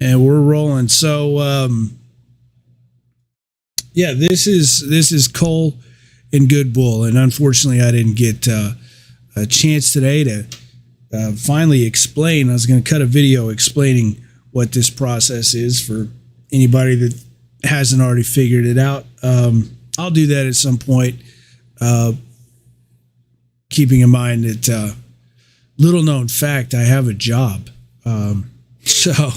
And we're rolling. So, yeah, this is Cull and Good Bull, and unfortunately, I didn't get a chance today to finally explain. I was going to cut a video explaining what this process is for anybody that hasn't already figured it out. I'll do that at some point. Keeping in mind that little known fact, I have a job. So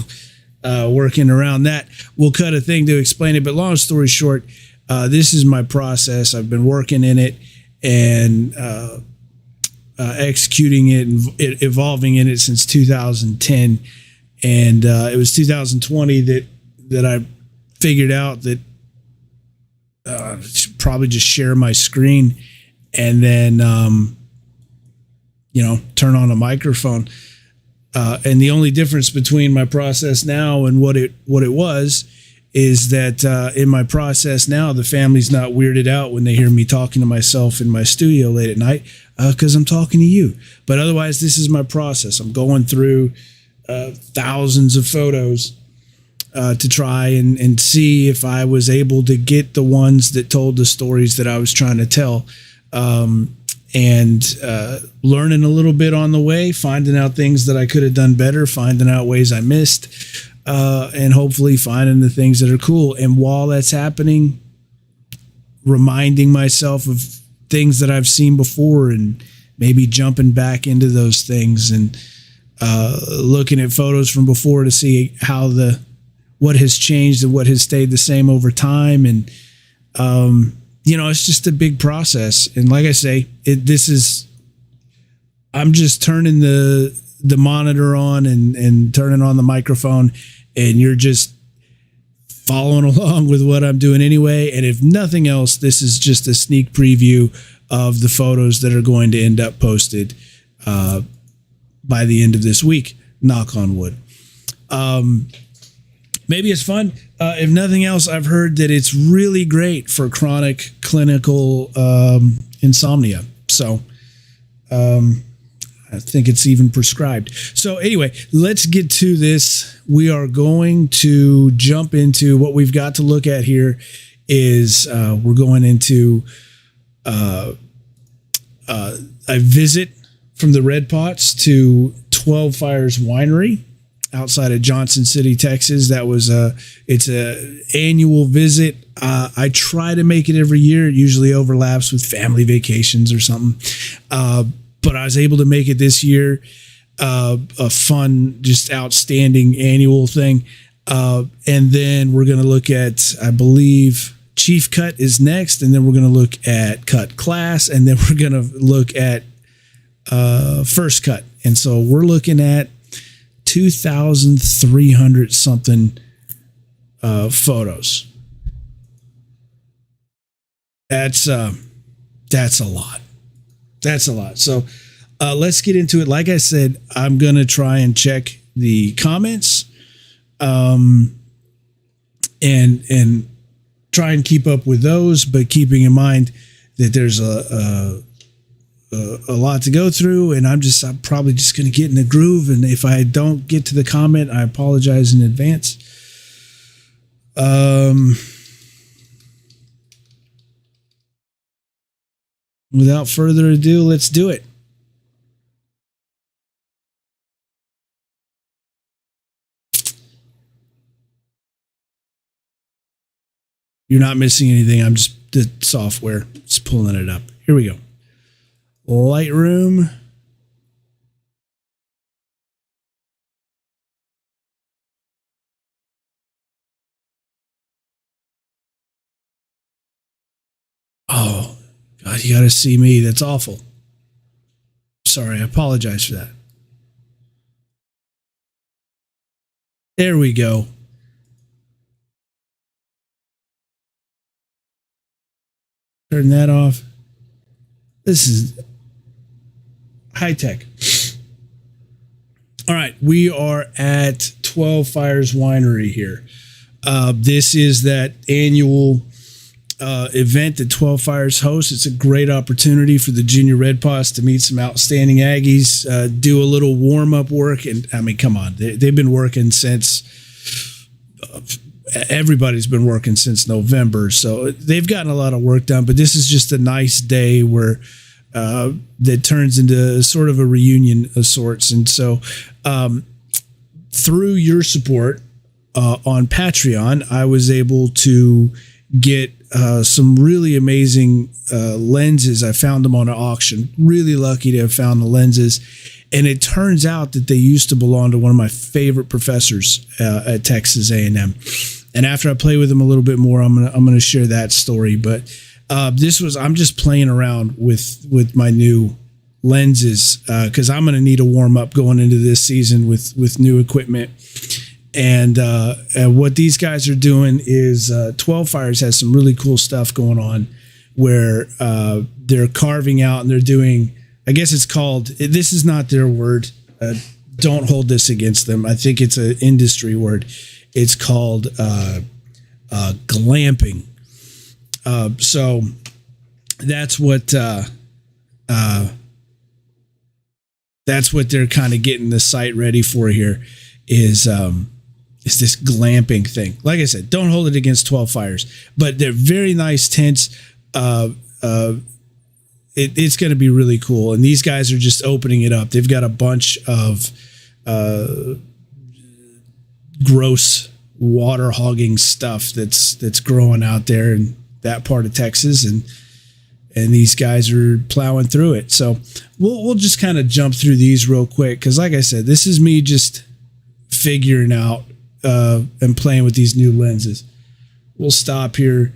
working around that, we'll cut a thing to explain it. But long story short, this is my process. I've been working in it and executing it and evolving in it since 2010. And it was 2020 that I figured out that I should probably just share my screen and then, turn on a microphone. And the only difference between my process now and what it was is that in my process now, the family's not weirded out when they hear me talking to myself in my studio late at night because I'm talking to you. But otherwise, this is my process. I'm going through thousands of photos to try and see if I was able to get the ones that told the stories that I was trying to tell. And learning a little bit on the way, finding out things that I could have done better, finding out ways I missed, and hopefully finding the things that are cool. And while that's happening, reminding myself of things that I've seen before and maybe jumping back into those things and looking at photos from before to see how what has changed and what has stayed the same over time. And it's just a big process. And like I say, I'm just turning the monitor on and turning on the microphone, and you're just following along with what I'm doing anyway. And if nothing else, this is just a sneak preview of the photos that are going to end up posted by the end of this week, knock on wood. Maybe it's fun. If nothing else, I've heard that it's really great for chronic clinical insomnia. So I think it's even prescribed. So anyway, let's get to this. We are going to jump into what we've got to look at here is we're going into a visit from the Red Pots to 12 Fires Winery outside of Johnson City, Texas. That was it's a annual visit. I try to make it every year. It usually overlaps with family vacations or something. But I was able to make it this year. A fun, just outstanding annual thing. And then we're going to look at, I believe, Chief Cut is next. And then we're going to look at Cut Class. And then we're going to look at First Cut. And so we're looking at 2,300 something photos. That's a lot. That's a lot. So let's get into it. Like I said, I'm going to try and check the comments and try and keep up with those, but keeping in mind that there's a lot to go through, and I'm probably just going to get in the groove. And if I don't get to the comment, I apologize in advance. Without further ado, let's do it. You're not missing anything. I'm just the software. Just pulling it up. Here we go. Lightroom. Oh, God, you got to see me. That's awful. Sorry, I apologize for that. There we go. Turn that off. This is high tech. All right, we are at 12 Fires Winery here. This is that annual event that 12 Fires hosts. It's a great opportunity for the junior Red Pots to meet some outstanding Aggies, do a little warm-up work. And I mean, come on, they've been working since everybody's been working since November, so they've gotten a lot of work done. But this is just a nice day where that turns into sort of a reunion of sorts. And so through your support on Patreon, I was able to get some really amazing lenses. I found them on an auction. Really lucky to have found the lenses. And it turns out that they used to belong to one of my favorite professors at Texas A&M. And after I play with him a little bit more, I'm gonna share that story. But I'm just playing around with my new lenses because I'm gonna need a warm up going into this season with new equipment. And what these guys are doing is 12 Fires has some really cool stuff going on where they're carving out and they're doing, I guess it's called, this is not their word. Don't hold this against them. I think it's an industry word. It's called glamping. So that's what they're kind of getting the site ready for here is this glamping thing. Like I said, don't hold it against 12 Fires, but they're very nice tents. It's going to be really cool. And these guys are just opening it up. They've got a bunch of gross water hogging stuff that's growing out there in that part of Texas, and these guys are plowing through it. So we'll just kind of jump through these real quick because, like I said, this is me just figuring out and playing with these new lenses. We'll stop here.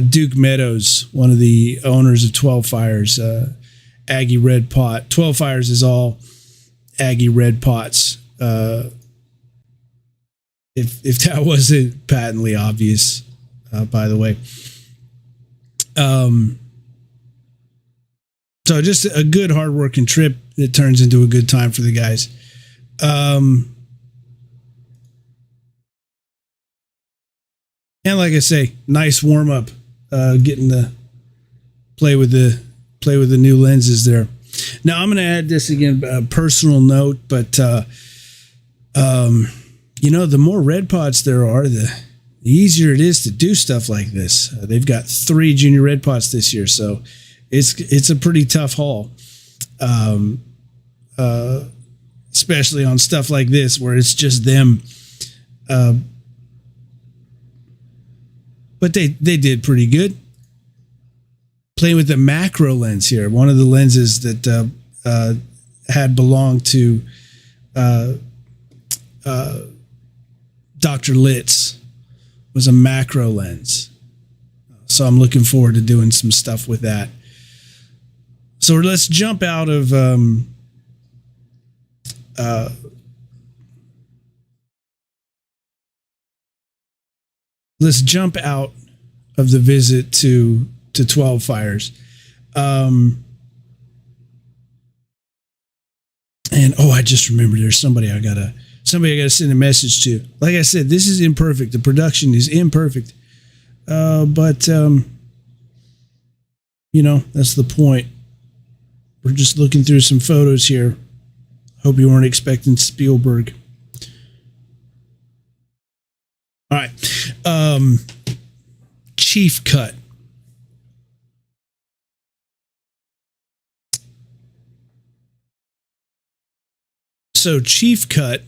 Duke Meadows, one of the owners of 12 Fires, Aggie Red Pot. 12 Fires is all Aggie Red Pots. If that wasn't patently obvious, by the way. So just a good, hard-working trip that turns into a good time for the guys. And like I say, nice warm-up, getting to play with the new lenses there. Now I'm going to add this again, a personal note, but the more red pots there are, the easier it is to do stuff like this. They've got 3 junior red pots this year, so it's a pretty tough haul, especially on stuff like this where it's just them. But they did pretty good. Playing with the macro lens here, one of the lenses that had belonged to Dr. Litz was a macro lens. So I'm looking forward to doing some stuff with that. So let's jump out of the visit to 12 Fires. And I just remembered there's somebody I gotta send a message to. Like I said, this is imperfect. The production is imperfect. But that's the point. We're just looking through some photos here. Hope you weren't expecting Spielberg. All right. Chief Cut. So Chief Cut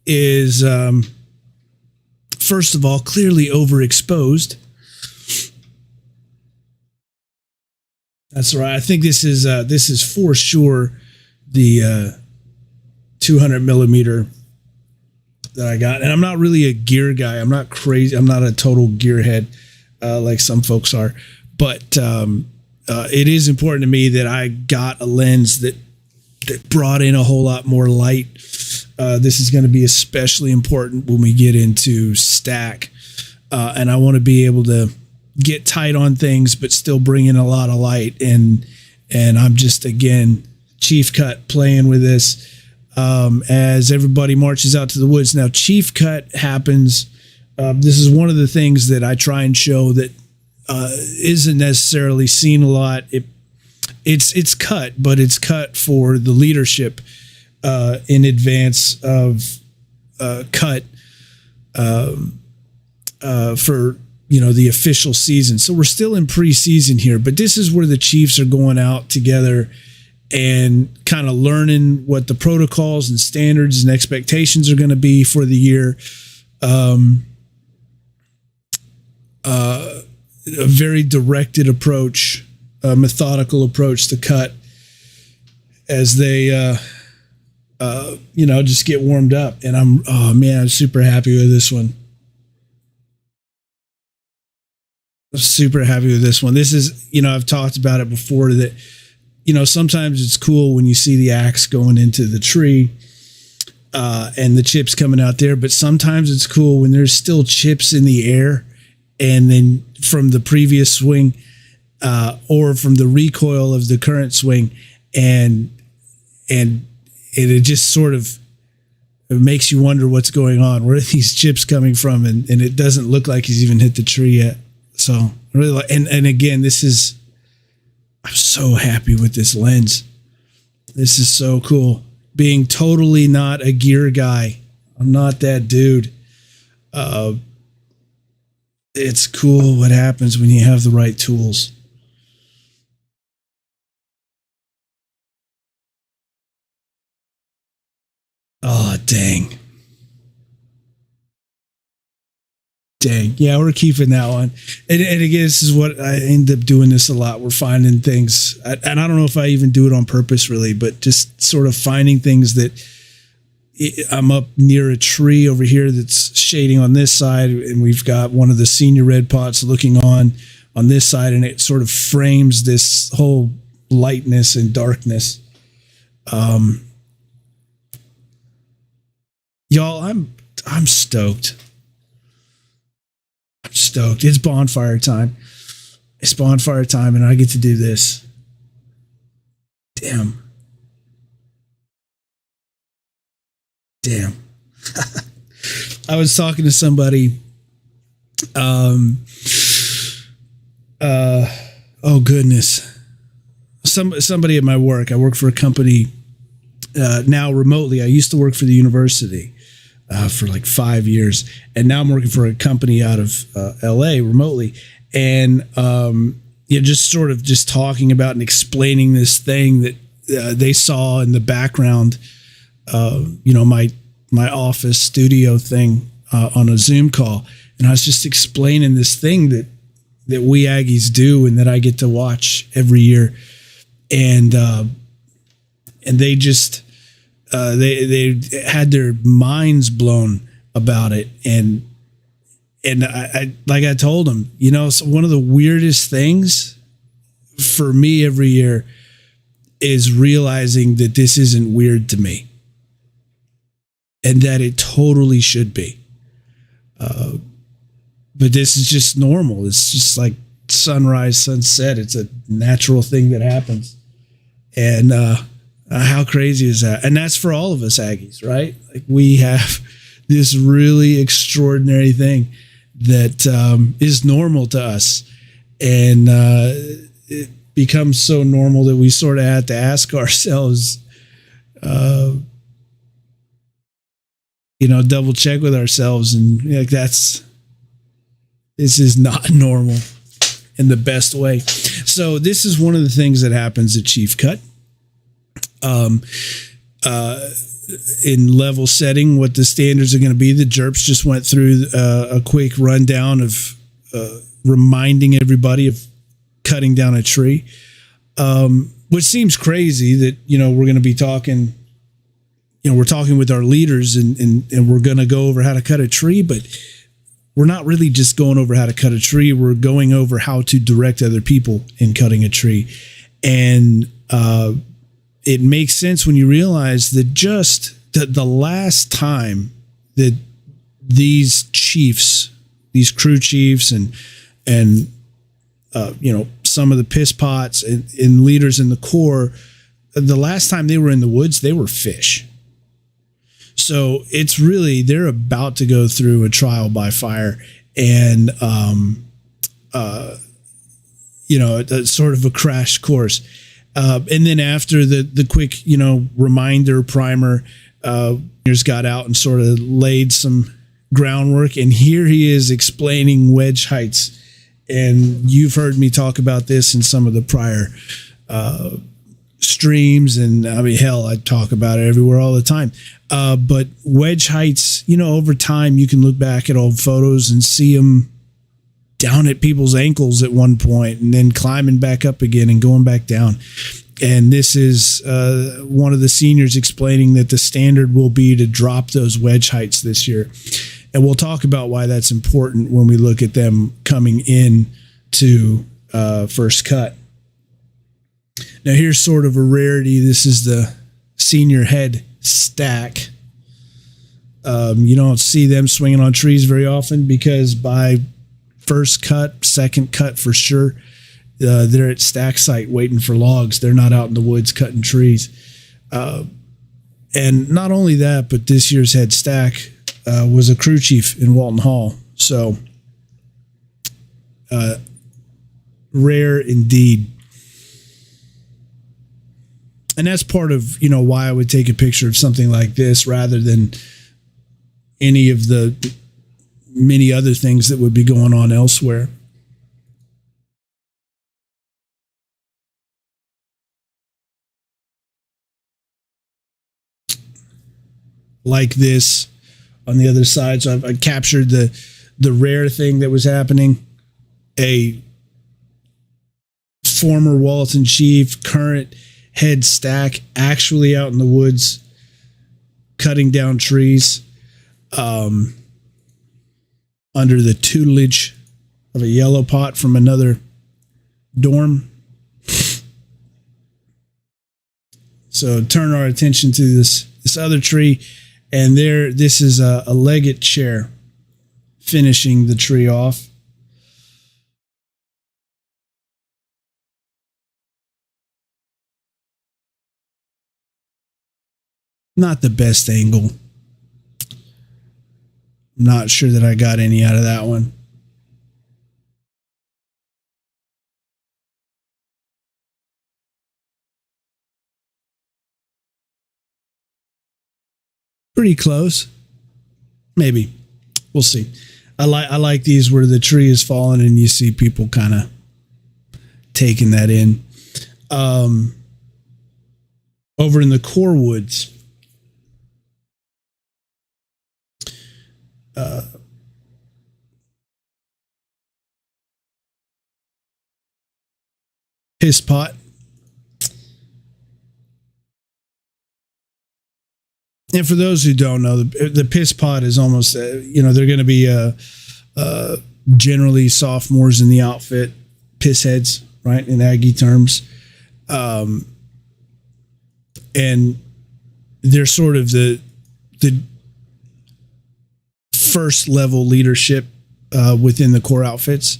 is, first of all, clearly overexposed. That's right. I think this is for sure the 200 millimeter that I got. And I'm not really a gear guy. I'm not crazy. I'm not a total gearhead like some folks are. But it is important to me that I got a lens that brought in a whole lot more light. This is going to be especially important when we get into stack. And I want to be able to get tight on things, but still bring in a lot of light. And I'm just, again, Chief Cut playing with this as everybody marches out to the woods. Now, Chief Cut happens. This is one of the things that I try and show that isn't necessarily seen a lot. It's cut, but it's cut for the leadership in advance of cut. for the official season. So we're still in preseason here, but this is where the Chiefs are going out together and kind of learning what the protocols and standards and expectations are going to be for the year. A very directed approach, a methodical approach to cut as they, just get warmed up. And I'm super happy with this one. Super happy with this one. This is, I've talked about it before that, sometimes it's cool when you see the axe going into the tree and the chips coming out there, but sometimes it's cool when there's still chips in the air and then from the previous swing or from the recoil of the current swing and it just sort of it makes you wonder what's going on. Where are these chips coming from? And it doesn't look like he's even hit the tree yet. So I really like, and again, I'm so happy with this lens. This is so cool. Being totally not a gear guy. I'm not that dude. It's cool what happens when you have the right tools. Oh, dang. Yeah, we're keeping that one. And again, this is what I end up doing this a lot. We're finding things, and I don't know if I even do it on purpose really, but just sort of finding things that I'm up near a tree over here that's shading on this side, and we've got one of the senior red pots looking on this side, and it sort of frames this whole lightness and darkness. Y'all, I'm stoked. I'm stoked. It's bonfire time. It's bonfire time, and I get to do this. Damn. I was talking to somebody. Oh goodness. Somebody at my work. I work for a company now remotely. I used to work for the university for like 5 years, and now I'm working for a company out of LA remotely. And just talking about and explaining this thing that they saw in the background. My office studio thing on a Zoom call, and I was just explaining this thing that we Aggies do and that I get to watch every year, and they just they had their minds blown about it, and I like I told them, so one of the weirdest things for me every year is realizing that this isn't weird to me. And that it totally should be. But this is just normal. It's just like sunrise, sunset. It's a natural thing that happens. And how crazy is that? And that's for all of us Aggies, right? Like we have this really extraordinary thing that is normal to us. And it becomes so normal that we sort of have to ask ourselves, double check with ourselves, and like this is not normal in the best way. So this is one of the things that happens at Chief Cut. In level setting, what the standards are going to be. The Jerps just went through a quick rundown of reminding everybody of cutting down a tree, which seems crazy that we're going to be talking. We're talking with our leaders and we're going to go over how to cut a tree, but we're not really just going over how to cut a tree. We're going over how to direct other people in cutting a tree. And it makes sense when you realize that just the last time that these chiefs, these crew chiefs and some of the piss pots and leaders in the Corps, the last time they were in the woods, they were fish. So it's really, they're about to go through a trial by fire and, it's sort of a crash course. And then after the quick, reminder primer, got out and sort of laid some groundwork, and here he is explaining wedge heights. And you've heard me talk about this in some of the prior streams, and I mean, hell, I talk about it everywhere all the time. But wedge heights, over time, you can look back at old photos and see them down at people's ankles at one point, and then climbing back up again and going back down. And this is one of the seniors explaining that the standard will be to drop those wedge heights this year. And we'll talk about why that's important when we look at them coming in to first cut. Now, here's sort of a rarity. This is the senior head stack. You don't see them swinging on trees very often because by first cut, second cut for sure, they're at stack site waiting for logs. They're not out in the woods cutting trees. And not only that, but this year's head stack was a crew chief in Walton Hall. So rare indeed. And that's part of, why I would take a picture of something like this rather than any of the many other things that would be going on elsewhere. Like this on the other side. So I captured the rare thing that was happening. A former Walton chief, current head stack, actually out in the woods cutting down trees under the tutelage of a yellow pot from another dorm. So turn our attention to this other tree, and this is a Leggett chair finishing the tree off. Not the best angle. Not sure that I got any out of that one. Pretty close. Maybe. We'll see. I like these where the tree is falling and you see people kind of taking that in. Over in the core woods, piss pot. And for those who don't know, the piss pot is almost, they're going to be generally sophomores in the outfit, piss heads, right, in Aggie terms. And they're sort of the first level leadership within the core outfits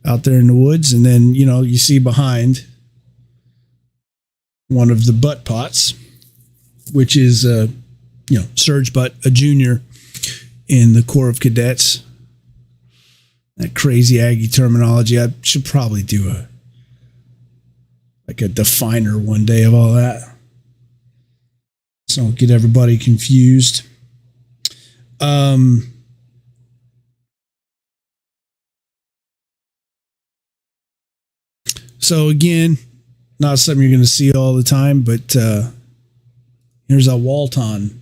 out there in the woods. And then, you see behind one of the butt pots, which is, Surge Butt, a junior in the Corps of Cadets. That crazy Aggie terminology. I should probably do a definer one day of all that, so don't get everybody confused. So again, not something you're going to see all the time, but here's a Walton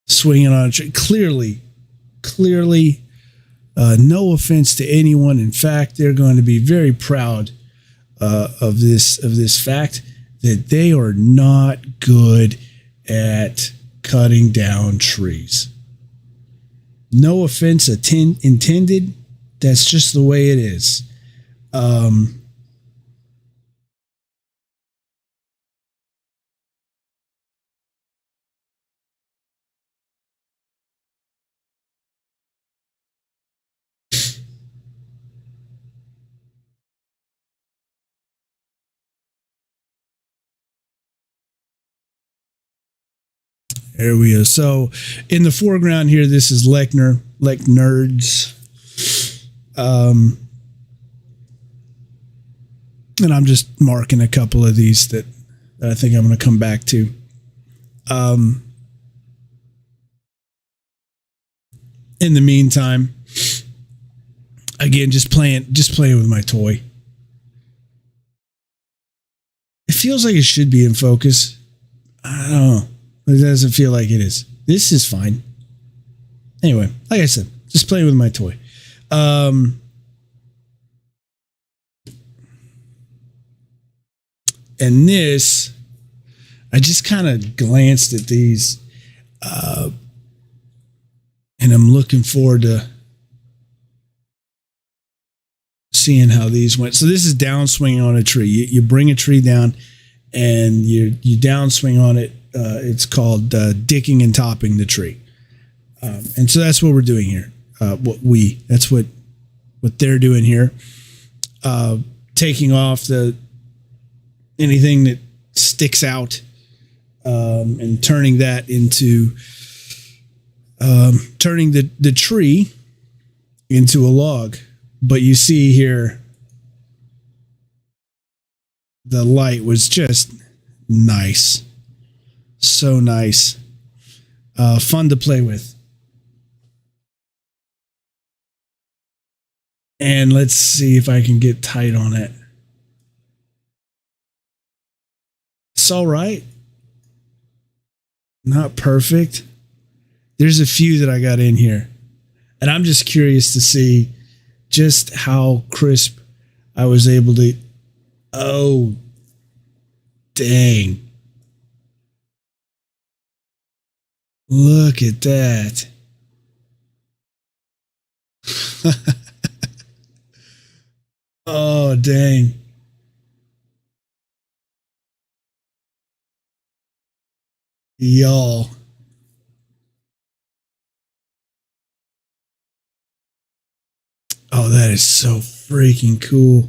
swinging on a tree. Clearly, no offense to anyone. In fact, they're going to be very proud of this fact that they are not good at cutting down trees. No offense intended. That's just the way it is. There we go. So in the foreground here, this is Nerds. And I'm just marking a couple of these that I think I'm going to come back to. in the meantime, again, just playing with my toy. It feels like it should be in focus. I don't know. It doesn't feel like it is. This is fine. Anyway, like I said, just playing with my toy. And this, I just kind of glanced at these, and I'm looking forward to seeing how these went. So this is downswing on a tree. You bring a tree down, and you downswing on it. It's called dicking and topping the tree. And so that's what we're doing here. That's what they're doing here. Taking off anything that sticks out, and turning that into, turning the tree into a log. But you see here, the light was just nice. So nice. Fun to play with. And let's see if I can get tight on it. It's all right. Not perfect. There's a few that I got in here. And I'm just curious to see just how crisp I was able to. Oh, dang. Look at that. Oh, dang. Y'all. Oh, that is so freaking cool.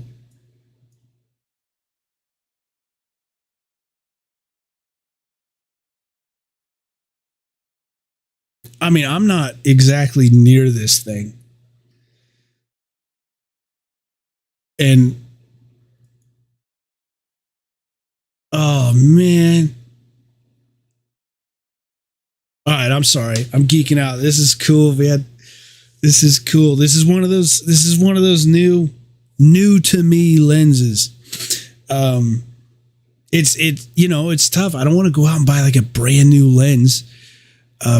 I mean, I'm not exactly near this thing. And oh, man. All right, I'm sorry. I'm geeking out. This is cool, man. This is cool. This is one of those new to me lenses. It's tough. I don't want to go out and buy like a brand new lens,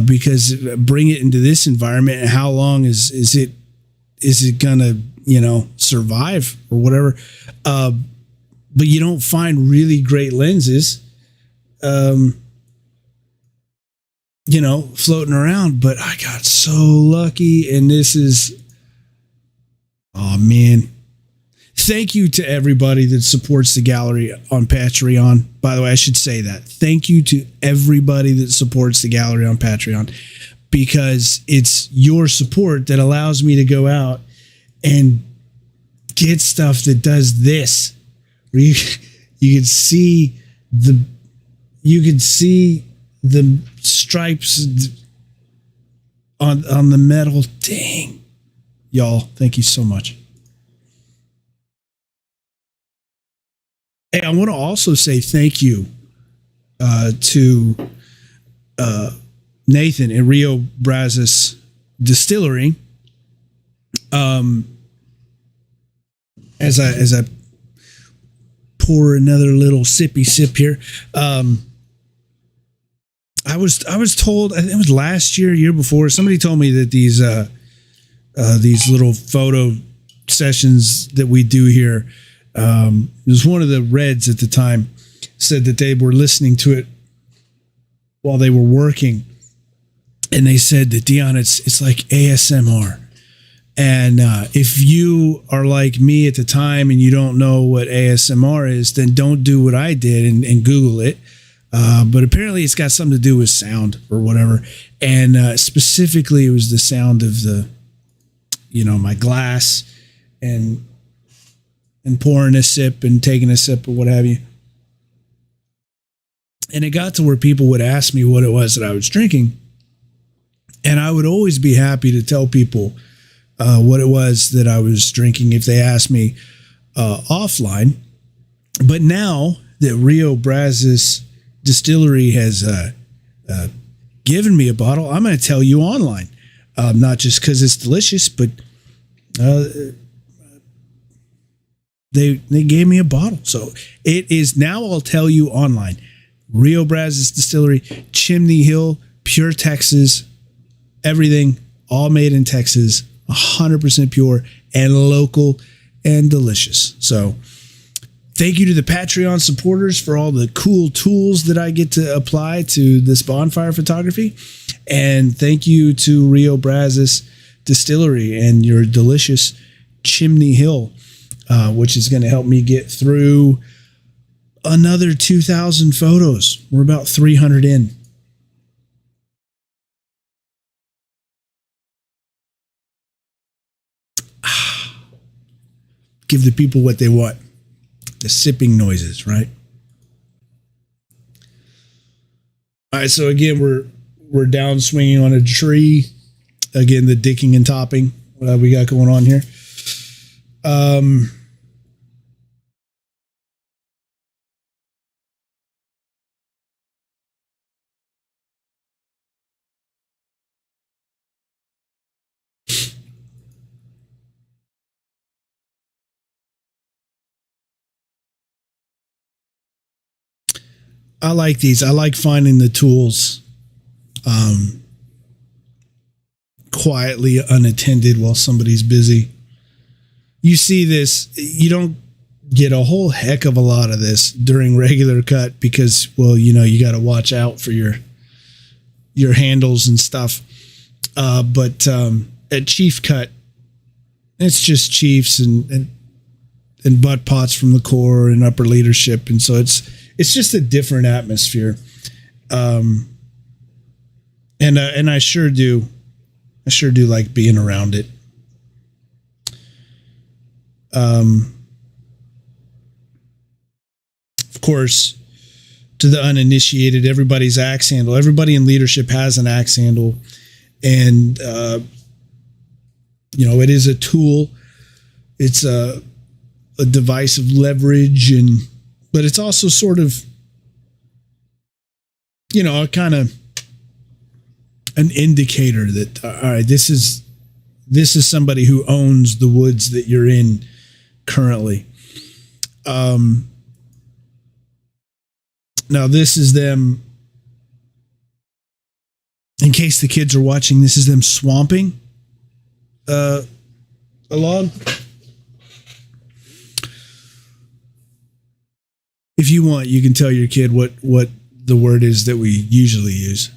because bring it into this environment, and how long is it gonna, survive or whatever. But you don't find really great lenses, floating around. But I got so lucky, and this is, oh man. Thank you to everybody that supports the gallery on Patreon. By the way, I should say that. Thank you to everybody that supports the gallery on Patreon, because it's your support that allows me to go out and get stuff that does this. Where you can see the stripes on the metal. Dang. Y'all, thank you so much. Hey, I want to also say thank you to Nathan at Rio Brazos Distillery. As I pour another little sippy sip here, I was told, I think it was last year before, somebody told me that these little photo sessions that we do here. It was one of the Reds at the time said that they were listening to it while they were working, and they said that, Dion, it's like ASMR. And if you are like me at the time and you don't know what ASMR is, then don't do what I did and Google it. But apparently it's got something to do with sound or whatever. And specifically, it was the sound of my glass and pouring a sip and taking a sip or what have you. And it got to where people would ask me what it was that I was drinking. And I would always be happy to tell people what it was that I was drinking if they asked me offline. But now that Rio Brazos Distillery has given me a bottle, I'm going to tell you online. not just because it's delicious, but they gave me a bottle. So it is now. I'll tell you online. Rio Brazos Distillery, Chimney Hill, pure Texas, everything all made in Texas, 100% pure and local and delicious. So thank you to the Patreon supporters for all the cool tools that I get to apply to this bonfire photography. And thank you to Rio Brazos Distillery and your delicious Chimney Hill, which is going to help me get through another 2,000 photos. We're about 300 in. Give the people what they want. The sipping noises, right? All right, so again, we're down swinging on a tree. Again, the dicking and topping we got going on here. I like these. I like finding the tools quietly unattended while somebody's busy. You see this, you don't get a whole heck of a lot of this during regular cut because, well, you know, you got to watch out for your handles and stuff. But at Chief Cut, it's just chiefs and butt pots from the core and upper leadership. And so it's just a different atmosphere. And I sure do like being around it. Of course, to the uninitiated, everybody's axe handle, everybody in leadership has an axe handle, and, you know, it is a tool. It's a device of leverage, but it's also sort of, you know, a kind of an indicator that, all right, this is somebody who owns the woods that you're in currently. Now this is them, in case the kids are watching, this is them swamping a log. If you want, you can tell your kid what the word is that we usually use.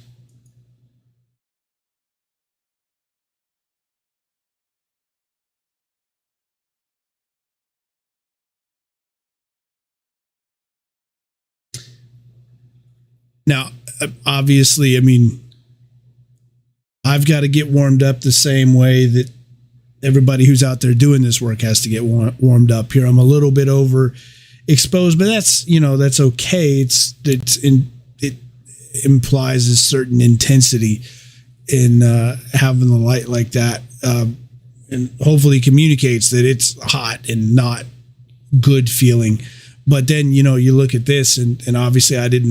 Now, obviously, I mean, I've got to get warmed up the same way that everybody who's out there doing this work has to get warmed up here. I'm a little bit overexposed, but that's, you know, that's okay. It implies a certain intensity in having the light like that, and hopefully communicates that it's hot and not good feeling. But then, you know, you look at this and obviously I didn't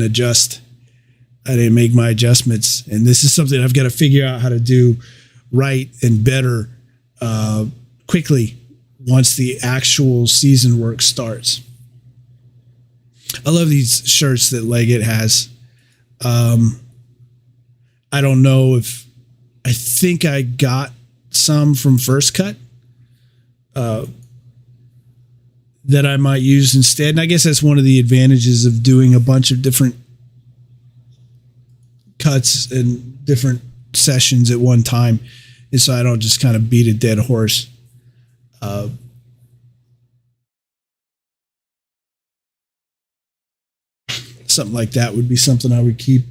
make my adjustments, and this is something I've got to figure out how to do right and better quickly once the actual season work starts. I love these shirts that Leggett has. I don't know if, I think I got some from First Cut that I might use instead. And I guess that's one of the advantages of doing a bunch of different cuts and different sessions at one time, is so I don't just kind of beat a dead horse. Something like that would be something I would keep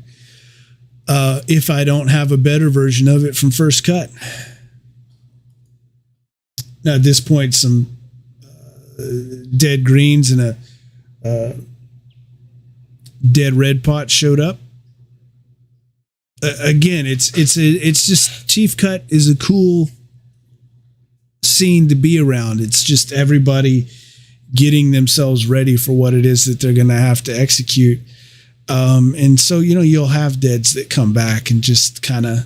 if I don't have a better version of it from First Cut. Now at this point, some dead greens and a dead red pot showed up. Again, it's just, Chief Cut is a cool scene to be around. It's just everybody getting themselves ready for what it is that they're going to have to execute. And so, you know, you'll have deads that come back and just kind of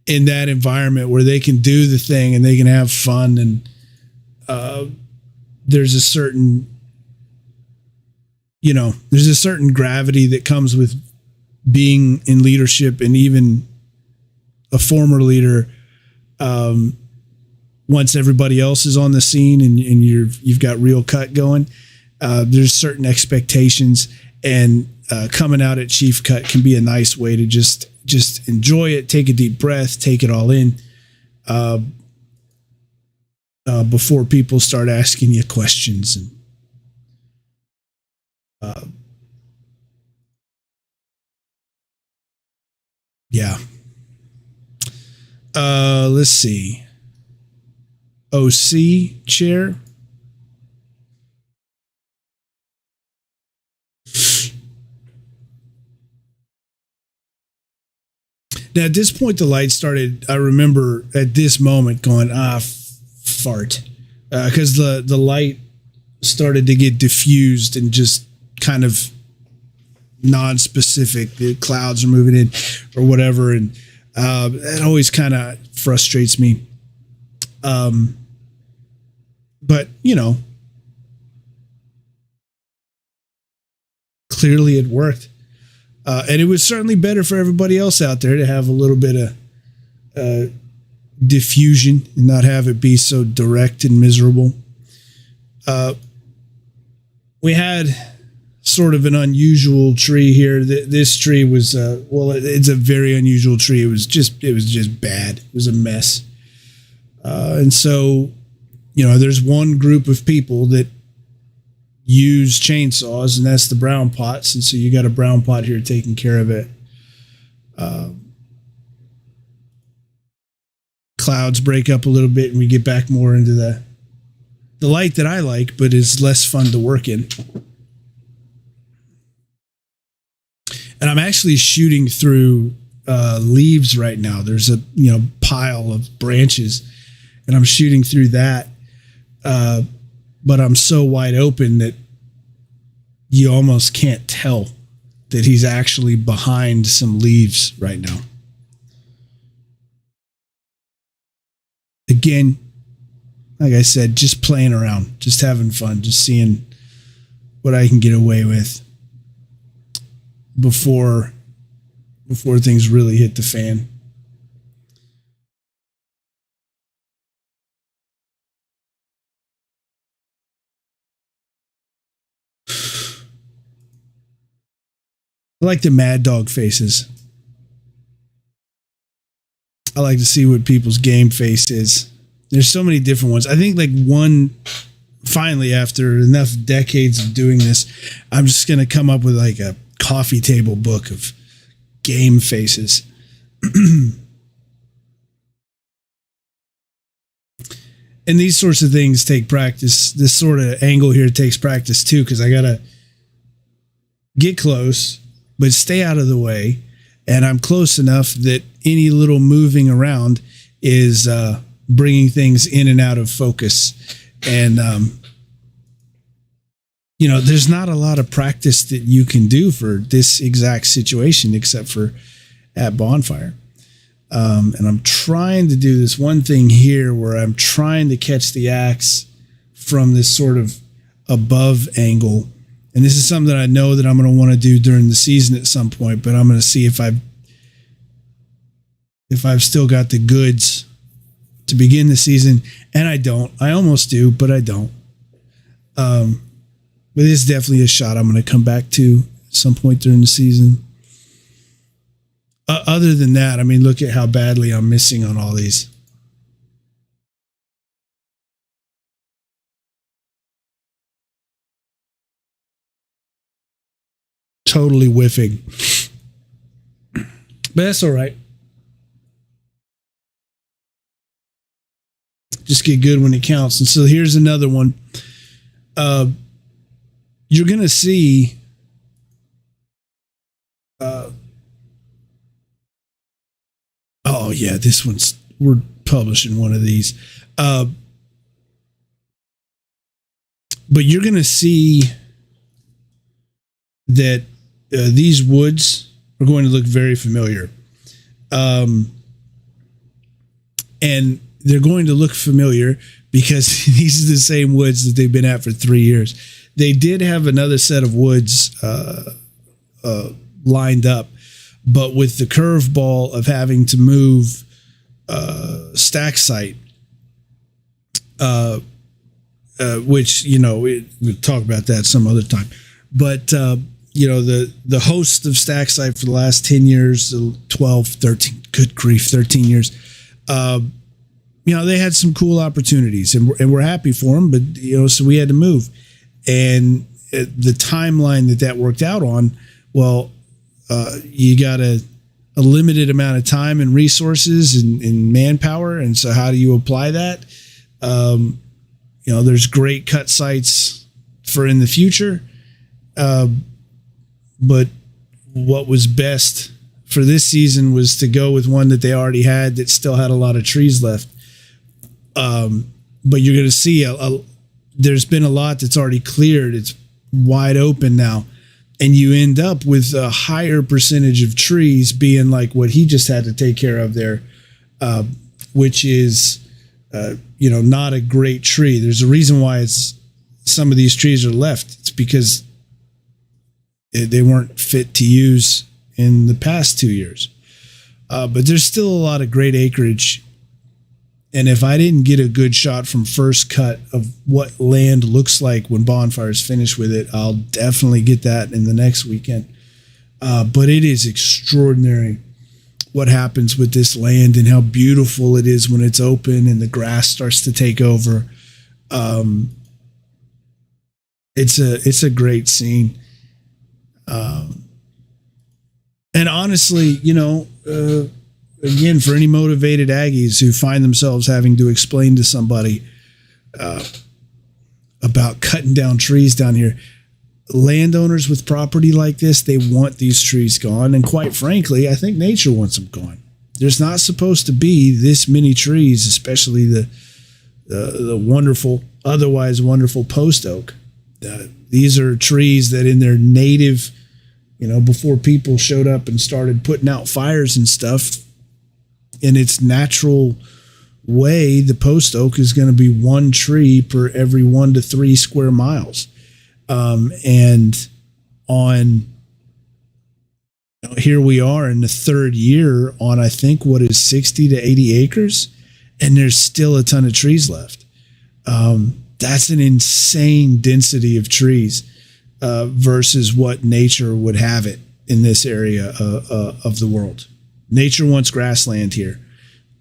in that environment where they can do the thing and they can have fun. And there's a certain, there's a certain gravity that comes with being in leadership, and even a former leader. Once everybody else is on the scene and you've got real cut going, there's certain expectations, and coming out at chief cut can be a nice way to just enjoy it, take a deep breath, take it all in, before people start asking you questions. And yeah. Let's see. OC chair. Now, at this point, the light started. I remember at this moment going, fart. Because the light started to get diffused and just kind of non-specific. The clouds are moving in or whatever. And it always kind of frustrates me. But, clearly it worked. And it was certainly better for everybody else out there to have a little bit of diffusion and not have it be so direct and miserable. We had sort of an unusual tree here. This tree was, it's a very unusual tree. It was just bad. It was a mess. And so, there's one group of people that use chainsaws, and that's the brown pots. And so you got a brown pot here taking care of it. Clouds break up a little bit and we get back more into the light that I like, but is less fun to work in. And I'm actually shooting through leaves right now. There's a pile of branches, and I'm shooting through that. But I'm so wide open that you almost can't tell that he's actually behind some leaves right now. Again, like I said, just playing around, just having fun, just seeing what I can get away with before things really hit the fan. I like the mad dog faces. I like to see what people's game face is. There's so many different ones. I think finally, after enough decades of doing this, I'm just going to come up with like a coffee table book of game faces. And these sorts of things take practice. This sort of angle here takes practice too, because I got to get close, but stay out of the way. And I'm close enough that any little moving around is bringing things in and out of focus. And, there's not a lot of practice that you can do for this exact situation except for at Bonfire. And I'm trying to do this one thing here where I'm trying to catch the axe from this sort of above angle. And this is something that I know that I'm going to want to do during the season at some point, but I'm going to see if I've still got the goods to begin the season. And I don't. I almost do, but I don't. But it's definitely a shot I'm going to come back to at some point during the season. Other than that, I mean, look at how badly I'm missing on all these. Totally whiffing. But that's all right. Just get good when it counts. And so here's another one. You're going to see oh yeah, this one's, we're publishing one of these. But you're going to see that these woods are going to look very familiar. and they're going to look familiar because these are the same woods that they've been at for 3 years. They did have another set of woods lined up, but with the curveball of having to move stack site, which, we'll talk about that some other time. But, the host of stack site for the last 10 years, 12, 13, good grief, 13 years, they had some cool opportunities, and we're happy for them, but, so we had to move. And the timeline that worked out on, well, you got a limited amount of time and resources and manpower. And so how do you apply that? There's great cut sites for in the future. But what was best for this season was to go with one that they already had that still had a lot of trees left. But you're going to see there's been a lot that's already cleared. It's wide open now. And you end up with a higher percentage of trees being like what he just had to take care of there, which is, not a great tree. There's a reason why some of these trees are left. It's because they weren't fit to use in the past 2 years. But there's still a lot of great acreage. And if I didn't get a good shot from first cut of what land looks like when Bonfire's finished with it, I'll definitely get that in the next weekend. But it is extraordinary what happens with this land and how beautiful it is when it's open and the grass starts to take over. It's a great scene. And honestly, again, for any motivated Aggies who find themselves having to explain to somebody about cutting down trees down here, landowners with property like this, they want these trees gone. And quite frankly, I think nature wants them gone. There's not supposed to be this many trees, especially the wonderful, otherwise wonderful post oak. These are trees that in their native, before people showed up and started putting out fires and stuff, in its natural way, the post oak is going to be one tree per every 1 to 3 square miles. And here we are in the third year on, I think, what is 60 to 80 acres, and there's still a ton of trees left. That's an insane density of trees versus what nature would have it in this area of the world. Nature wants grassland here,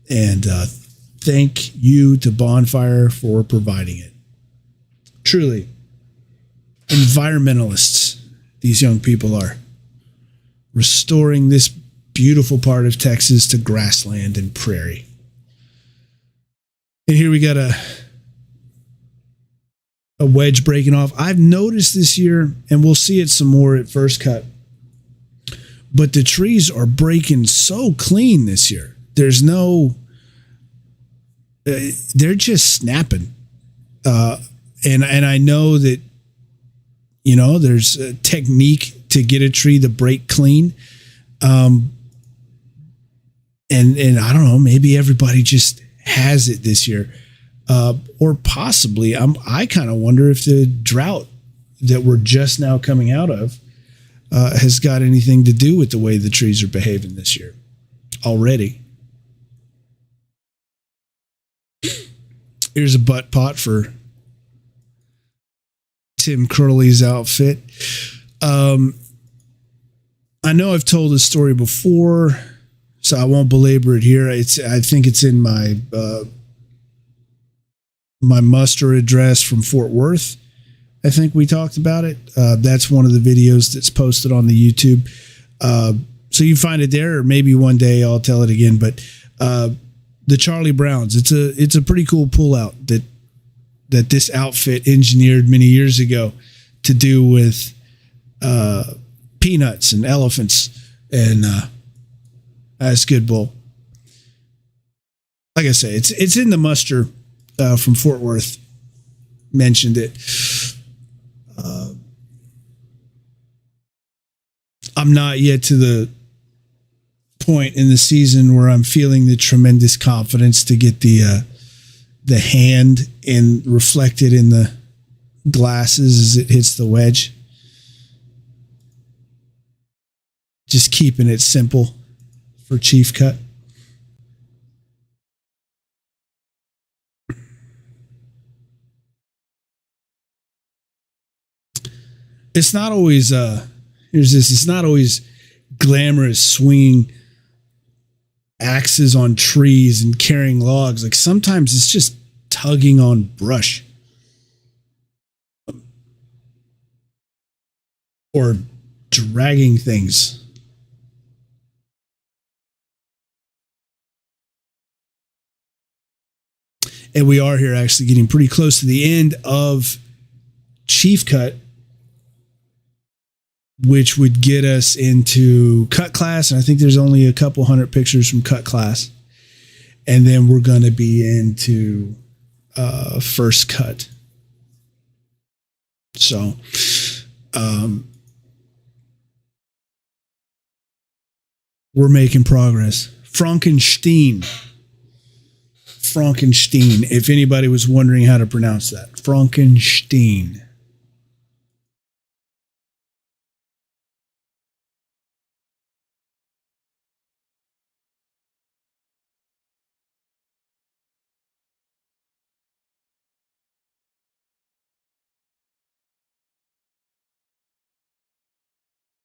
and thank you to Bonfire for providing it. Truly, environmentalists, these young people are restoring this beautiful part of Texas to grassland and prairie. And here we got a wedge breaking off. I've noticed this year, and we'll see it some more at first cut, but the trees are breaking so clean this year. There's no, they're just snapping. And I know that, there's a technique to get a tree to break clean. And I don't know, maybe everybody just has it this year. Or possibly, I kind of wonder if the drought that we're just now coming out of has got anything to do with the way the trees are behaving this year already. Here's a butt pot for Tim Curley's outfit. I know I've told this story before, so I won't belabor it here. I think it's in my my muster address from Fort Worth. I think we talked about it. That's one of the videos that's posted on the YouTube. So you find it there, or maybe one day I'll tell it again. But the Charlie Browns, it's a pretty cool pullout that this outfit engineered many years ago to do with peanuts and elephants, and that's good bull. Like I say, it's in the muster from Fort Worth. Mentioned it. I'm not yet to the point in the season where I'm feeling the tremendous confidence to get the hand and reflected in the glasses as it hits the wedge. Just keeping it simple for Chief Cut. It's not always it's not always glamorous swinging axes on trees and carrying logs. Like sometimes it's just tugging on brush or dragging things. And we are here actually getting pretty close to the end of Chief Cut, which would get us into cut class. And I think there's only a couple hundred pictures from cut class. And then we're going to be into first cut. So, we're making progress. Frankenstein. If anybody was wondering how to pronounce that. Frankenstein.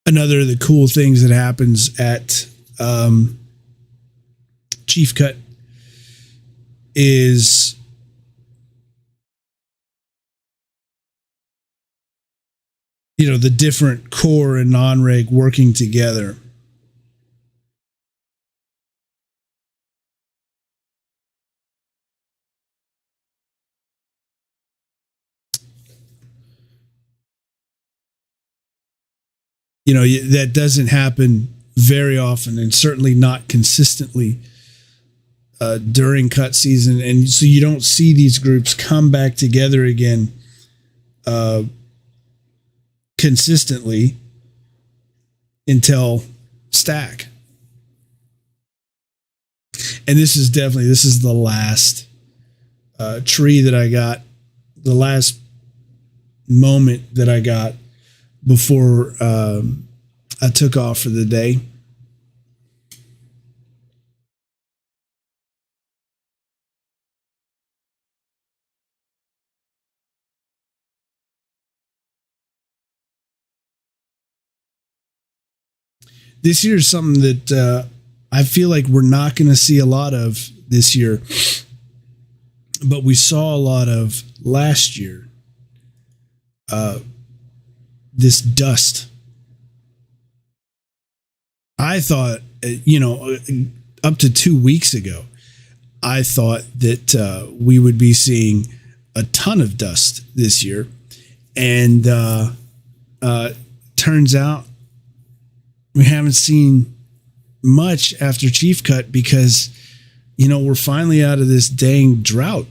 Another of the cool things that happens at Chief Cut is the different core and non-reg working together. That doesn't happen very often, and certainly not consistently during cut season. And so you don't see these groups come back together again consistently until stack. And this is the last tree that I got, the last moment that I got before I took off for the day. This year is something that I feel like we're not going to see a lot of this year, but we saw a lot of last year. This dust. I thought, up to 2 weeks ago, I thought that we would be seeing a ton of dust this year. And turns out we haven't seen much after Chief Cut because, we're finally out of this dang drought.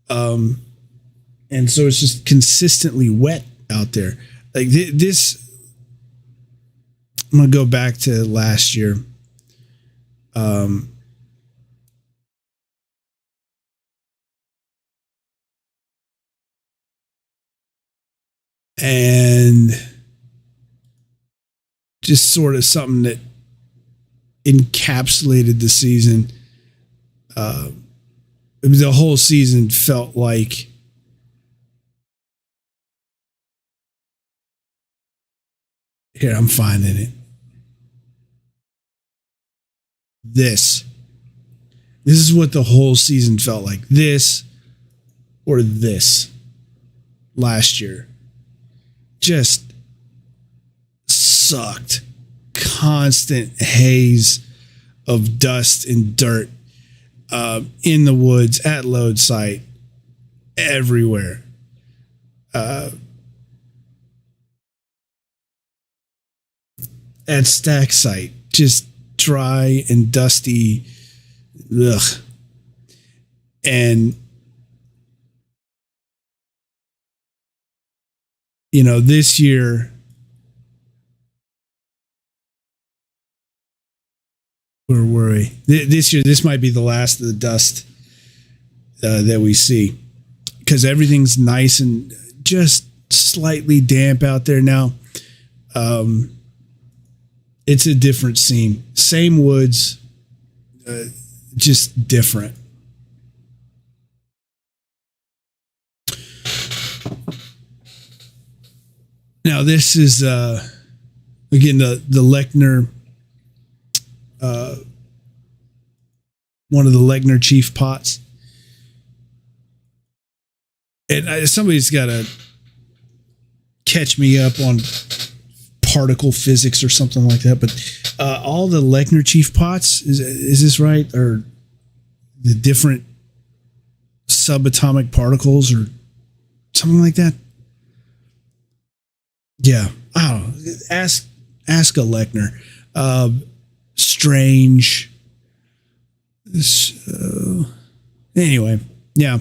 And so it's just consistently wet out there. Like this, I'm going to go back to last year. And just sort of something that encapsulated the season. The whole season felt like here, I'm finding it. This is what the whole season felt like. This or this last year just sucked. Constant haze of dust and dirt in the woods, at load site, everywhere. At stack site, just dry and dusty. Ugh. And this year Where were we? This year, this might be the last of the dust that we see, because everything's nice and just slightly damp out there now. It's a different scene. Same woods, just different. Now this is again the Lechner, one of the Lechner Chief pots, and somebody's got to catch me up on particle physics or something like that. But all the Lechner Chief pots, is this right? Or the different subatomic particles or something like that? Yeah, I don't know. Ask a Lechner. Strange. Anyway, yeah,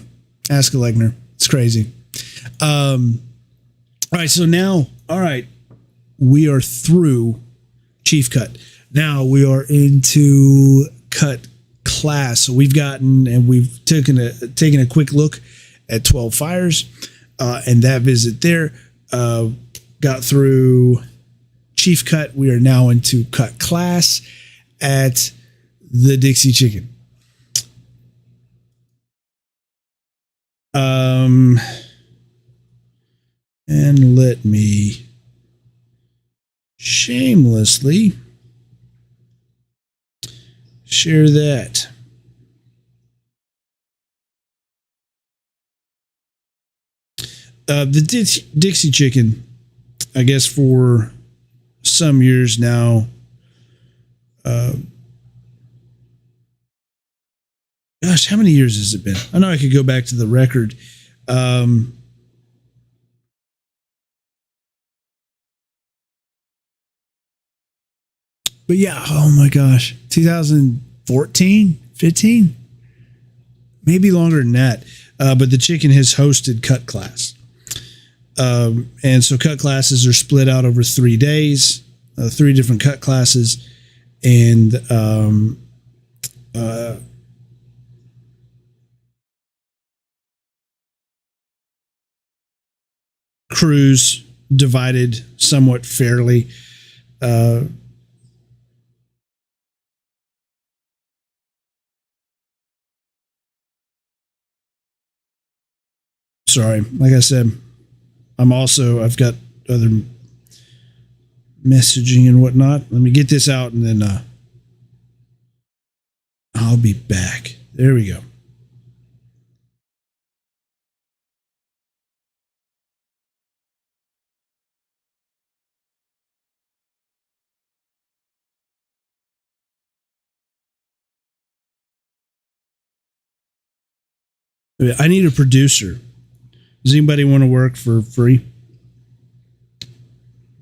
ask a Lechner. It's crazy. All right, so now, we are through Chief Cut. Now we are into Cut Class. So we've taken a quick look at 12 Fires and that visit there. Got through Chief Cut. We are now into Cut Class at the Dixie Chicken. And let me shamelessly share that. The Dixie Chicken, I guess for some years now, gosh, how many years has it been? I know I could go back to the record. But yeah, oh my gosh, 2014, 15, maybe longer than that. But the chicken has hosted Cut Class. And so cut classes are split out over 3 days, 3 different cut classes. And crews divided somewhat fairly. Sorry, like I said, I've got other messaging and whatnot. Let me get this out and then I'll be back. There we go. I need a producer. Does anybody want to work for free?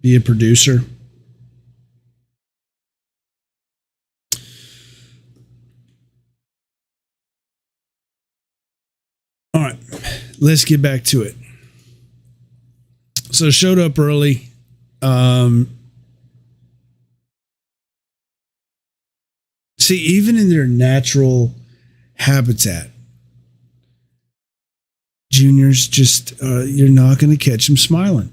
Be a producer? All right, let's get back to it. So showed up early. See, even in their natural habitat, juniors just, you're not going to catch them smiling.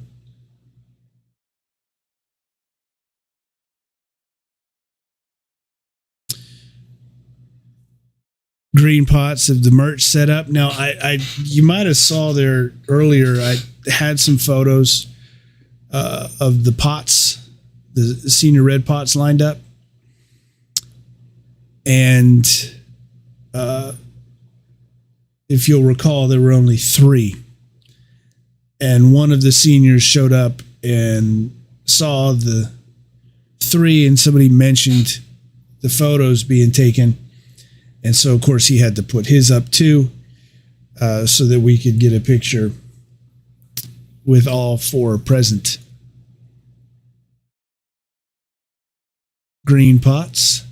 Green pots of the merch set up. Now, you might have saw there earlier, I had some photos of the pots, the senior red pots lined up. And if you'll recall, there were only 3. And one of the seniors showed up and saw the 3, and somebody mentioned the photos being taken. And so, of course, he had to put his up too, so that we could get a picture with all 4 present. Green pots.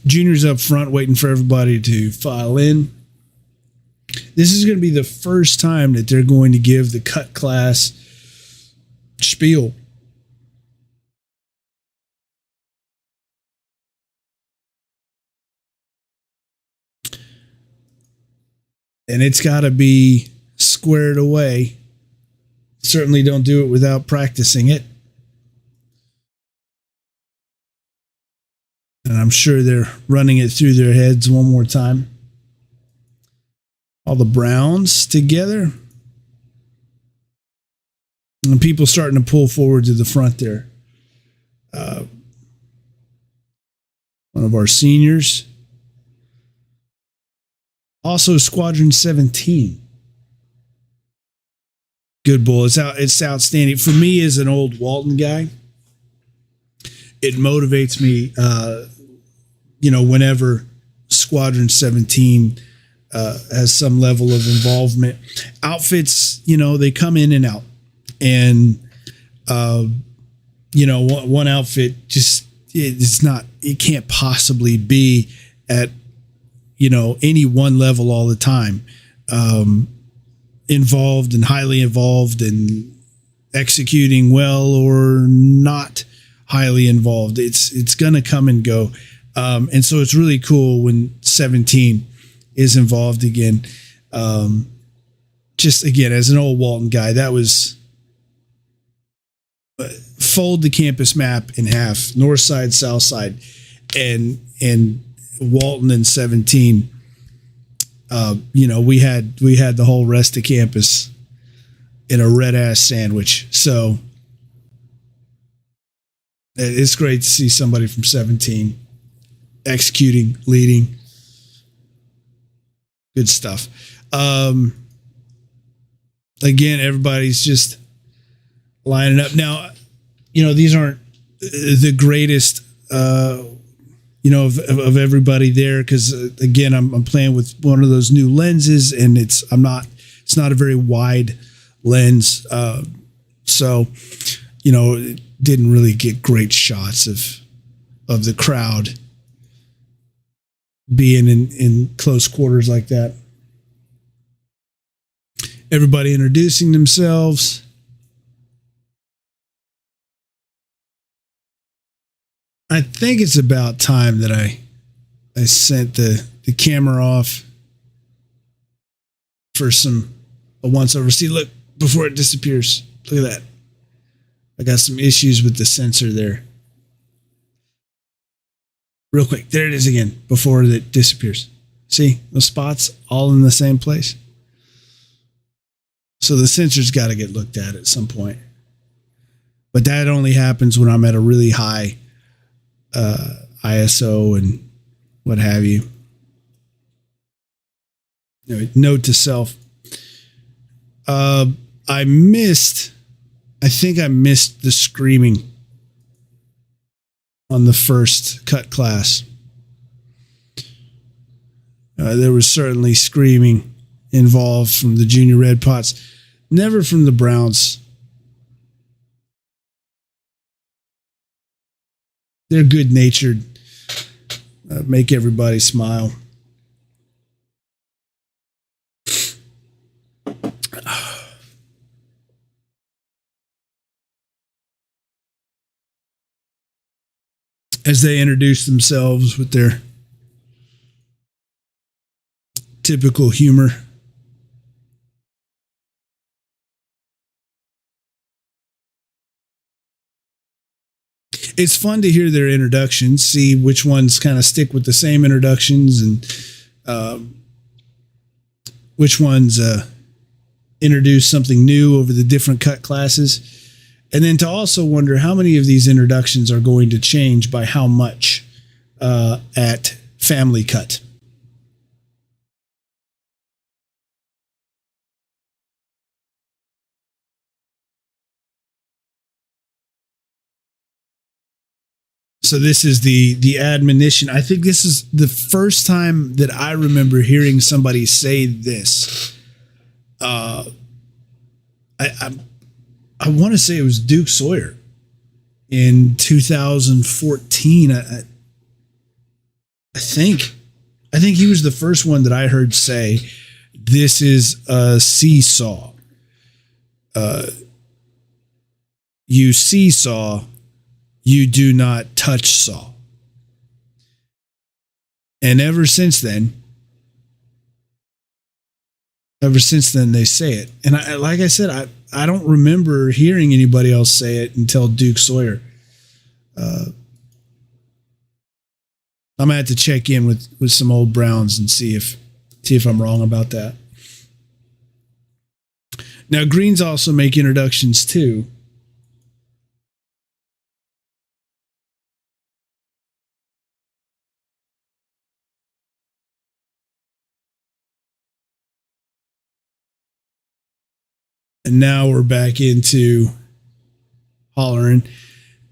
Junior's up front waiting for everybody to file in. This is going to be the first time that they're going to give the cut class spiel. And it's got to be squared away. Certainly don't do it without practicing it. And I'm sure they're running it through their heads one more time. All the browns together. And people starting to pull forward to the front there. One of our seniors. Also Squadron 17. Good bull. It's outstanding. For me as an old Walton guy, it motivates me, whenever Squadron 17 has some level of involvement. Outfits, they come in and out. And, one outfit just, it can't possibly be at, any one level all the time. Involved and highly involved and executing well or not highly involved. It's going to come and go. And so it's really cool when 17 is involved again. Just again, as an old Walton guy, that was fold the campus map in half, north side, south side, and Walton and 17. We had the whole rest of campus in a red ass sandwich. So it's great to see somebody from 17 executing, leading. Good stuff. Again, everybody's just lining up. Now, these aren't the greatest, of everybody there. Cause again, I'm playing with one of those new lenses and it's not a very wide lens. So, it didn't really get great shots of the crowd being in close quarters like that. Everybody introducing themselves. I think it's about time that I sent the camera off for a once over. See, look, before it disappears. Look at that. I got some issues with the sensor there. Real quick. There it is again before it disappears. See, those spots all in the same place. So the sensor's got to get looked at some point. But that only happens when I'm at a really high ISO and what have you. Anyway, note to self. I think I missed the screaming on the first cut class. There was certainly screaming involved from the junior red pots, never from the browns. They're good-natured, make everybody smile. As they introduce themselves with their typical humor. It's fun to hear their introductions, see which ones kind of stick with the same introductions and which ones introduce something new over the different cut classes. And then to also wonder how many of these introductions are going to change by how much at family cut. So this is the admonition. I think this is the first time that I remember hearing somebody say this. I want to say it was Duke Sawyer in 2014. I think he was the first one that I heard say, "This is a seesaw." you see saw, you do not touch saw. And ever since then they say it. And like I said, I don't remember hearing anybody else say it until Duke Sawyer. I'm gonna have to check in with some old Browns and see if I'm wrong about that. Now, greens also make introductions too. And now we're back into hollering.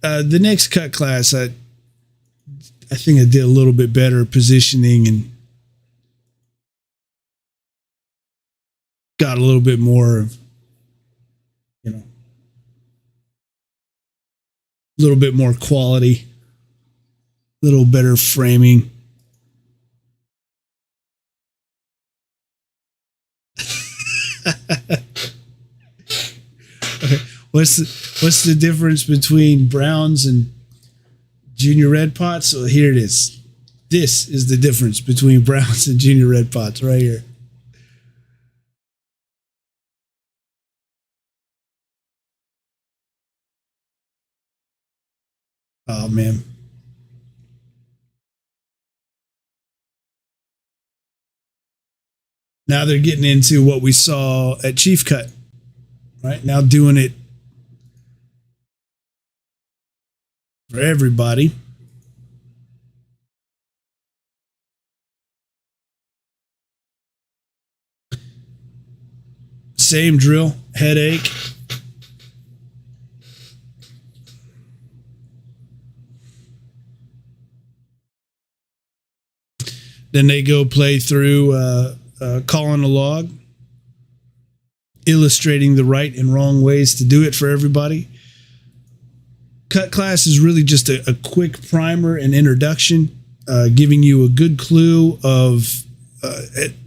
The next cut class, I think I did a little bit better positioning and got a little bit more, a little bit more quality, a little better framing. Okay. What's the difference between Browns and Junior Red Pots? So here it is. This is the difference between Browns and Junior Red Pots right here. Oh, man. Now they're getting into what we saw at Chief Cut, right? Now doing it for everybody. Same drill, headache. Then they go play through calling a log, illustrating the right and wrong ways to do it for everybody. Cut class is really just a quick primer and introduction, giving you a good clue of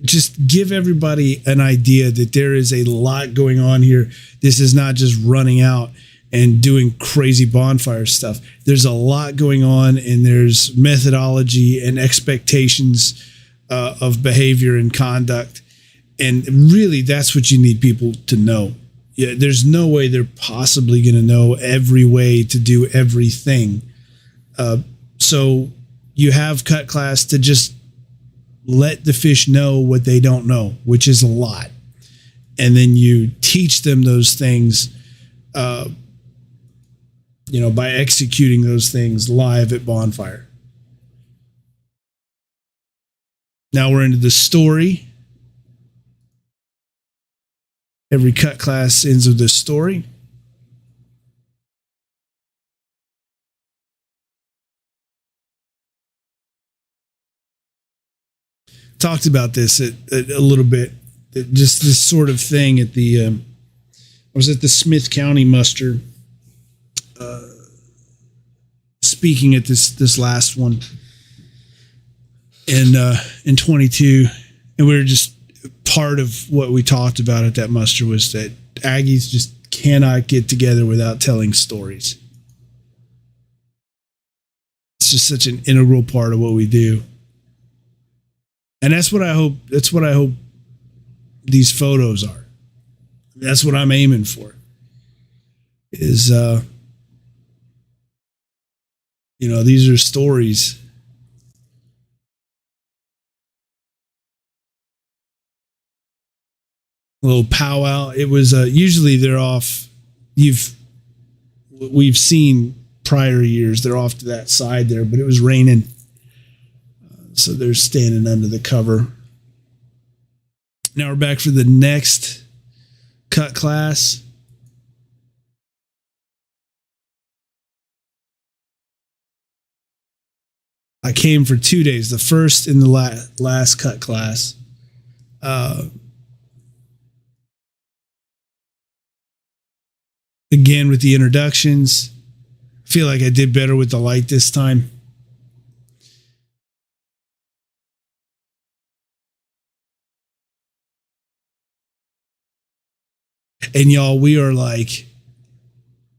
just give everybody an idea that there is a lot going on here. This is not just running out and doing crazy bonfire stuff. There's a lot going on, and there's methodology and expectations of behavior and conduct. And really, that's what you need people to know. Yeah, there's no way they're possibly going to know every way to do everything. So you have cut class to just let the fish know what they don't know, which is a lot. And then you teach them those things, by executing those things live at bonfire. Now we're into the story. Every cut class ends with this story. Talked about this a little bit. Just this sort of thing at the. I was at the Smith County muster, speaking at this last one in 22, and we were just. Part of what we talked about at that muster was that Aggies just cannot get together without telling stories. It's just such an integral part of what we do. And that's what I hope these photos are. That's what I'm aiming for. Is these are stories. Little powwow. It was usually they're off. We've seen prior years they're off to that side there, but it was raining, so they're standing under the cover. Now we're back for the next cut class. I came for 2 days, the first and the last cut class. Again, with the introductions, I feel like I did better with the light this time. And y'all, we are like,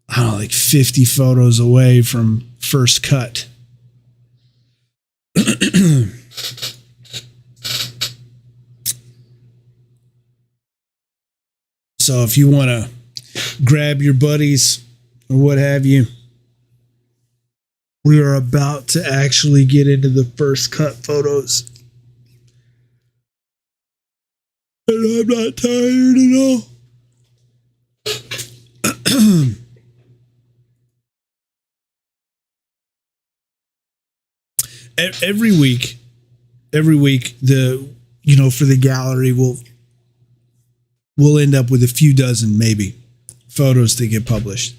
I like 50 photos away from first cut. So if you want to grab your buddies or what have you, we are about to actually get into the first cut photos. And I'm not tired at all. Every week, for the gallery, we'll end up with a few dozen, maybe, photos that get published.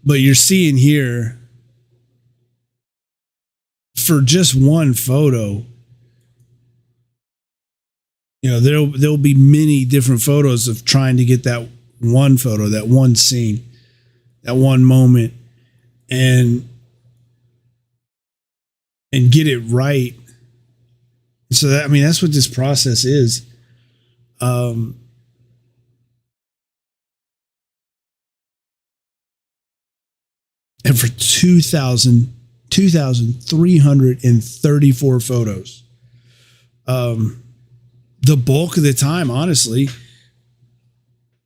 But you're seeing here, for just one photo, there'll be many different photos of trying to get that one photo, that one scene, that one moment, and get it right. So that's what this process is. And for 2,334 photos, the bulk of the time, honestly,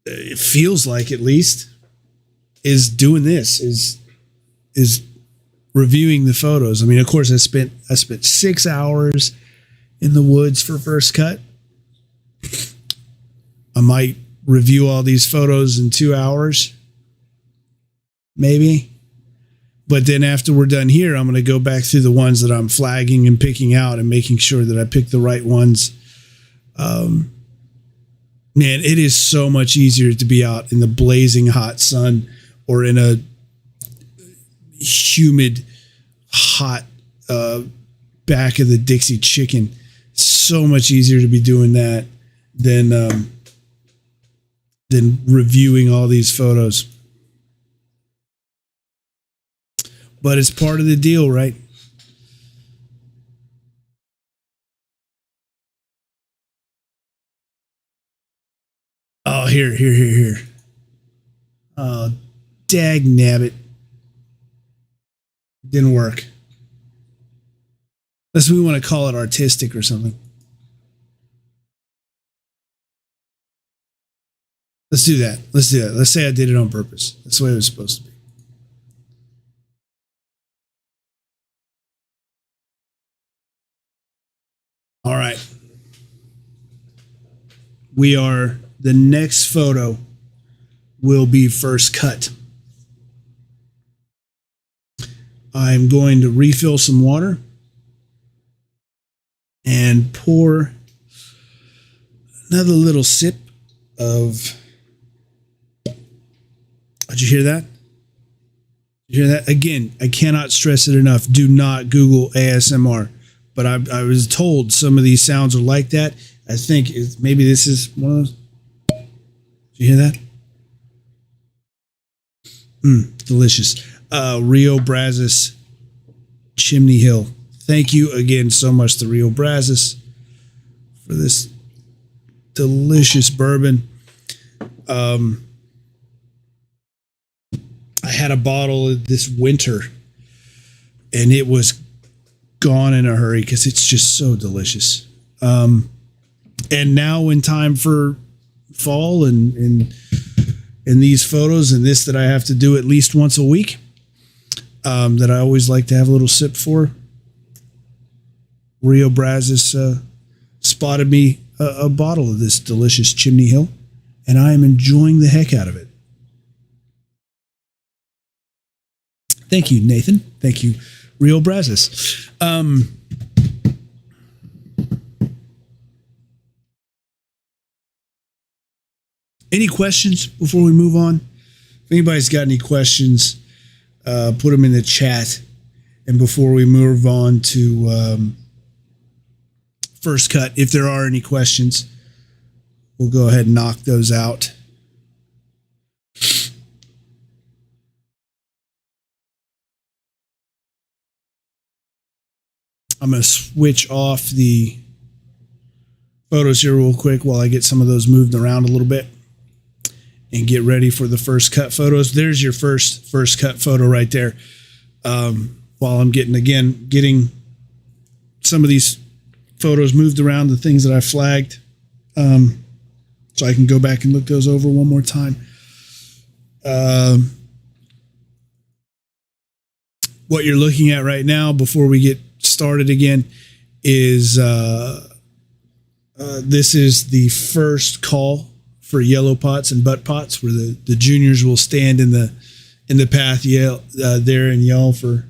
it feels like, at least, is doing this, is reviewing the photos. Of course, I spent 6 hours in the woods for first cut. I might review all these photos in 2 hours, maybe. But then after we're done here, I'm going to go back through the ones that I'm flagging and picking out and making sure that I pick the right ones. Man, it is so much easier to be out in the blazing hot sun or in a humid, hot back of the Dixie Chicken. So much easier to be doing that than reviewing all these photos. But it's part of the deal, right? Oh, here. Oh, dag nabbit. Didn't work. Unless we want to call it artistic or something. Let's do that. Let's say I did it on purpose. That's the way it was supposed to be. All right. The next photo will be first cut. I'm going to refill some water and pour another little sip of. Did you hear that? Did you hear that? Again, I cannot stress it enough. Do not Google ASMR. But I was told some of these sounds are like that. I think maybe this is one of those. Did you hear that? Delicious. Rio Brazos Chimney Hill. Thank you again so much to Rio Brazos for this delicious bourbon. I had a bottle this winter, and it was gone in a hurry because it's just so delicious. And now in time for fall and these photos and this that I have to do at least once a week, that I always like to have a little sip for, Rio Brazos spotted me a bottle of this delicious Chimney Hill, and I am enjoying the heck out of it. Thank you, Nathan. Thank you, Rio Brazos. Any questions before we move on? If anybody's got any questions, put them in the chat. And before we move on to first cut, if there are any questions, we'll go ahead and knock those out. I'm going to switch off the photos here real quick while I get some of those moved around a little bit. and get ready for the first cut photos. There's your first cut photo right there. While I'm getting some of these photos moved around, the things that I flagged, so I can go back and look those over one more time. What you're looking at right now before we get started again is this is the first call for yellow pots and butt pots, where the juniors will stand in the path there and yell for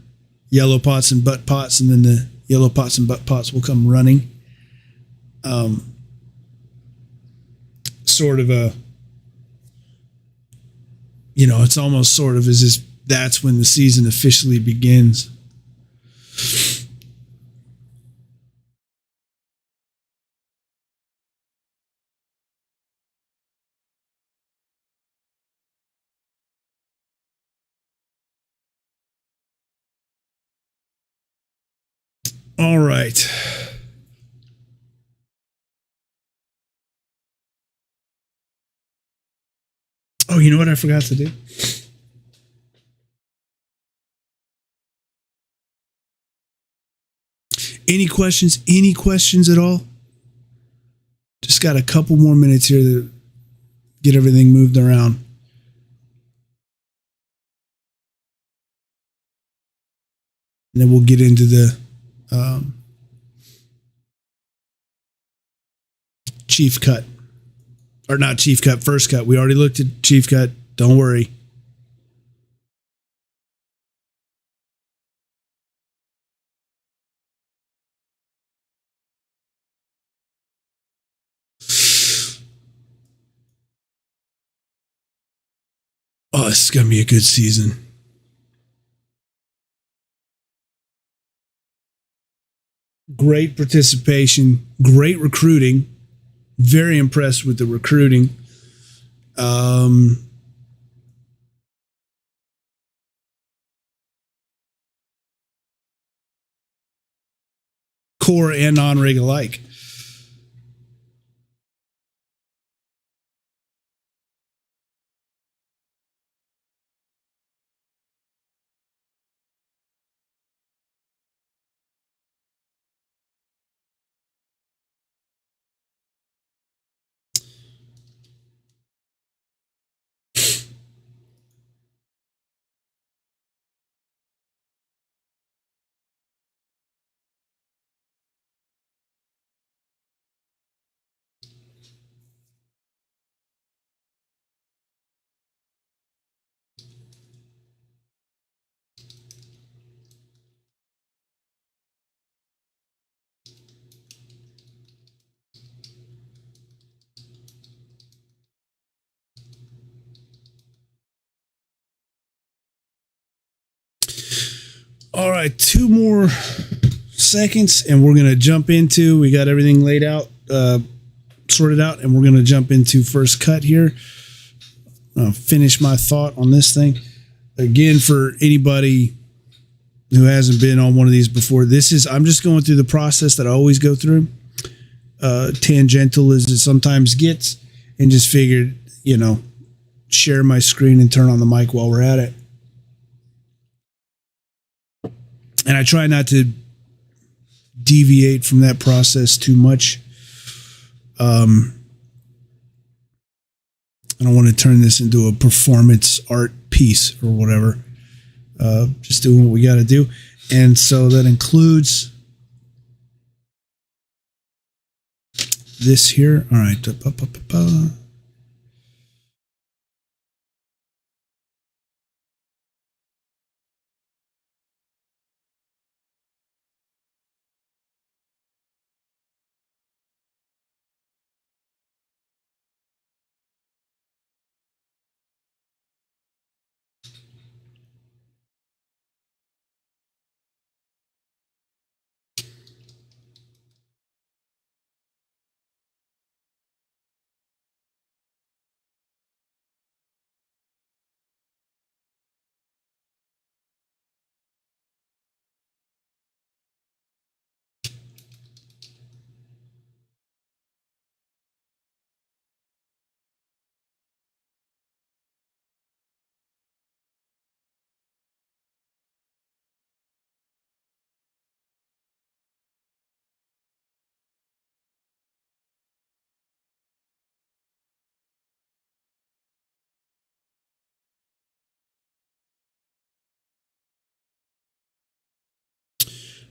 yellow pots and butt pots, and then the yellow pots and butt pots will come running. Sort of a, it's almost sort of as if that's when the season officially begins. All right. Oh, you know what I forgot to do? Any questions? Any questions at all? Just got a couple more minutes here to get everything moved around. And then we'll get into the chief cut. Or not chief cut, first cut. We already looked at chief cut. Don't worry. Oh, this is going to be a good season. Great participation, great recruiting. Very impressed with the recruiting. Core and non-rig alike. All right, 2 more seconds, and we're going to jump into, we got everything laid out, sorted out, and we're going to jump into first cut here. I'll finish my thought on this thing. Again, for anybody who hasn't been on one of these before, I'm just going through the process that I always go through. Tangential as it sometimes gets, and just figured, share my screen and turn on the mic while we're at it. And I try not to deviate from that process too much. I don't want to turn this into a performance art piece or whatever. Just doing what we got to do. And so that includes this here. All right.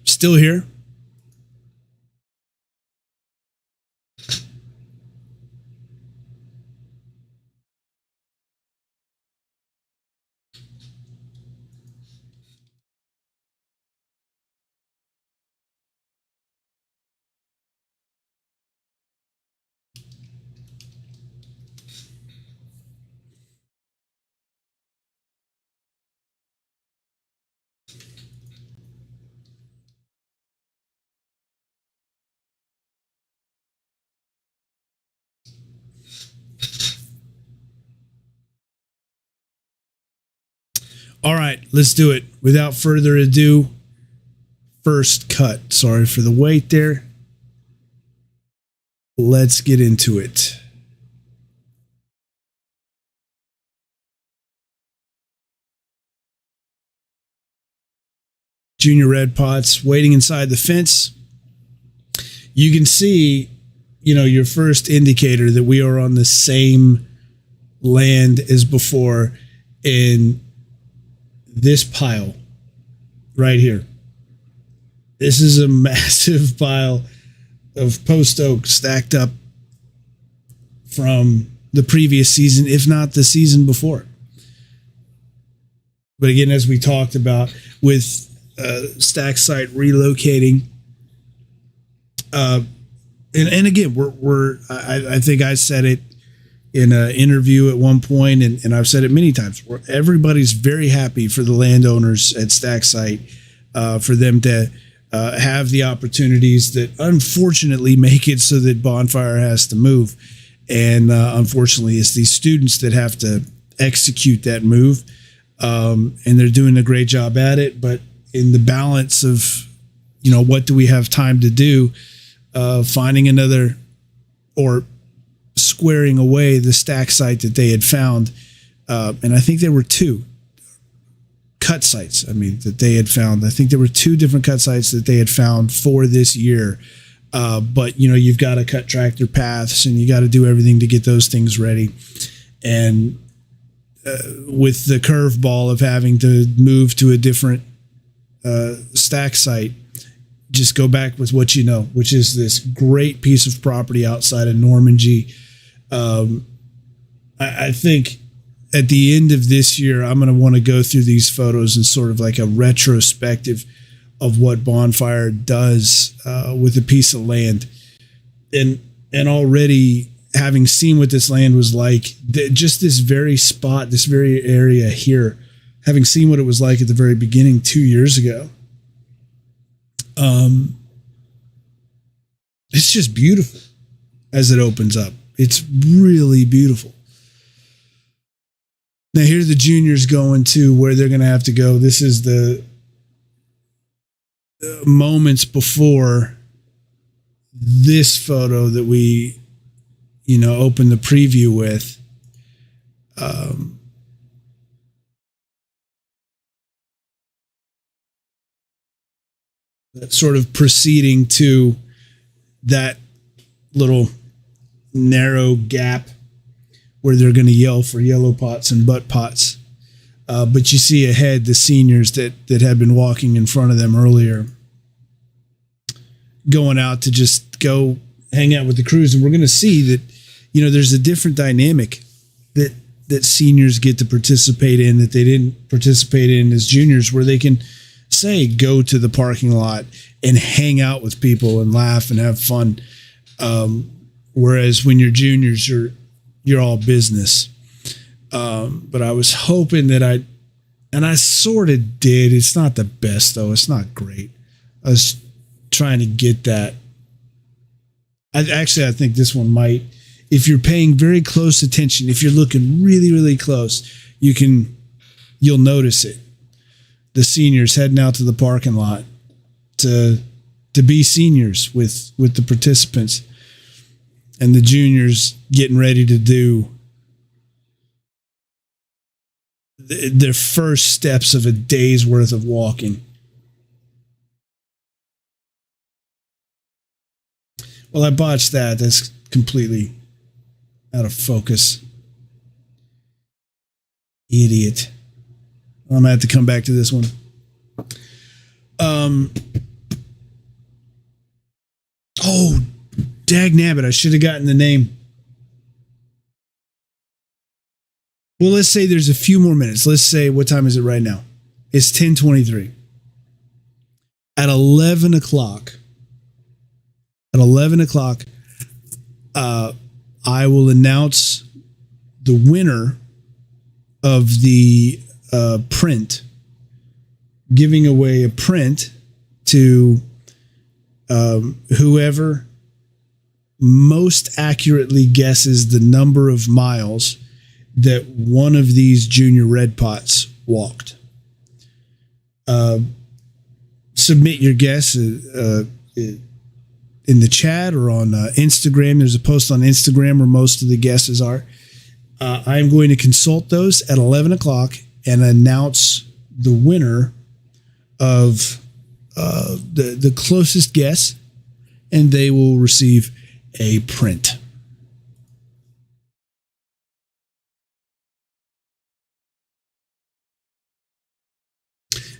Still here? All right, let's do it. Without further ado, first cut. Sorry for the wait there. Let's get into it. Junior red pots waiting inside the fence. You can see, your first indicator that we are on the same land as before in this pile right here. This is a massive pile of post oak stacked up from the previous season, if not the season before. But again, as we talked about with stack site relocating, and again, I think I said it in an interview at one point, and I've said it many times, where everybody's very happy for the landowners at stack site, for them to have the opportunities that unfortunately make it so that Bonfire has to move. And unfortunately, it's these students that have to execute that move. And they're doing a great job at it. But in the balance of, what do we have time to do, finding another or squaring away the stack site that they had found. And I think there were two cut sites, that they had found. I think there were two different cut sites that they had found for this year. But, you've got to cut tractor paths and you got to do everything to get those things ready. And with the curveball of having to move to a different stack site, just go back with what you know, which is this great piece of property outside of Normandy. I think at the end of this year, I'm going to want to go through these photos and sort of like a retrospective of what Bonfire does with a piece of land. And already having seen what this land was like, just this very spot, this very area here, having seen what it was like at the very beginning 2 years ago, it's just beautiful as it opens up. It's really beautiful. Now here the juniors going to where they're going to have to go. This is the moments before this photo that we, opened the preview with. Sort of proceeding to that little narrow gap where they're going to yell for yellow pots and butt pots. But you see ahead the seniors that had been walking in front of them earlier, going out to just go hang out with the crews. And we're going to see that, there's a different dynamic that seniors get to participate in that they didn't participate in as juniors, where they can say, go to the parking lot and hang out with people and laugh and have fun. Whereas when you're juniors, you're all business. But I was hoping that I sort of did. It's not the best though. It's not great. I was trying to get that. I think this one might, if you're paying very close attention, if you're looking really, really close, you'll notice it. The seniors heading out to the parking lot to be seniors with the participants, and the juniors getting ready to do their first steps of a day's worth of walking. Well, I botched that. That's completely out of focus. Idiot. I'm going to have to come back to this one. Oh, dagnabbit, I should have gotten the name. Well, let's say there's a few more minutes. Let's say, what time is it right now? It's 10:23. At 11 o'clock, I will announce the winner of the print, giving away a print to whoever most accurately guesses the number of miles that one of these junior red pots walked. Submit your guess in the chat or on Instagram. There's a post on Instagram where most of the guesses are. I'm going to consult those at 11 o'clock and announce the winner of the closest guess, and they will receive a print.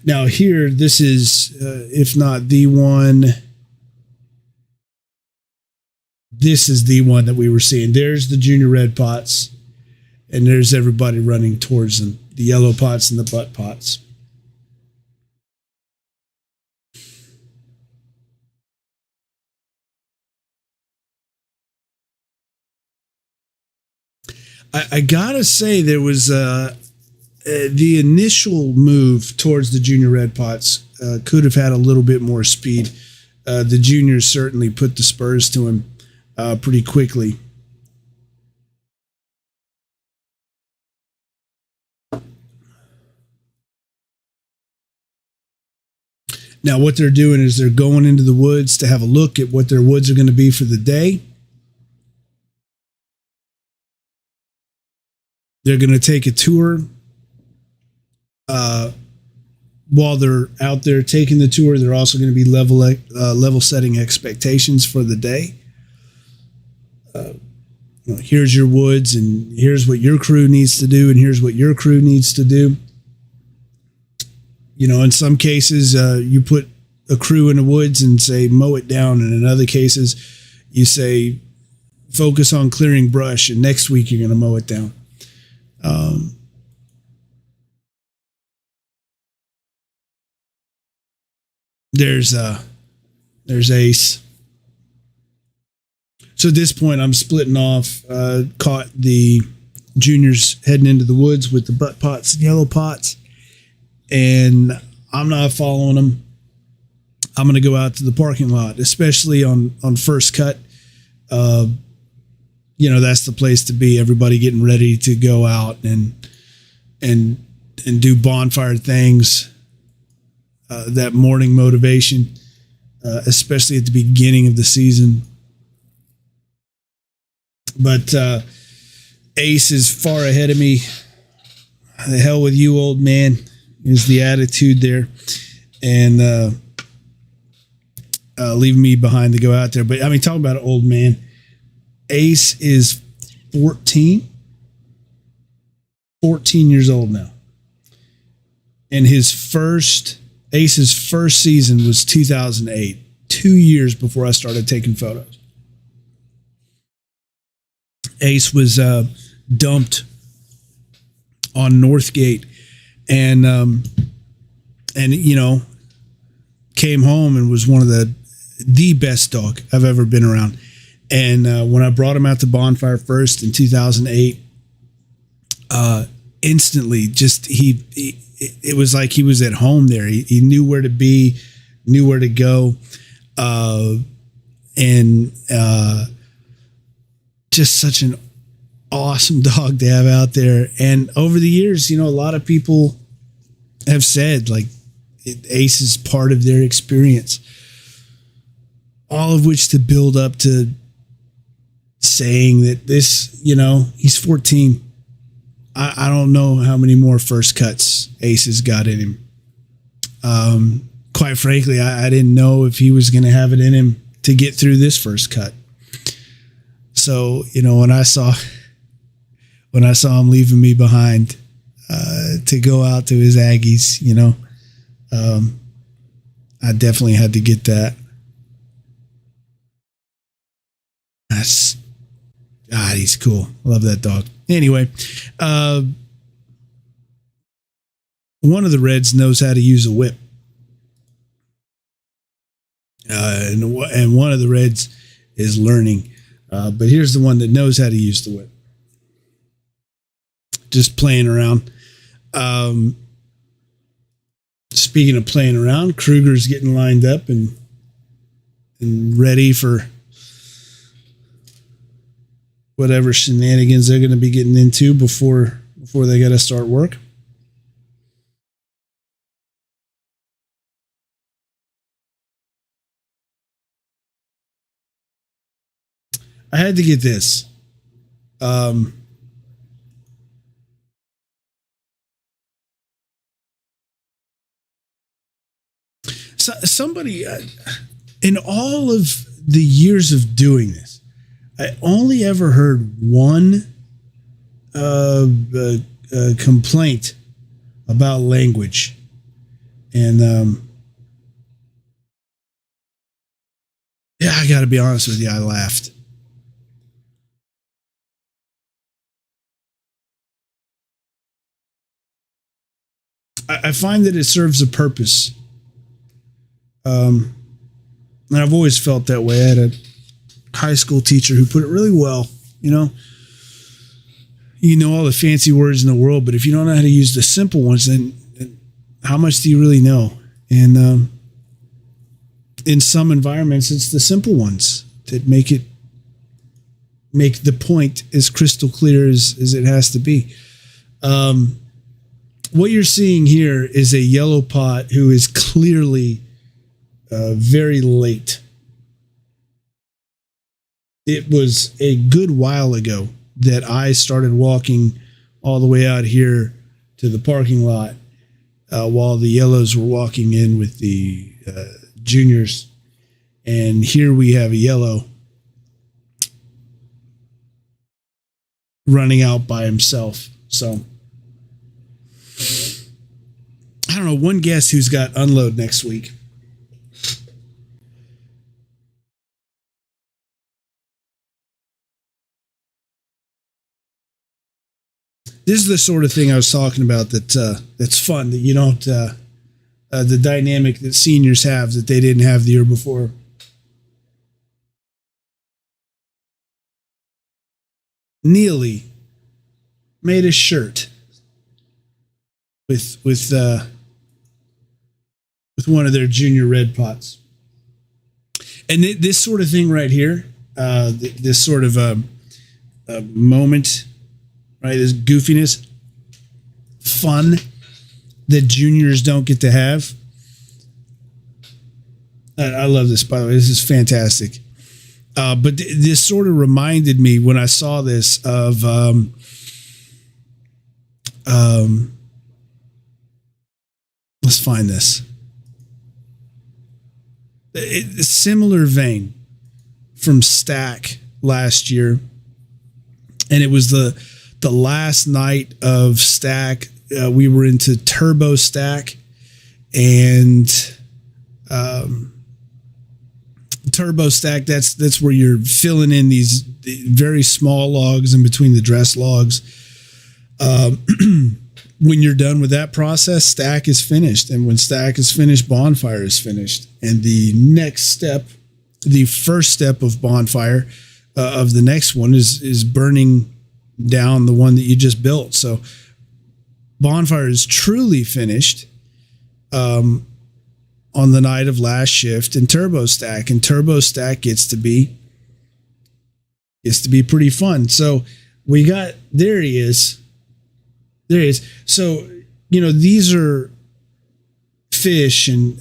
Now here, this is, if not the one, this is the one that we were seeing. There's the junior red pots, and there's everybody running towards them, the yellow pots and the butt pots. I gotta say, there was the initial move towards the junior red pots could have had a little bit more speed. The juniors certainly put the spurs to him pretty quickly. Now, what they're doing is they're going into the woods to have a look at what their woods are going to be for the day. They're going to take a tour. While they're out there taking the tour, they're also going to be level setting expectations for the day. Here's your woods, and here's what your crew needs to do, and here's what your crew needs to do. In some cases, you put a crew in the woods and say mow it down, and in other cases, you say focus on clearing brush, and next week you're going to mow it down. There's Ace. So at this point, I'm splitting off. Caught the juniors heading into the woods with the butt pots and yellow pots, and I'm not following them. I'm going to go out to the parking lot, especially on first cut. That's the place to be. Everybody getting ready to go out and do bonfire things. That morning motivation, especially at the beginning of the season. But Ace is far ahead of me. The hell with you, old man, is the attitude there. And leaving me behind to go out there. But, talking about an old man. Ace is 14 years old now. And Ace's first season was 2008, 2 years before I started taking photos. Ace was dumped on Northgate, and came home and was one of the best dog I've ever been around. And when I brought him out to Bonfire first in 2008, instantly, just it was like he was at home there. He knew where to be, knew where to go, and just such an awesome dog to have out there. And over the years, a lot of people have said, like, Ace is part of their experience, all of which to build up to saying that this, he's 14. I don't know how many more first cuts Ace has got in him. Quite frankly, I didn't know if he was going to have it in him to get through this first cut. So, when I saw him leaving me behind to go out to his Aggies, I definitely had to get that. Yes. God, he's cool. I love that dog. Anyway, one of the Reds knows how to use a whip. And one of the Reds is learning. But here's the one that knows how to use the whip. Just playing around. Speaking of playing around, Kruger's getting lined up and ready for whatever shenanigans they're going to be getting into before they got to start work. I had to get this. Somebody, in all of the years of doing this, I only ever heard one complaint about language. And yeah, I got to be honest with you, I laughed. I find that it serves a purpose. And I've always felt that way. I had a high school teacher who put it really well. You know all the fancy words in the world, but if you don't know how to use the simple ones, then how much do you really know? And in some environments, it's the simple ones that make the point as crystal clear as it has to be. What you're seeing here is a yellow pot who is clearly very late. It was a good while ago that I started walking all the way out here to the parking lot while the yellows were walking in with the juniors. And here we have a yellow running out by himself. So I don't know. One guess who's got unload next week. This is the sort of thing I was talking about that's fun, that you don't, the dynamic that seniors have that they didn't have the year before. Neely made a shirt with one of their junior red pots. And this sort of thing right here, this sort of a moment, right? This goofiness, fun that juniors don't get to have. I love this, by the way. This is fantastic. But this sort of reminded me when I saw this of let's find this. A similar vein from Stack last year, and it was the last night of Stack. We were into Turbo Stack, and Turbo Stack. That's where you're filling in these very small logs in between the dress logs. When you're done with that process, Stack is finished. And when Stack is finished, Bonfire is finished. And the next step, the first step of Bonfire of the next one is burning down the one that you just built. So Bonfire is truly finished on the night of last shift in Turbo Stack. And Turbo Stack gets to be pretty fun. So we got, there he is. There he is. So, these are fish and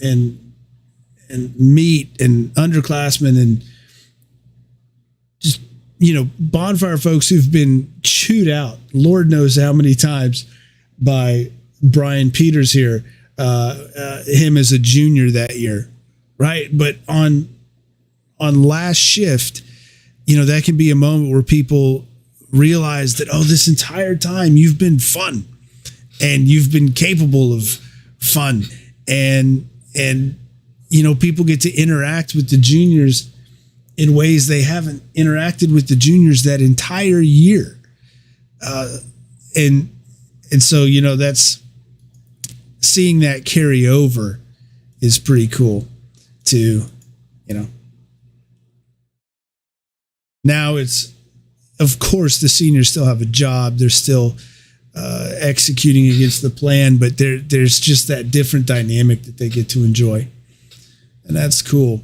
meat and underclassmen and just, Bonfire folks who've been chewed out, Lord knows how many times, by Brian Peters here, him as a junior that year, right? But on last shift, that can be a moment where people realize that, this entire time you've been fun and you've been capable of fun, and people get to interact with the juniors in ways they haven't interacted with the juniors that entire year. And so, you know, that's seeing that carry over is pretty cool to, you know, now it's, of course, the seniors still have a job. They're still executing against the plan, but there's just that different dynamic that they get to enjoy. And that's cool.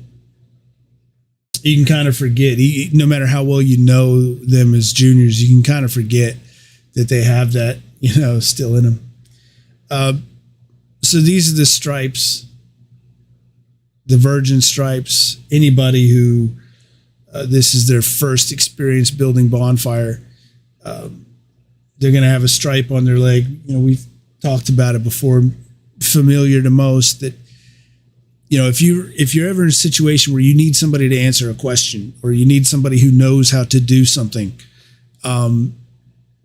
You can kind of forget, no matter how well you know them as juniors, you can kind of forget that they have that, you know, still in them. So these are the stripes, the virgin stripes. Anybody who this is their first experience building bonfire, they're going to have a stripe on their leg. You know, we've talked about it before, familiar to most, that, you know, if you're ever in a situation where you need somebody to answer a question, or you need somebody who knows how to do something,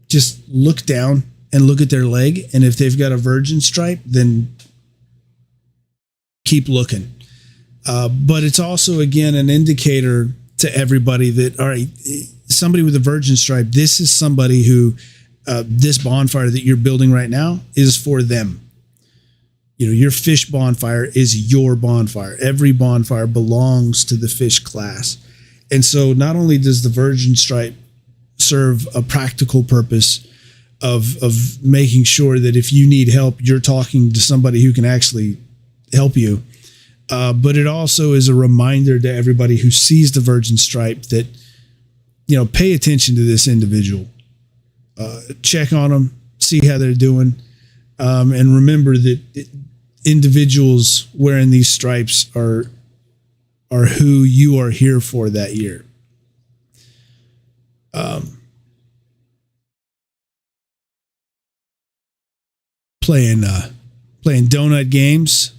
just look down and look at their leg. And if they've got a virgin stripe, then keep looking. But it's also, again, an indicator to everybody that, all right, somebody with a virgin stripe, this is somebody who, this bonfire that you're building right now is for them. You know, your fish bonfire is your bonfire. Every bonfire belongs to the fish class. And so not only does the virgin stripe serve a practical purpose of making sure that if you need help, you're talking to somebody who can actually help you, but it also is a reminder to everybody who sees the virgin stripe that, you know, pay attention to this individual. Check on them, see how they're doing, and remember that individuals wearing these stripes are who you are here for that year. Playing donut games.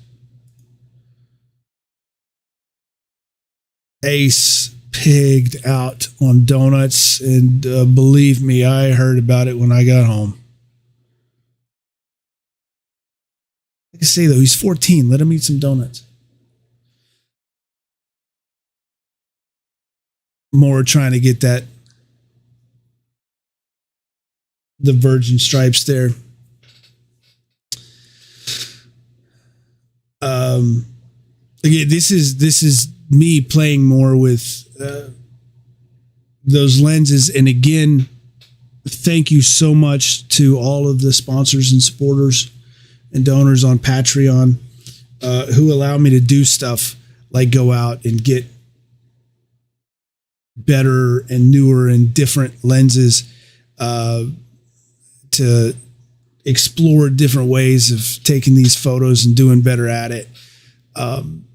Ace pigged out on donuts, and believe me, I heard about it when I got home. Like I say, though, he's 14. Let him eat some donuts. More trying to get the virgin stripes there. Again, this is me playing more with those lenses. And again, thank you so much to all of the sponsors and supporters and donors on Patreon who allow me to do stuff like go out and get better and newer and different lenses to explore different ways of taking these photos and doing better at it.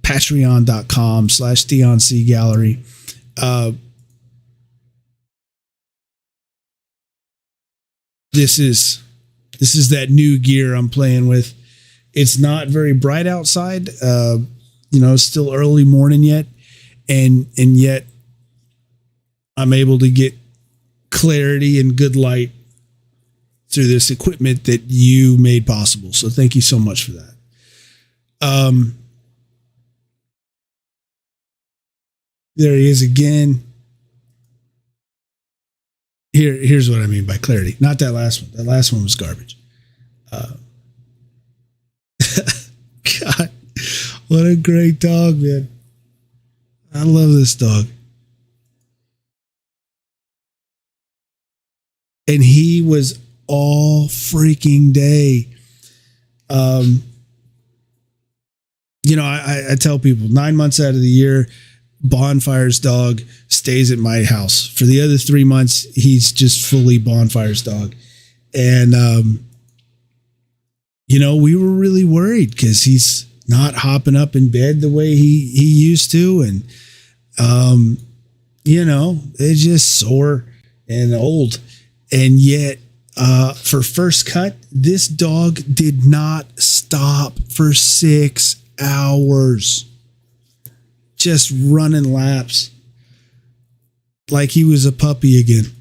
Patreon.com/DeonC Gallery. This is that new gear I'm playing with. It's not very bright outside. You know, it's still early morning yet. And yet I'm able to get clarity and good light through this equipment that you made possible. So thank you so much for that. There he is again. Here's what I mean by clarity. Not that last one. That last one was garbage. God, what a great dog, man. I love this dog. And he was all freaking day. You know, I tell people 9 months out of the year, Bonfire's dog stays at my house. For the other 3 months, he's just fully Bonfire's dog. And, you know, we were really worried because he's not hopping up in bed the way he used to. And, you know, they're just sore and old. And yet, for first cut, this dog did not stop for 6 hours. Just running laps like he was a puppy again.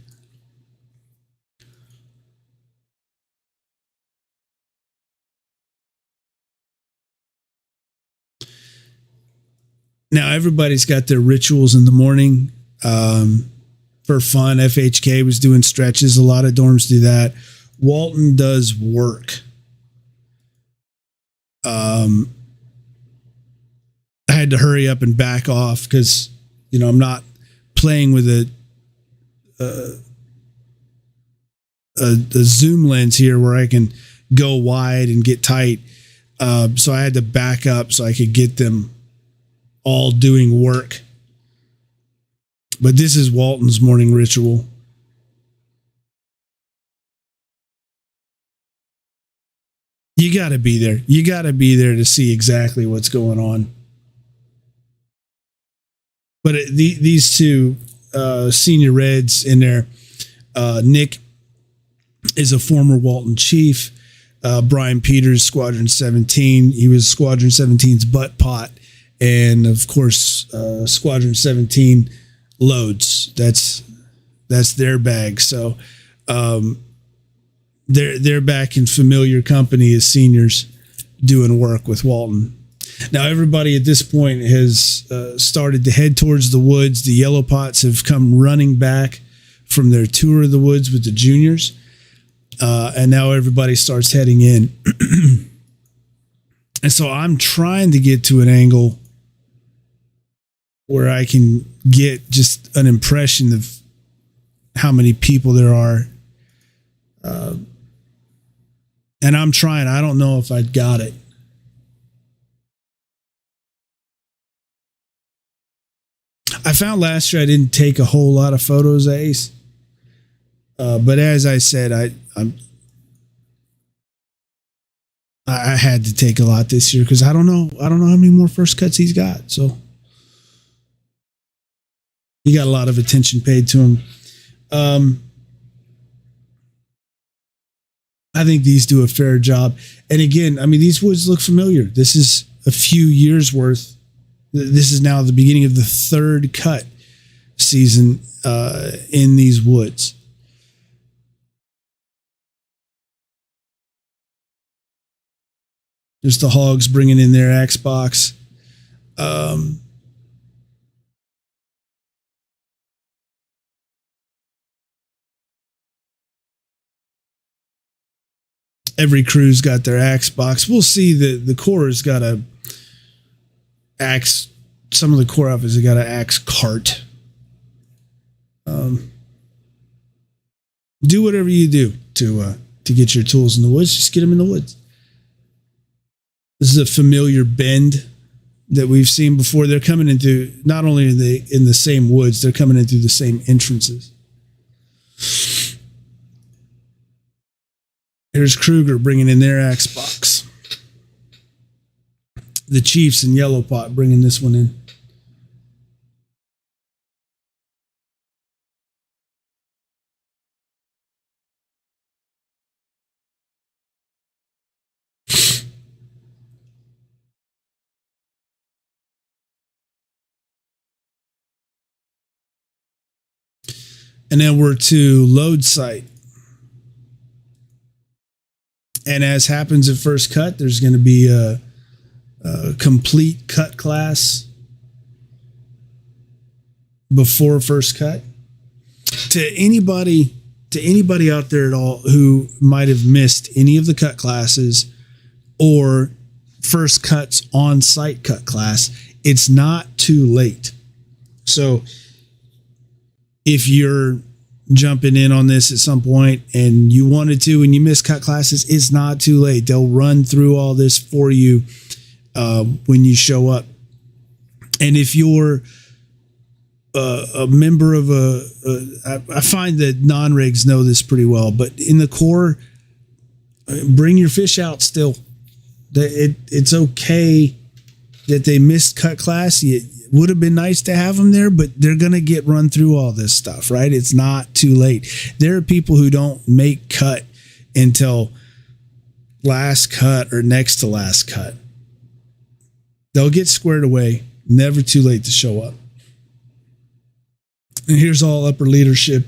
Now everybody's got their rituals in the morning for fun. FHK was doing stretches. A lot of dorms do that. Walton does work. I had to hurry up and back off because, I'm not playing with a zoom lens here where I can go wide and get tight. So I had to back up so I could get them all doing work. But this is Walton's morning ritual. You got to be there. You got to be there to see exactly what's going on. But these two senior Reds in there, Nick is a former Walton chief. Brian Peters, Squadron 17. He was Squadron 17's butt pot. And of course, Squadron 17 loads. That's their bag. So they're back in familiar company as seniors doing work with Walton. Now, everybody at this point has started to head towards the woods. The Yellow Pots have come running back from their tour of the woods with the juniors. And now everybody starts heading in. And so I'm trying to get to an angle where I can get just an impression of how many people there are. And I'm trying. I don't know if I got it. I found last year I didn't take a whole lot of photos, Ace. But as I said, I had to take a lot this year because I don't know how many more first cuts he's got. So he got a lot of attention paid to him. I think these do a fair job. And again, I mean, these woods look familiar. This is a few years worth. This is now the beginning of the third cut season in these woods. There's the hogs bringing in their axe box. Every crew's got their axe box. We'll see the Corps has got a axe. Some of the Corps outfits have got an axe cart. Do whatever you do to get your tools in the woods. Just get them in the woods. This is a familiar bend that we've seen before. They're coming into, not only are they in the same woods, they're coming in through the same entrances. Here's Kruger bringing in their axe box. The Chiefs in Yellow Pot bringing this one in. And then we're to load site. And as happens at first cut, there's going to be a complete cut class before first cut. To anybody out there at all who might have missed any of the cut classes or first cuts on site cut class, it's not too late. So if you're jumping in on this at some point and you wanted to and you missed cut classes, it's not too late. They'll run through all this for you when you show up. And if you're a member of I find that non-rigs know this pretty well, but in the Corps, bring your fish out still. It's okay that they missed cut class. It would have been nice to have them there, but they're going to get run through all this stuff, right? It's not too late. There are people who don't make cut until last cut or next to last cut. They'll get squared away. Never too late to show up. And here's all upper leadership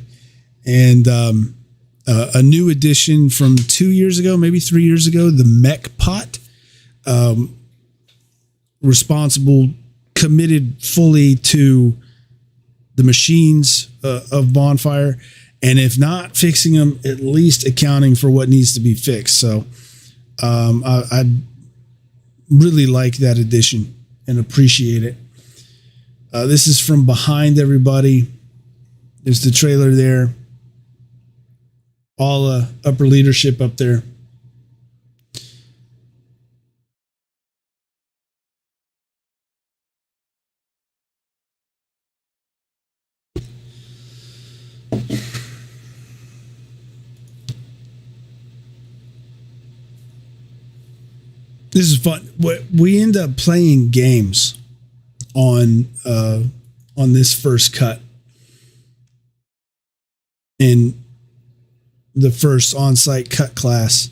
and a new addition from 2 years ago, maybe 3 years ago, the mech pot. Responsible committed fully to the machines of Bonfire, and if not fixing them, at least accounting for what needs to be fixed. So I really like that addition and appreciate it. This is from behind everybody. There's the trailer there. All upper leadership up there. This is fun. We end up playing games on this first cut in the first on-site cut class,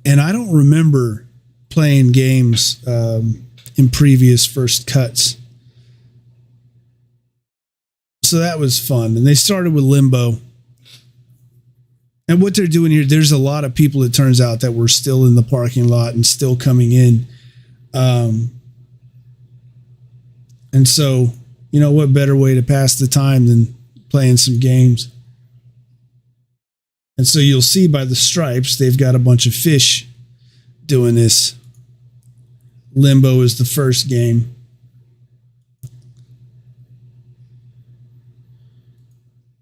and I don't remember playing games in previous first cuts, so that was fun. And they started with Limbo. And what they're doing here, there's a lot of people, it turns out, that were still in the parking lot and still coming in. And so, you know, what better way to pass the time than playing some games? And so you'll see by the stripes, they've got a bunch of fish doing this. Limbo is the first game.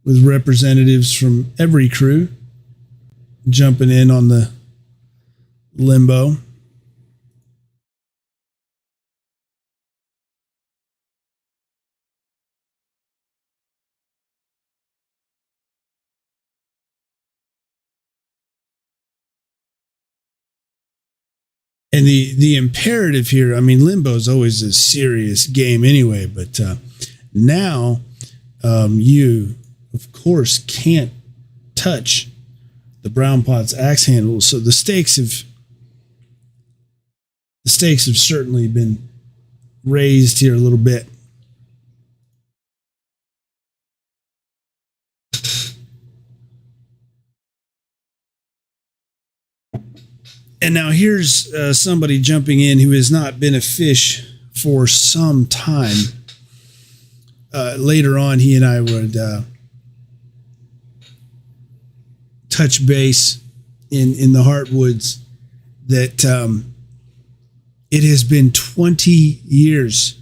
With representatives from every crew jumping in on the Limbo. And the imperative here, I mean, Limbo is always a serious game anyway, but now you, of course, can't touch the Brown Pot's axe handle. So the stakes have certainly been raised here a little bit. And now here's somebody jumping in who has not been a fish for some time. Later on, he and I would touch base in the Heartwoods that it has been 20 years.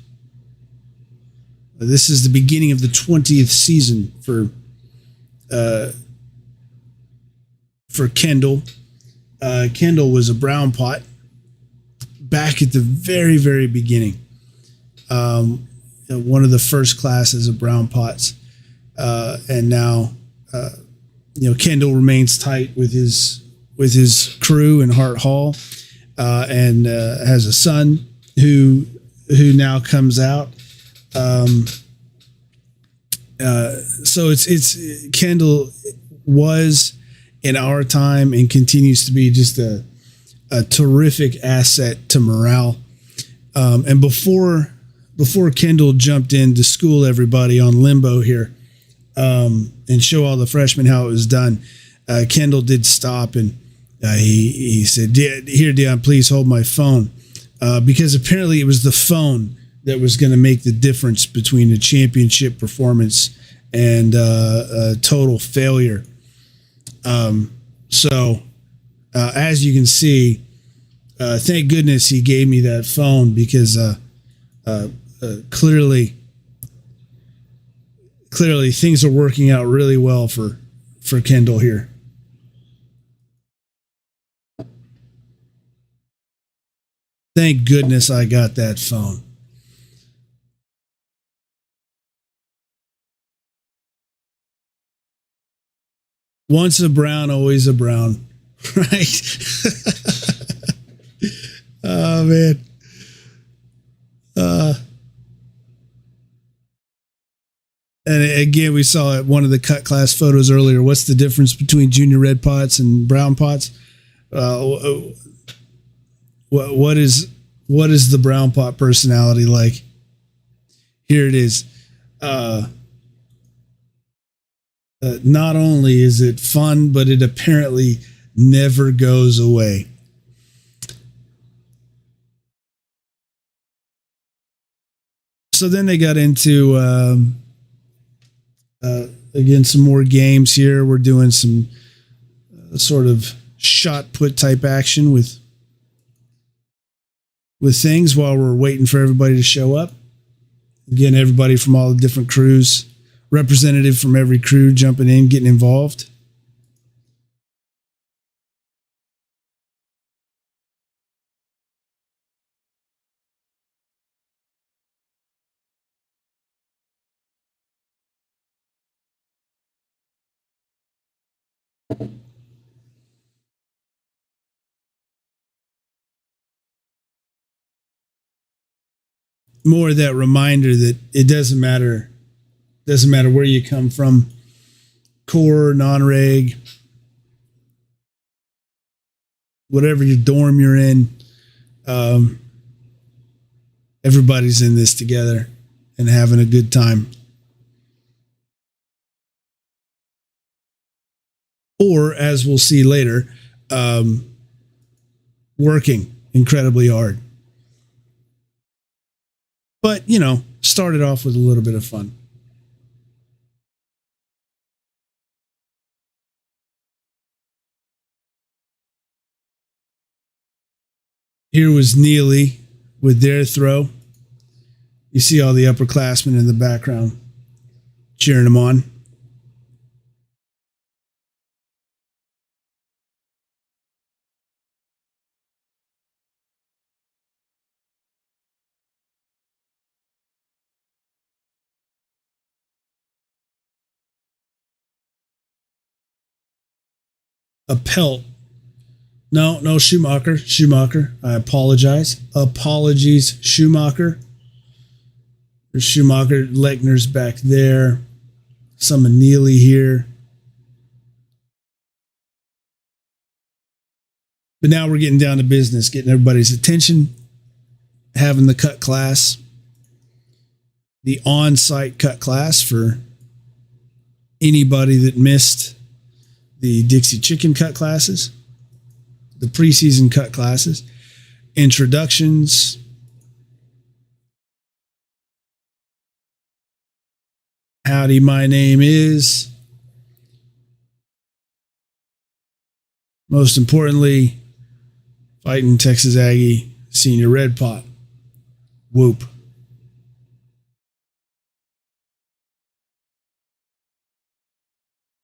This is the beginning of the 20th season for Kendall. Kendall was a brown pot back at the very, very beginning. One of the first classes of brown pots. And now, Kendall remains tight with his crew in Hart Hall, and has a son who now comes out. So it's Kendall was in our time and continues to be just a terrific asset to morale. And before Kendall jumped in to school everybody on Limbo here, and show all the freshmen how it was done, Kendall did stop and he said, "Here, Dion, please hold my phone," because apparently it was the phone that was going to make the difference between a championship performance and a total failure. So as you can see, thank goodness he gave me that phone, because clearly things are working out really well for Kendall here. Thank goodness I got that phone. Once a Brown, always a Brown, right? Oh, man. And again, we saw one of the cut class photos earlier. What's the difference between junior red pots and brown pots? What is the brown pot personality like? Here it is. Not only is it fun, but it apparently never goes away. So then they got into again some more games here. We're doing some sort of shot put type action with things while we're waiting for everybody to show up. Again, everybody from all the different crews, representative from every crew jumping in, getting involved. More of that reminder that it doesn't matter where you come from, core, non-reg, whatever your dorm you're in, everybody's in this together and having a good time. Or, as we'll see later, working incredibly hard. But, started off with a little bit of fun. Here was Neely with their throw. You see all the upperclassmen in the background cheering them on. A pelt. No, Schumacher. I apologize. Apologies, Schumacher. There's Schumacher. Lechner's back there. Some of Neely here. But now we're getting down to business, getting everybody's attention, having the cut class, the on-site cut class for anybody that missed the Dixie Chicken cut classes, the preseason cut classes, introductions, howdy, my name is, most importantly, fighting Texas Aggie Senior Red Pot. Whoop.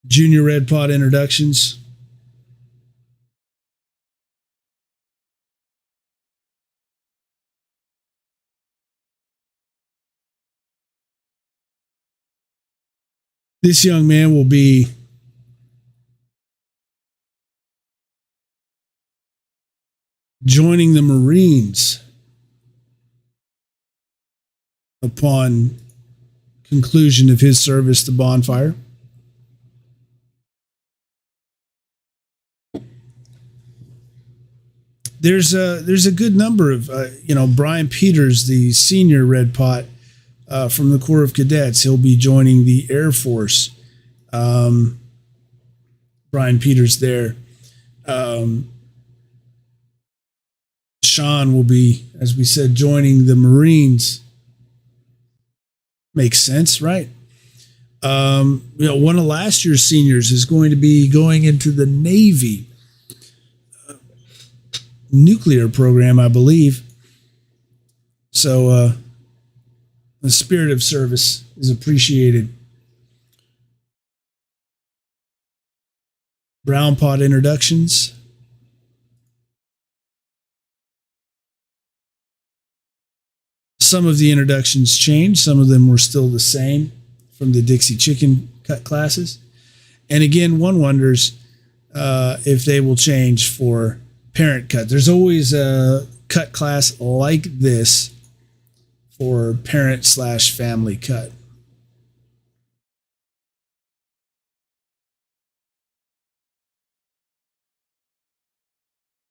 Junior Red Pot introductions. This young man will be joining the Marines upon conclusion of his service to Bonfire. There's a good number of Brian Peters, the senior Red Pot from the Corps of Cadets. He'll be joining the Air Force. Brian Peters there. Sean will be, as we said, joining the Marines. Makes sense, right? One of last year's seniors is going to be going into the Navy nuclear program, I believe. So the spirit of service is appreciated. Brown pot introductions. Some of the introductions changed. Some of them were still the same from the Dixie Chicken cut classes. And again, one wonders if they will change for parent cut. There's always a cut class like this for parent/family cut.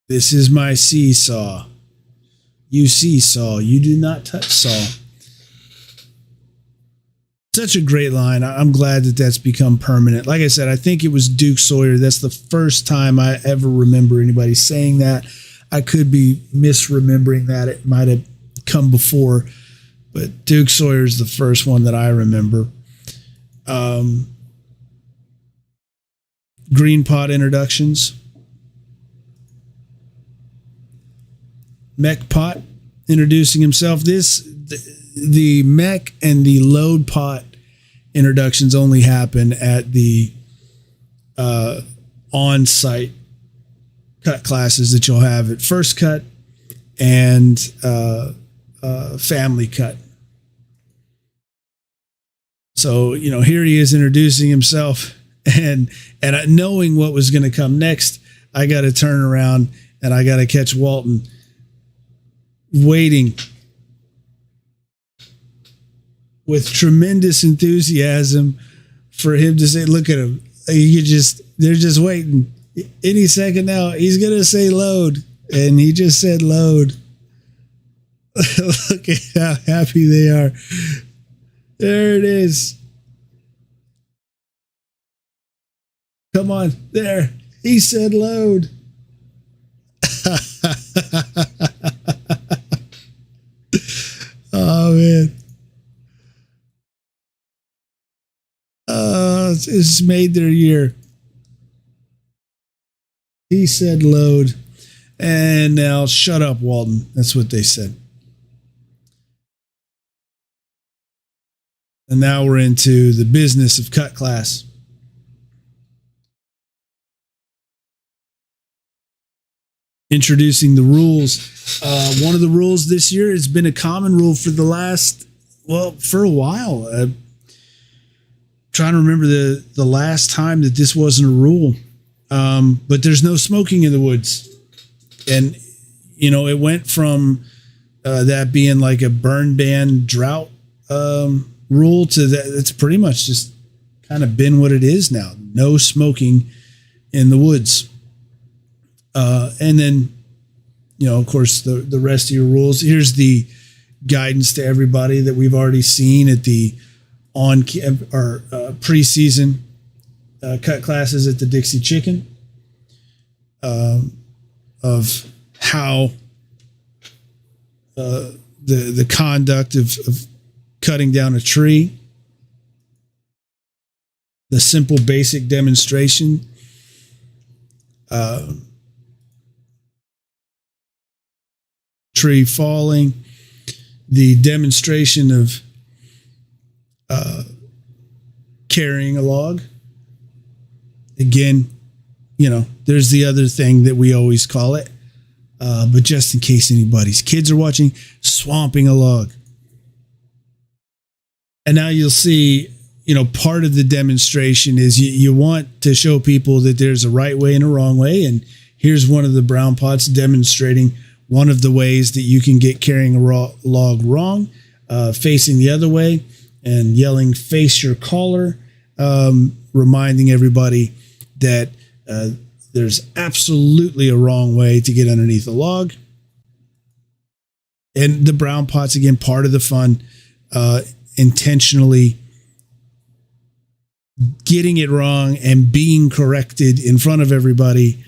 This is my seesaw. You seesaw, you do not touch saw. Such a great line. I'm glad that that's become permanent. Like I said, I think it was Duke Sawyer. That's the first time I ever remember anybody saying that. I could be misremembering that. It might have come before. but Duke Sawyer's the first one that I remember. Green pot introductions. Mech pot introducing himself. The mech and the load pot introductions only happen at the on-site cut classes that you'll have at First Cut and Family Cut. So, here he is introducing himself, and knowing what was going to come next, I got to turn around and I got to catch Walton waiting with tremendous enthusiasm for him to say, look at him. They're just waiting. Any second now, he's going to say load. And he just said load. Look at how happy they are. There it is. Come on. There. He said load. Oh, man. It's made their year. He said load. And now shut up, Walton. That's what they said. And now we're into the business of cut class. Introducing the rules. One of the rules this year has been a common rule for for a while. Trying to remember the last time that this wasn't a rule. But there's no smoking in the woods. And, it went from that being like a burn ban drought rule to that. It's pretty much just kind of been what it is now. No smoking in the woods. And then, of course, the rest of your rules. Here's the guidance to everybody that we've already seen at the preseason cut classes at the Dixie Chicken. Of how the conduct of cutting down a tree, the simple basic demonstration, tree falling, the demonstration of carrying a log. Again, there's the other thing that we always call it, but just in case anybody's kids are watching, swamping a log. And now you'll see, part of the demonstration is you want to show people that there's a right way and a wrong way. And here's one of the brown pots demonstrating one of the ways that you can get carrying a log wrong, facing the other way and yelling, face your caller, reminding everybody that there's absolutely a wrong way to get underneath a log. And the brown pot's, again, part of the fun, intentionally getting it wrong and being corrected in front of everybody.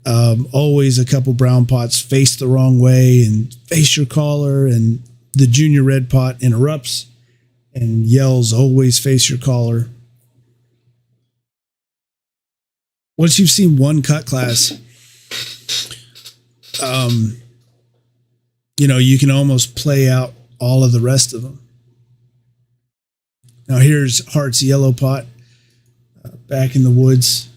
Always a couple brown pots face the wrong way and face your caller, and the junior red pot interrupts and yells, always face your caller. Once you've seen one cut class, you can almost play out all of the rest of them. Now here's Hart's yellow pot back in the woods.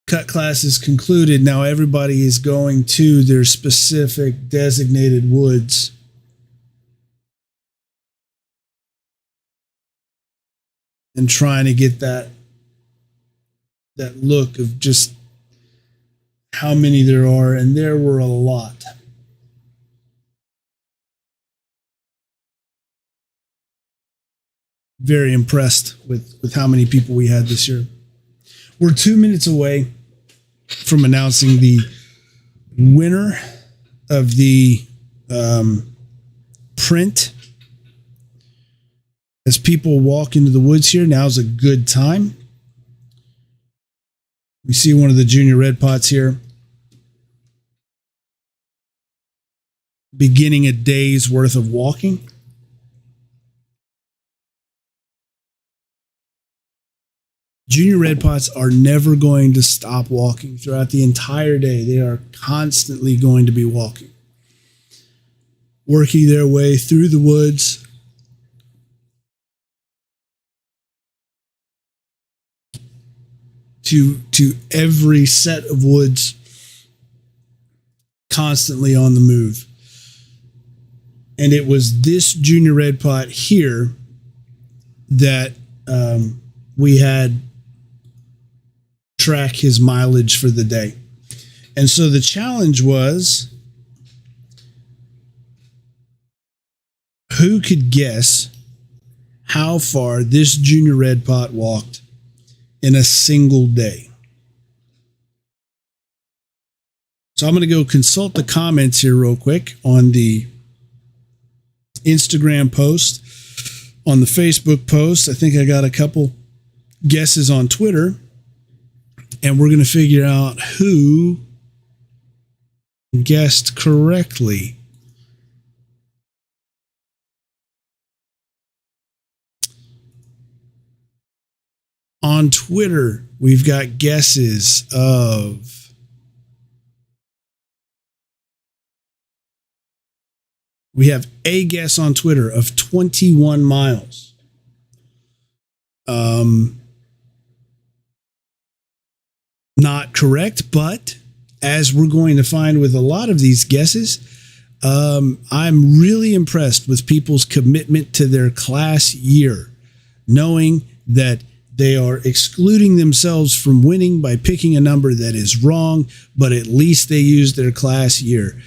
Cut class is concluded. Now everybody is going to their specific designated woods. And trying to get that look of just how many there are, and there were a lot. Very impressed with how many people we had this year. We're 2 minutes away from announcing the winner of the print. As people walk into the woods here, now's a good time. We see one of the junior red pots here. Beginning a day's worth of walking. Junior red pots are never going to stop walking throughout the entire day. They are constantly going to be walking, working their way through the woods. To every set of woods, constantly on the move. And it was this junior red pot here that we had track his mileage for the day. And so the challenge was, who could guess how far this junior red pot walked in a single day? So I'm going to go consult the comments here real quick on the Instagram post, on the Facebook post. I think I got a couple guesses on Twitter, and we're going to figure out who guessed correctly. On Twitter, we've got guesses of we have a guess on Twitter of 21 miles. Not correct, but as we're going to find with a lot of these guesses, I'm really impressed with people's commitment to their class year, knowing that they are excluding themselves from winning by picking a number that is wrong, but at least they used their class year.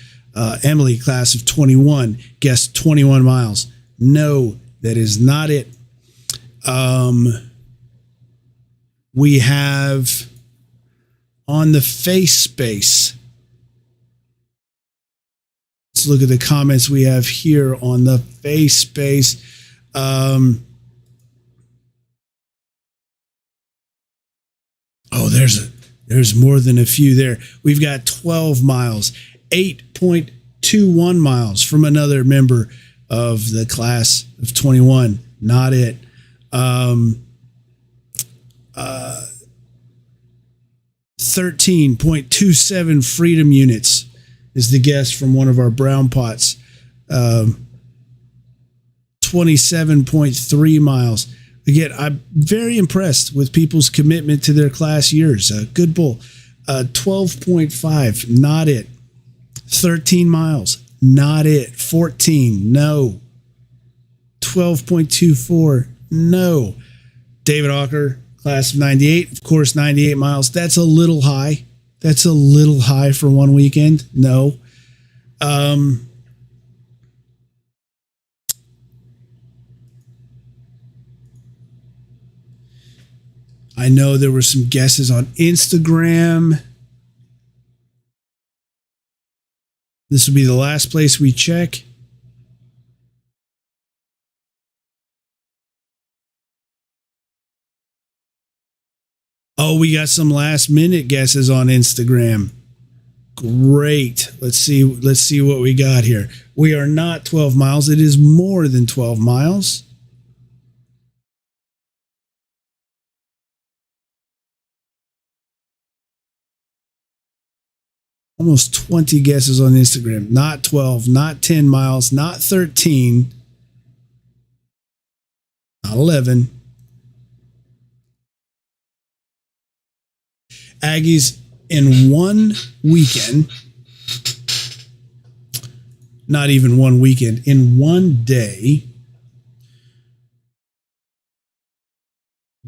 Emily, class of 21, guessed 21 miles. No, that is not it. We have on the face space. Let's look at the comments we have here on the face space. There's more than a few there. We've got 12 miles, 8.21 miles from another member of the class of 21. Not it. 13.27 freedom units is the guess from one of our brown pots. 27.3 miles. Again, I'm very impressed with people's commitment to their class years. Good bull. 12.5, not it. 13 miles, not it. 14, no. 12.24, no. David Hawker, class of 98, of course, 98 miles. That's a little high. That's a little high for one weekend. No. I know there were some guesses on Instagram. This will be the last place we check. Oh, we got some last minute guesses on Instagram. Great. Let's see what we got here. We are not 12 miles. It is more than 12 miles. Almost 20 guesses on Instagram. Not 12, not 10 miles, not 13, not 11. Aggies in one weekend, not even one weekend, in one day,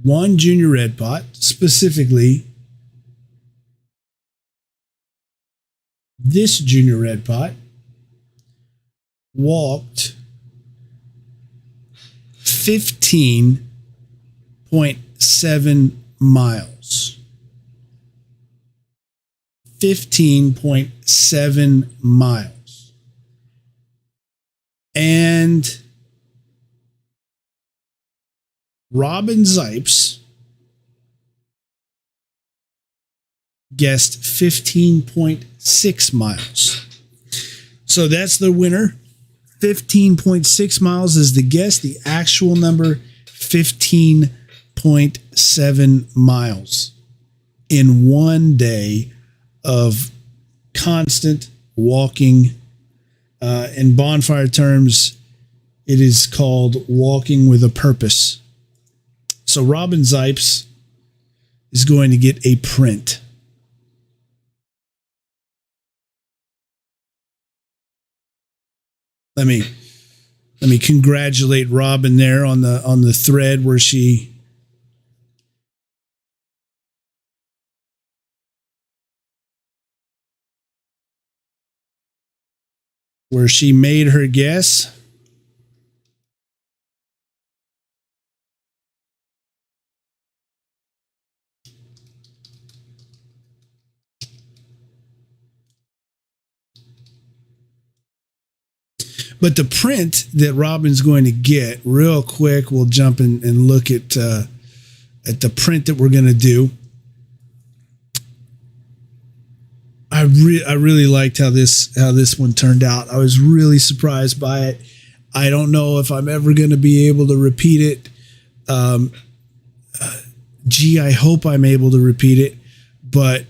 one junior red pot, specifically this junior red pot, walked 15.7 miles. 15.7 miles. And Robin Zipes guessed 15.6 miles. So that's the winner. 15.6 miles is the guess. The actual number, 15.7 miles in one day of constant walking. In bonfire terms, it is called walking with a purpose. So Robin Zipes is going to get a print. Let me congratulate Robin there on the thread where she made her guess. But the print that Robin's going to get, real quick, we'll jump in and look at the print that we're going to do. I really liked how this one turned out. I was really surprised by it. I don't know if I'm ever going to be able to repeat it. I hope I'm able to repeat it, but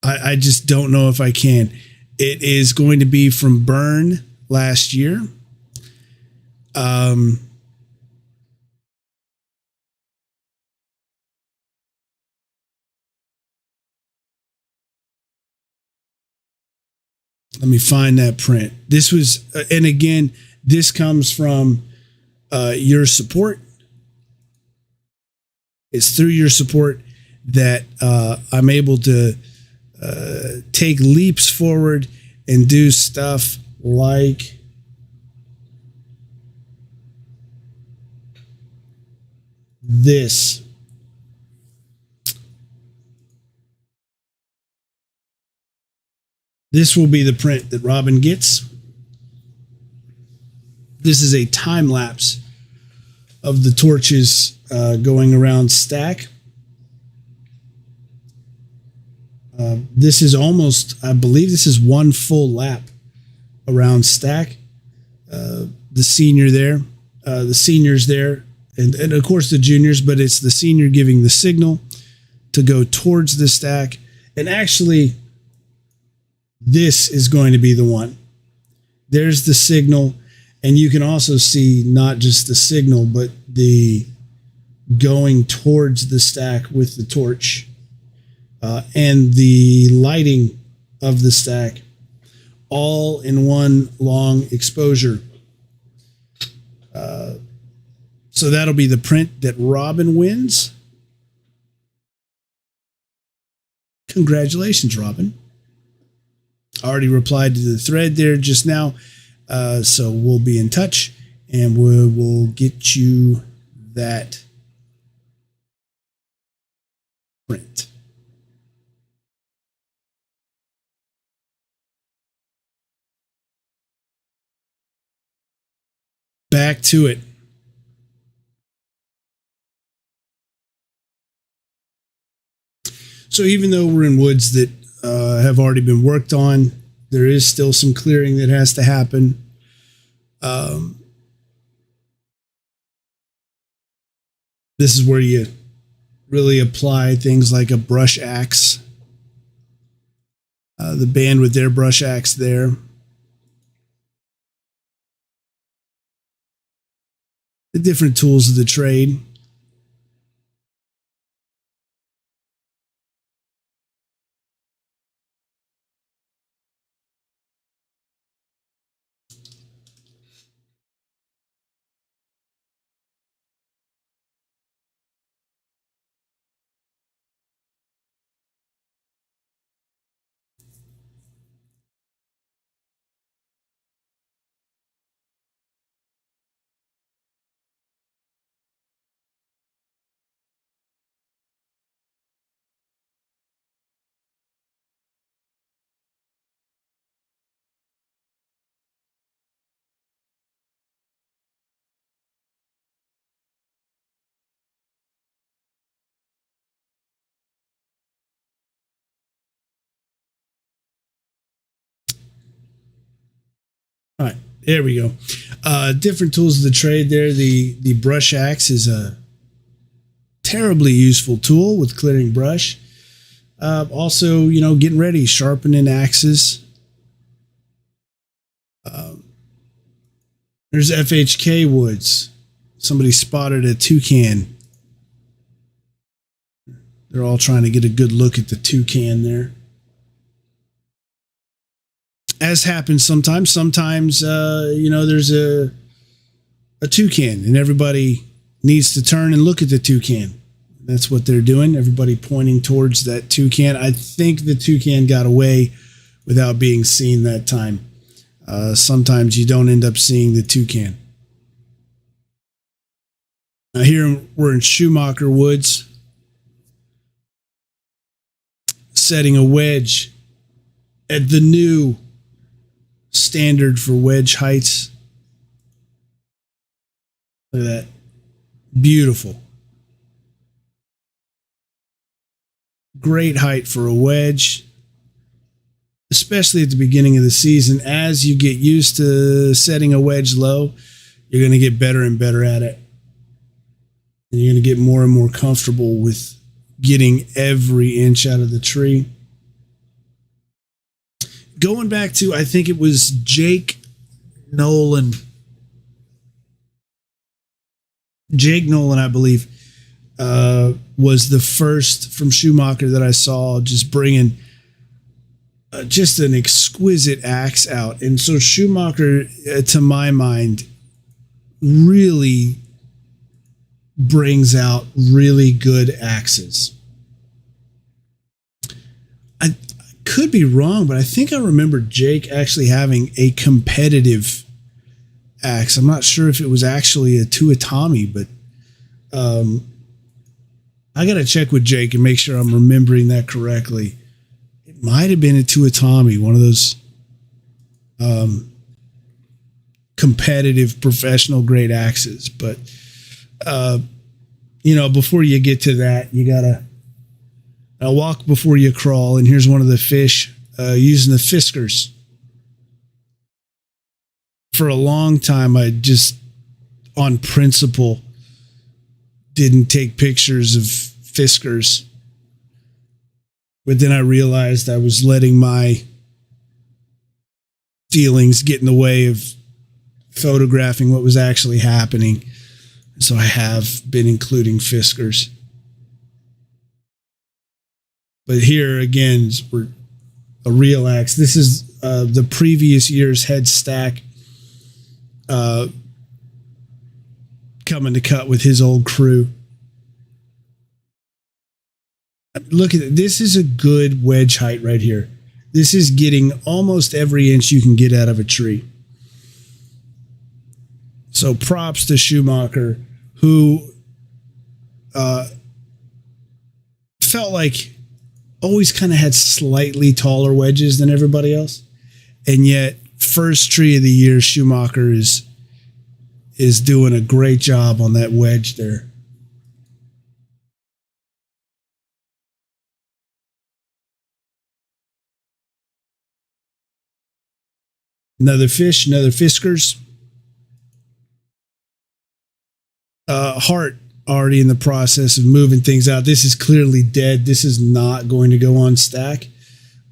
I just don't know if I can. It is going to be from Burn last year. Let me find that print. This was, and again, this comes from your support. It's through your support that I'm able to take leaps forward and do stuff like this. This will be the print that Robin gets. This is a time lapse of the torches going around stack. This is almost, I believe this is one full lap around stack. The seniors there, and of course the juniors, but it's the senior giving the signal to go towards the stack. And actually, this is going to be the one. There's the signal, and you can also see not just the signal, but the going towards the stack with the torch. And the lighting of the stack, all in one long exposure. So that'll be the print that Robin wins. Congratulations, Robin. I already replied to the thread there just now. So we'll be in touch, and we will get you that print. Back to it. So even though we're in woods that have already been worked on, there is still some clearing that has to happen. This is where you really apply things like a brush axe. The band with their brush axe there. The different tools of the trade. There we go. Different tools of the trade there. The brush axe is a terribly useful tool with clearing brush. Also, getting ready, sharpening axes. There's FHK woods. Somebody spotted a toucan. They're all trying to get a good look at the toucan there. As happens sometimes. Sometimes, there's a toucan and everybody needs to turn and look at the toucan. That's what they're doing. Everybody pointing towards that toucan. I think the toucan got away without being seen that time. Sometimes you don't end up seeing the toucan. Now here we're in Schumacher Woods, setting a wedge at the new standard for wedge heights. Look at that. Beautiful. Great height for a wedge, especially at the beginning of the season. As you get used to setting a wedge low, you're going to get better and better at it. And you're going to get more and more comfortable with getting every inch out of the tree. Going back to, I think it was Jake Nolan, I believe, was the first from Schumacher that I saw just bringing just an exquisite axe out. And so Schumacher, to my mind, really brings out really good axes. I could be wrong, but I think I remember Jake actually having a competitive axe. I'm not sure if it was actually a Tuatami, but I got to check with Jake and make sure I'm remembering that correctly. It might have been a Tuatami, one of those competitive professional grade axes. But, before you get to that, you got to walk before you crawl. And here's one of the fish using the Fiskars. For a long time, I just, on principle, didn't take pictures of Fiskars. But then I realized I was letting my feelings get in the way of photographing what was actually happening. So I have been including Fiskars. But here again, we're a real axe. This is the previous year's head stack coming to cut with his old crew. Look at it. This is a good wedge height right here. This is getting almost every inch you can get out of a tree. So props to Schumacher, who felt like always kind of had slightly taller wedges than everybody else. And yet, first tree of the year, Schumacher is doing a great job on that wedge there. Another fish, another Fiskars. Hart already in the process of moving things out. This is clearly dead. This is not going to go on stack.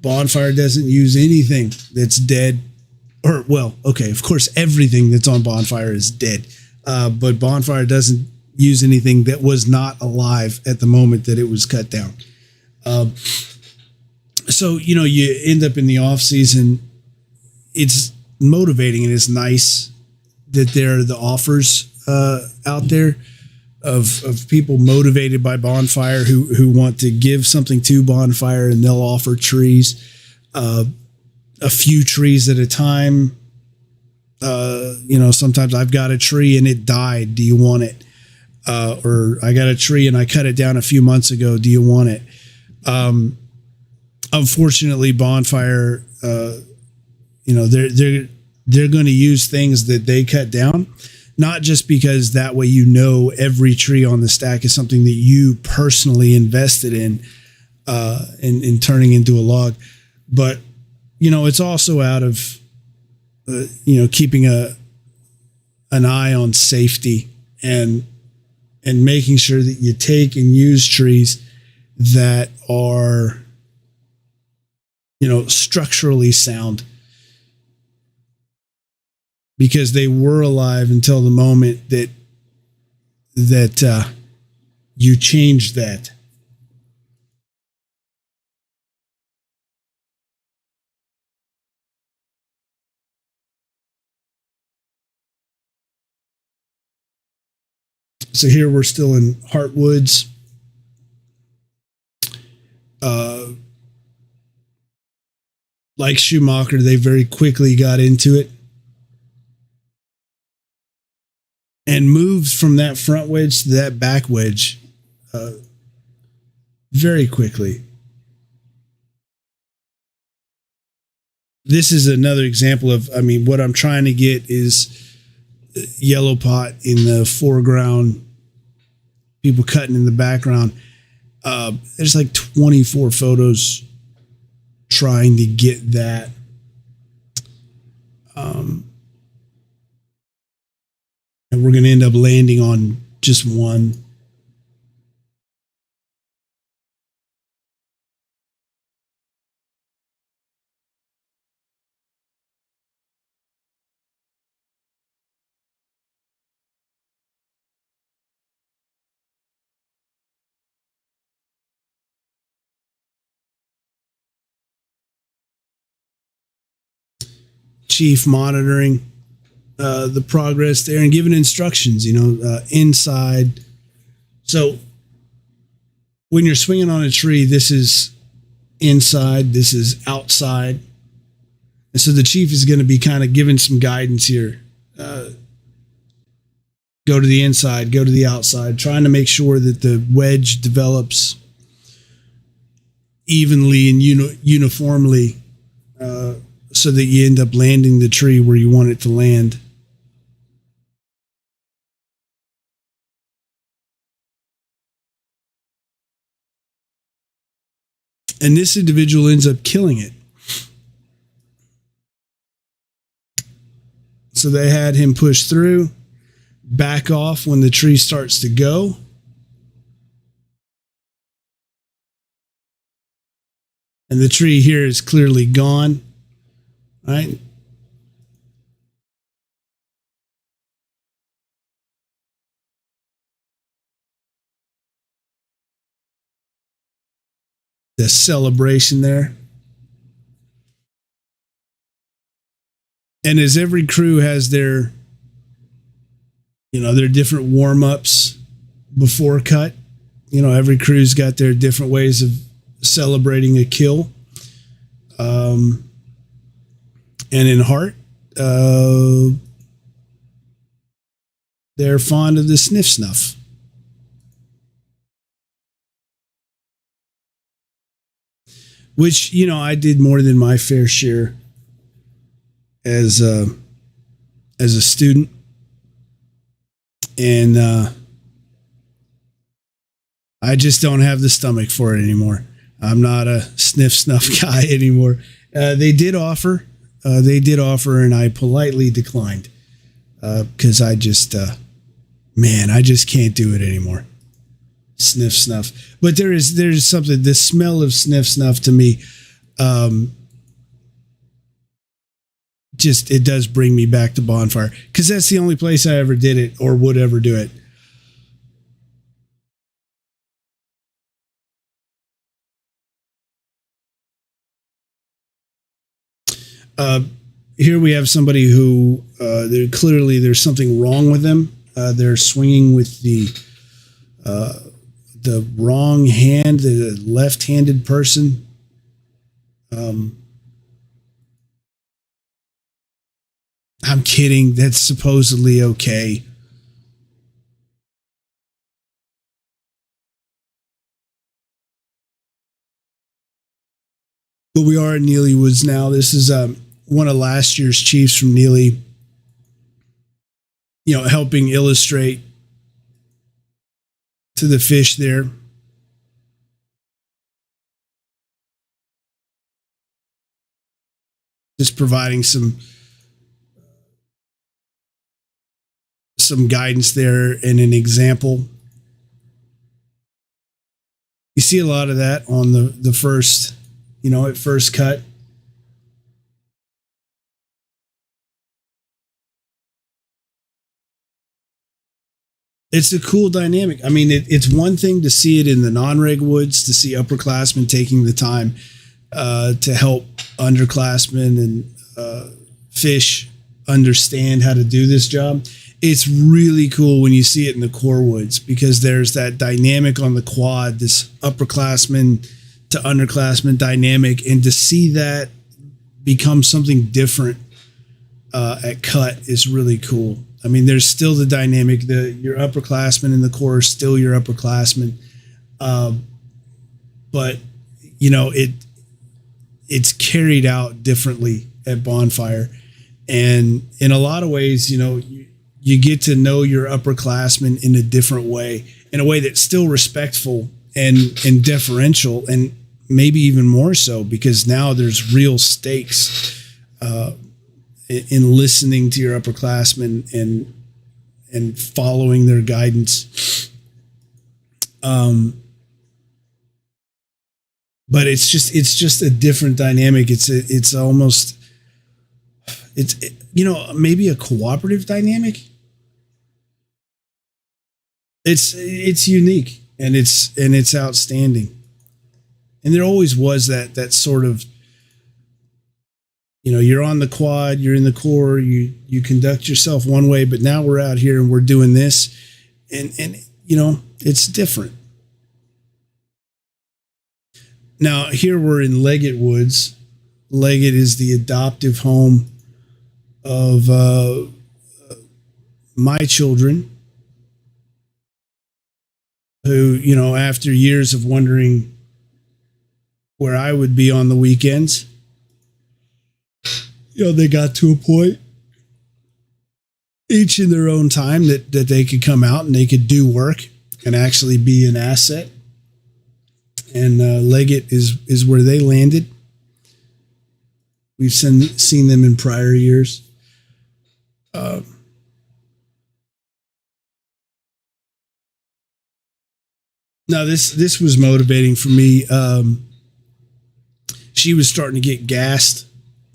Bonfire doesn't use anything that's dead. Or, well, okay, of course, everything that's on Bonfire is dead. But Bonfire doesn't use anything that was not alive at the moment that it was cut down. So, you end up in the off season. It's motivating and it's nice that there are the offers out there of people motivated by Bonfire who want to give something to Bonfire, and they'll offer trees, a few trees at a time. Sometimes I've got a tree and it died. Do you want it? Or I got a tree and I cut it down a few months ago. Do you want it? Unfortunately, Bonfire, they're going to use things that they cut down, not just because that way every tree on the stack is something that you personally invested in turning into a log, but it's also out of keeping an eye on safety and making sure that you take and use trees that are, structurally sound, because they were alive until the moment that you changed that. So here we're still in Heartwoods. Like Schumacher, they very quickly got into it and moved from that front wedge to that back wedge very quickly. This is another example of, what I'm trying to get is yellow pot in the foreground, people cutting in the background. There's like 24 photos trying to get that. And we're going to end up landing on just one. Chief monitoring the progress there and giving instructions, inside. So when you're swinging on a tree, this is inside, this is outside. And so the chief is going to be kind of giving some guidance here. Go to the inside, go to the outside, trying to make sure that the wedge develops evenly and uniformly, so that you end up landing the tree where you want it to land. And this individual ends up killing it. So they had him push through, back off when the tree starts to go. And the tree here is clearly gone. Right? The celebration there. And as every crew has their different warm-ups before cut, every crew's got their different ways of celebrating a kill. And in Heart, they're fond of the sniff snuff. Which, I did more than my fair share as a student. And I just don't have the stomach for it anymore. I'm not a sniff snuff guy anymore. They did offer, and I politely declined because I just can't do it anymore. Sniff snuff. But there's something, the smell of sniff snuff to me, just, it does bring me back to Bonfire, because that's the only place I ever did it or would ever do it. Here we have somebody who clearly there's something wrong with them. They're swinging with the wrong hand, the left-handed person. I'm kidding. That's supposedly okay. But we are at Neely Woods now. This is one of last year's chiefs from Neely, helping illustrate to the fish there. Just providing some some guidance there and an example. You see a lot of that on the first, at first cut. It's a cool dynamic. I mean, it's one thing to see it in the non-reg woods, to see upperclassmen taking the time to help underclassmen and fish understand how to do this job. It's really cool when you see it in the core woods, because there's that dynamic on the quad, this upperclassman to underclassman dynamic, and to see that become something different at cut is really cool. I mean, there's still the dynamic, your upperclassmen in the core are still your upperclassmen, but it's carried out differently at Bonfire. And in a lot of ways, you get to know your upperclassmen in a different way, in a way that's still respectful and deferential, and maybe even more so, because now there's real stakes in listening to your upperclassmen and following their guidance. But it's just a different dynamic. It's almost maybe a cooperative dynamic. It's unique and it's outstanding. And there always was that sort of, you're on the quad, you're in the core, you conduct yourself one way, but now we're out here and we're doing this, and it's different. Now here we're in Leggett Woods. Leggett is the adoptive home of my children, who, after years of wondering where I would be on the weekends, they got to a point, each in their own time, that they could come out and they could do work and actually be an asset. And Leggett is where they landed. We've seen them in prior years. Now this was motivating for me. She was starting to get gassed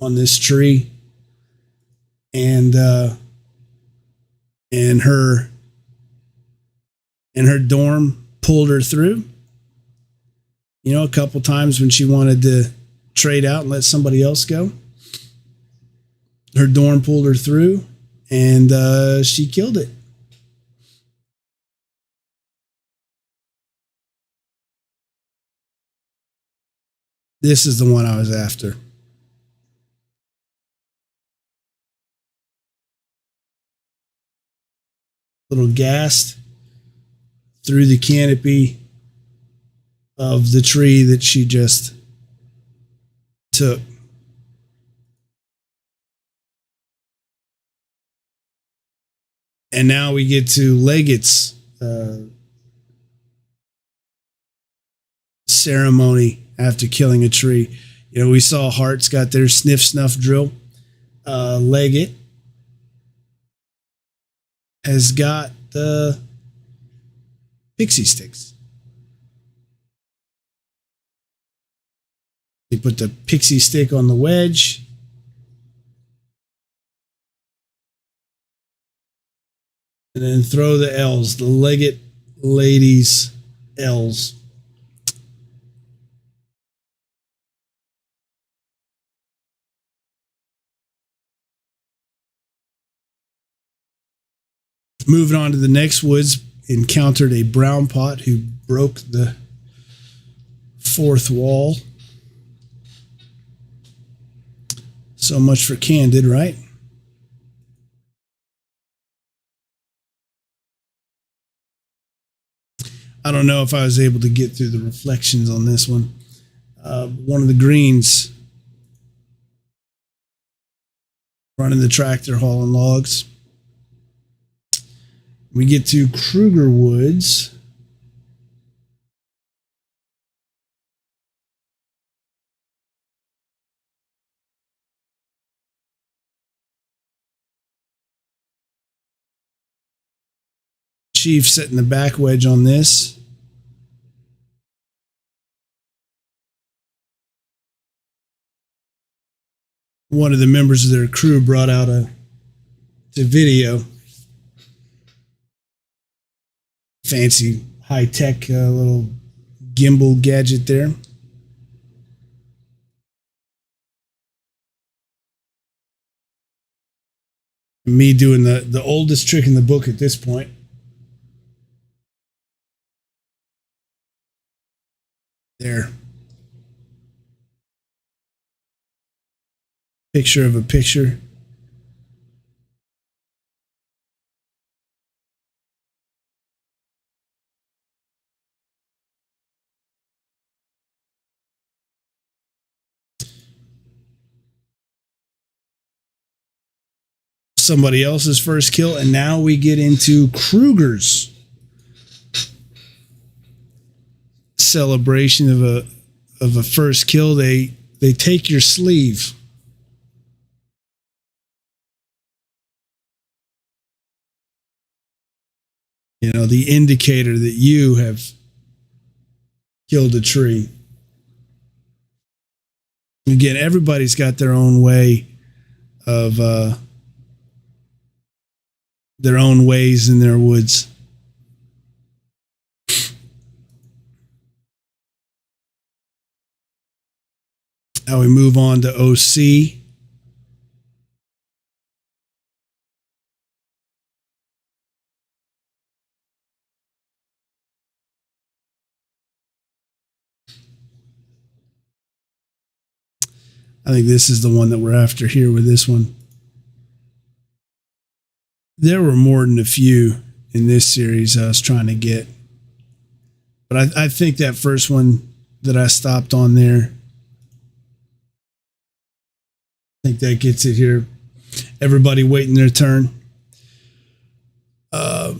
on this tree, and her dorm pulled her through. A couple times when she wanted to trade out and let somebody else go, her dorm pulled her through, and she killed it. This is the one I was after. Little gassed through the canopy of the tree that she just took. And now we get to Leggett's ceremony after killing a tree. We saw Hart's got their sniff snuff drill. Leggett has got the pixie sticks. They put the pixie stick on the wedge. And then throw the L's, the Leggett ladies L's. Moving on to the next woods, encountered a brown pot who broke the fourth wall. So much for candid, right? I don't know if I was able to get through the reflections on this one. One of the greens running the tractor hauling logs. We get to Kruger Woods. Chief setting the back wedge on this. One of the members of their crew brought out a video. Fancy high-tech little gimbal gadget there. Me doing the oldest trick in the book at this point. There. Picture of a picture. Somebody else's first kill, and now we get into Kruger's celebration of a first kill. They take your sleeve. You know, the indicator that you have killed a tree. Again, everybody's got their own way of their own ways in their woods. Now we move on to OC. I think this is the one that we're after here with this one. There were more than a few in this series I was trying to get. But I think that first one that I stopped on there, I think that gets it here. Everybody waiting their turn. They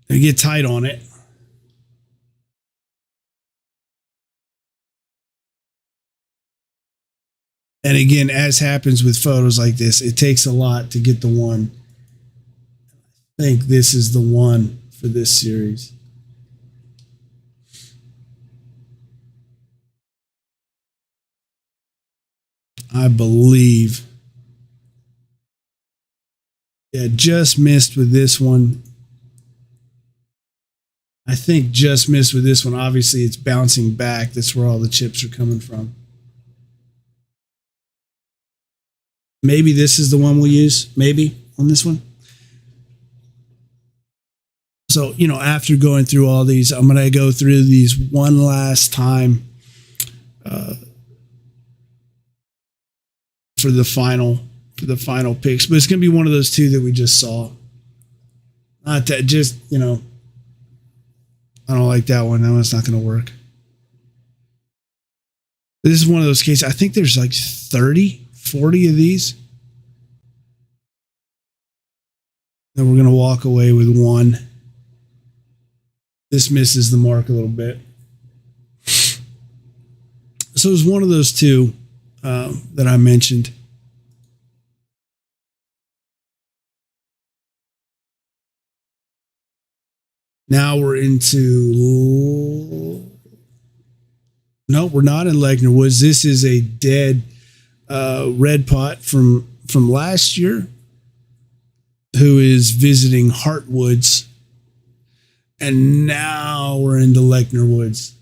get tight on it. And again, as happens with photos like this, it takes a lot to get the one. I think this is the one for this series. I believe. Yeah, just missed with this one. I think just missed with this one. Obviously, it's bouncing back. That's where all the chips are coming from. Maybe this is the one we'll use. Maybe on this one. So, you know, after going through all these, I'm going to go through these one last time for the final picks. But it's going to be one of those two that we just saw. Not that, just, you know, I don't like that one. That one's not going to work. This is one of those cases. I think there's like 30, 40 of these. Then we're going to walk away with one. This misses the mark a little bit. So it was one of those two that I mentioned. Now we're into... No, we're not in Legner Woods. This is a dead red pot from last year who is visiting Heartwoods. And now we're into Legner Woods.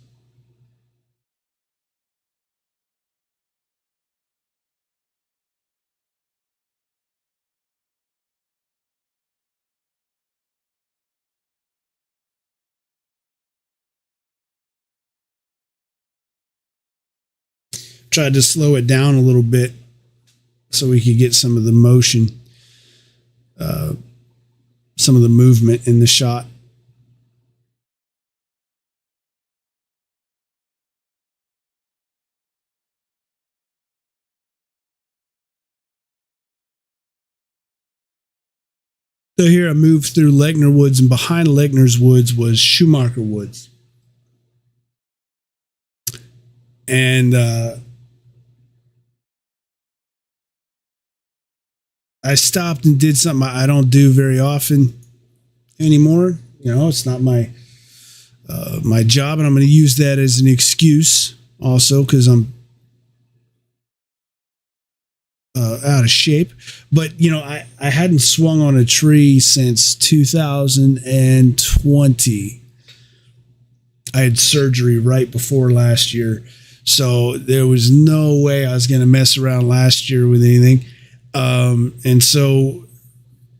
Tried to slow it down a little bit so we could get some of the motion, some of the movement in the shot. So here I moved through Legner Woods, and behind Legner's Woods was Schumacher Woods. And I stopped and did something I don't do very often anymore. It's not my job, and I'm going to use that as an excuse also because I'm out of shape. But I hadn't swung on a tree since 2020. I had surgery right before last year, so there was no way I was going to mess around last year with anything. And so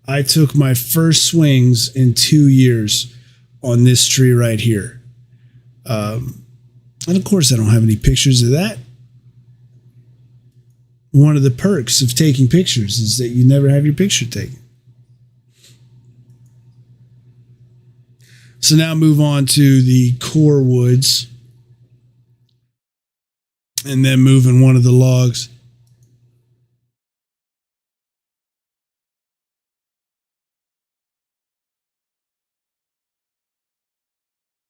I took my first swings in 2 years on this tree right here. And of course, I don't have any pictures of that. One of the perks of taking pictures is that you never have your picture taken. So now move on to the core woods and then moving one of the logs.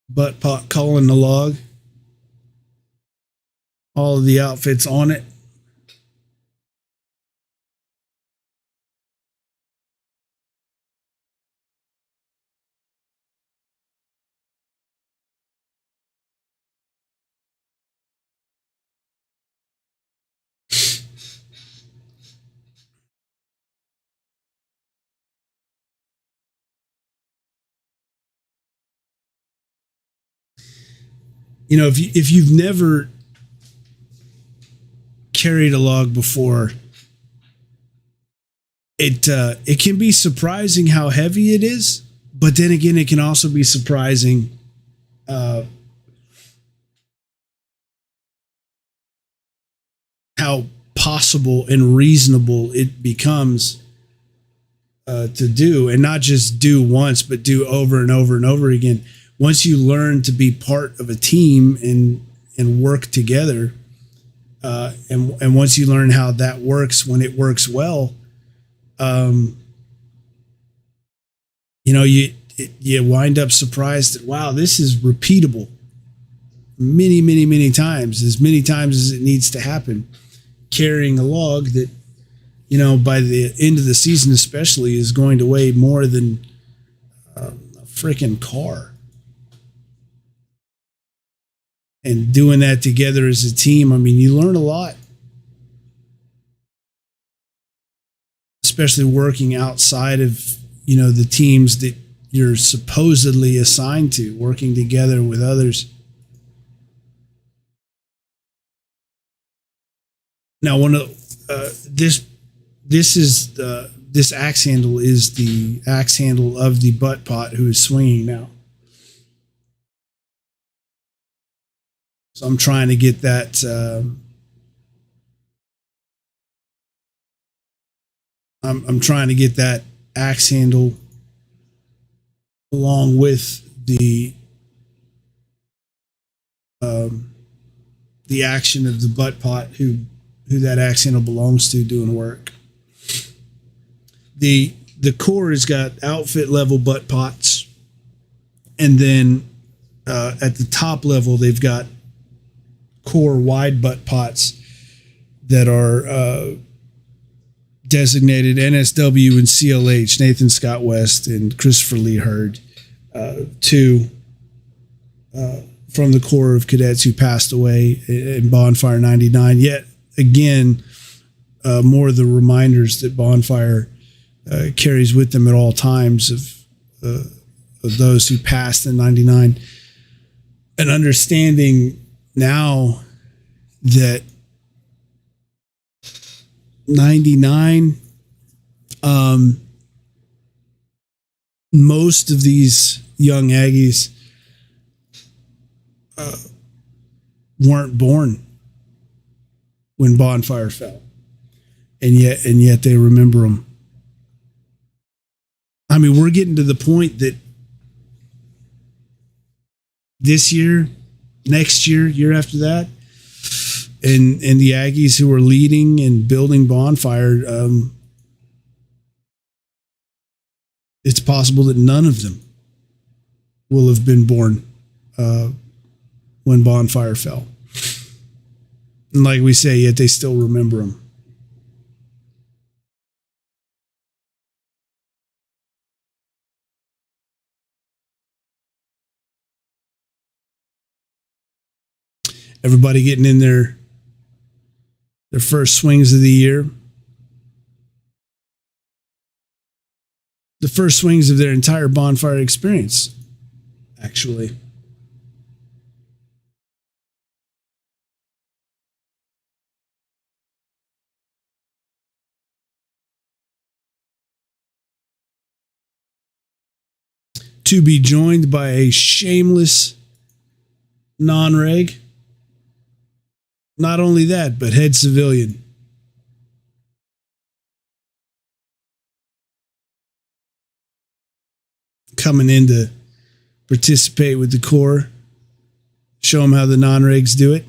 Butt pot culling the log. All of the outfits on it. If you've never carried a log before, it can be surprising how heavy it is, but then again, it can also be surprising how possible and reasonable it becomes to do, and not just do once, but do over and over and over again. Once you learn to be part of a team and work together, and once you learn how that works, when it works well, you wind up surprised that, wow, this is repeatable many, many, many times as it needs to happen. Carrying a log that, by the end of the season especially, is going to weigh more than a freaking car. And doing that together as a team, you learn a lot. Especially working outside of, the teams that you're supposedly assigned to, working together with others. Now, this axe handle is the axe handle of the butt pot who is swinging now. So I'm trying to get that. I'm trying to get that axe handle along with the action of the butt pot who that axe handle belongs to doing work. The core has got outfit level butt pots, and then at the top level they've got core wide butt pots that are designated NSW and CLH, Nathan Scott West and Christopher Lee Hurd, two from the Corps of Cadets who passed away in Bonfire 99. Yet again, more of the reminders that Bonfire carries with them at all times of those who passed in 99, and understanding now that 99, most of these young Aggies weren't born when Bonfire fell, and yet they remember them. We're getting to the point that this year, next year, year after that, and the Aggies who are leading and building Bonfire, it's possible that none of them will have been born when Bonfire fell. And like we say, yet they still remember them. Everybody getting in their first swings of the year. The first swings of their entire bonfire experience, actually. To be joined by a shameless non-reg. Not only that, but head civilian. Coming in to participate with the Corps. Show them how the non-regs do it.